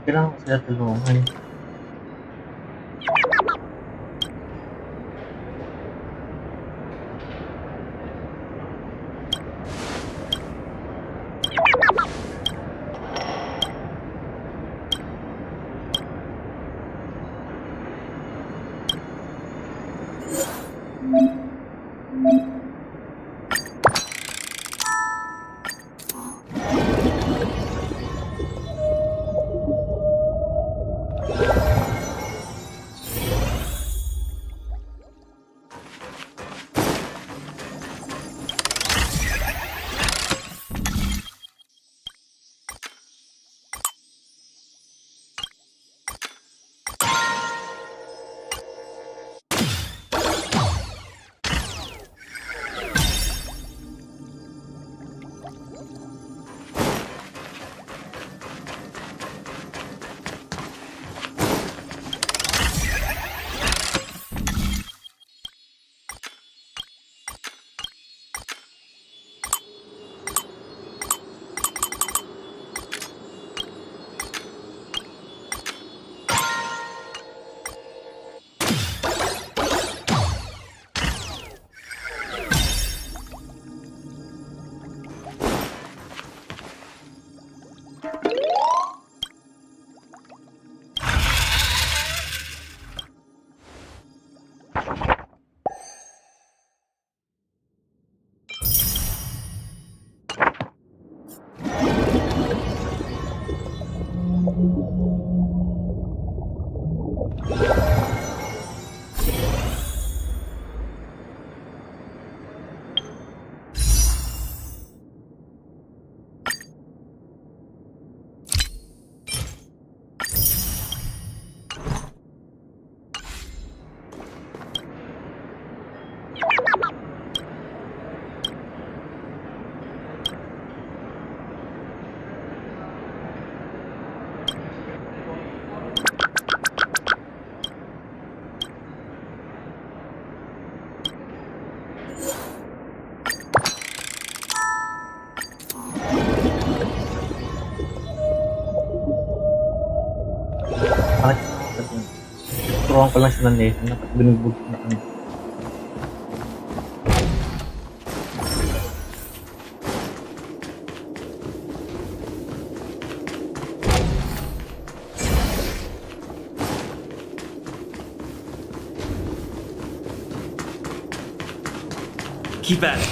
Kailangan ko sila tulungan. Turuan ko lang siya ng lesson na binugbog na kami. Keep at it.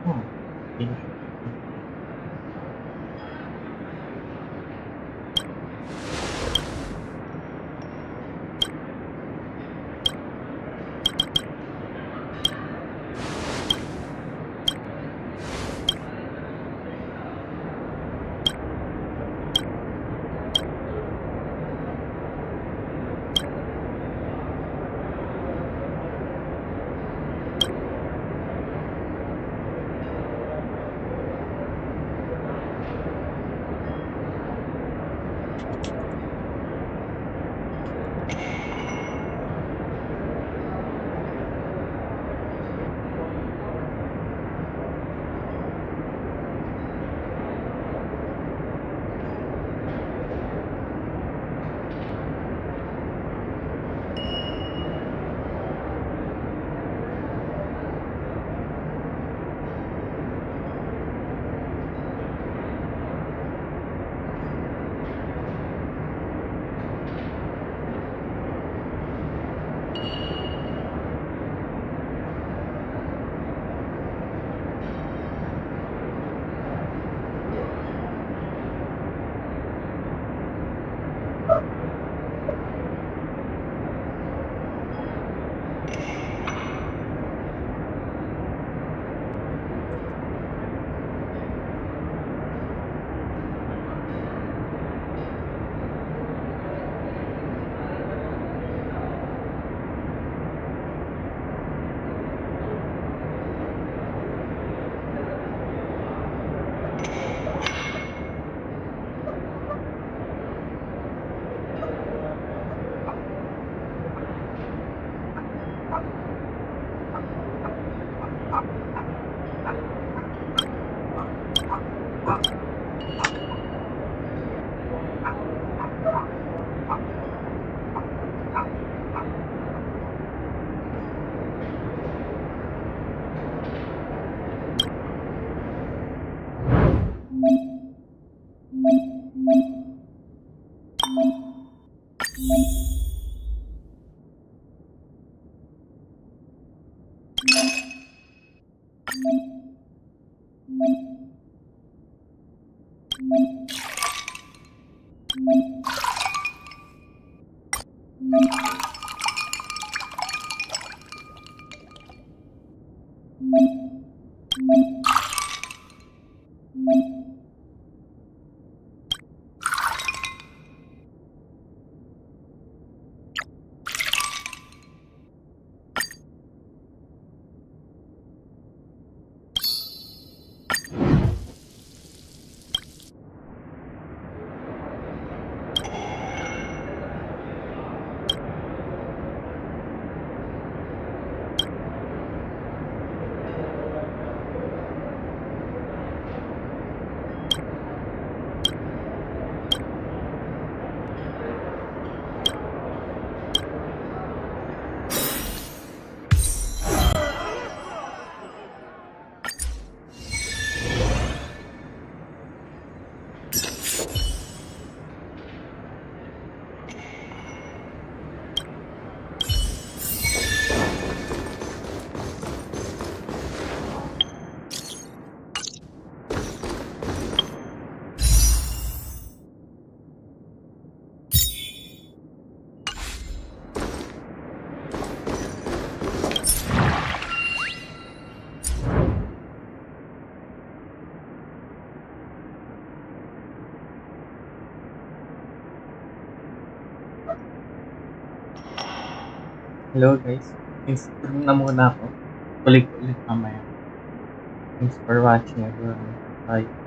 Hmm. Hindi Hello guys, intro na muna ako. Ulit-ulit mamaya. Thanks for watching everyone. Bye.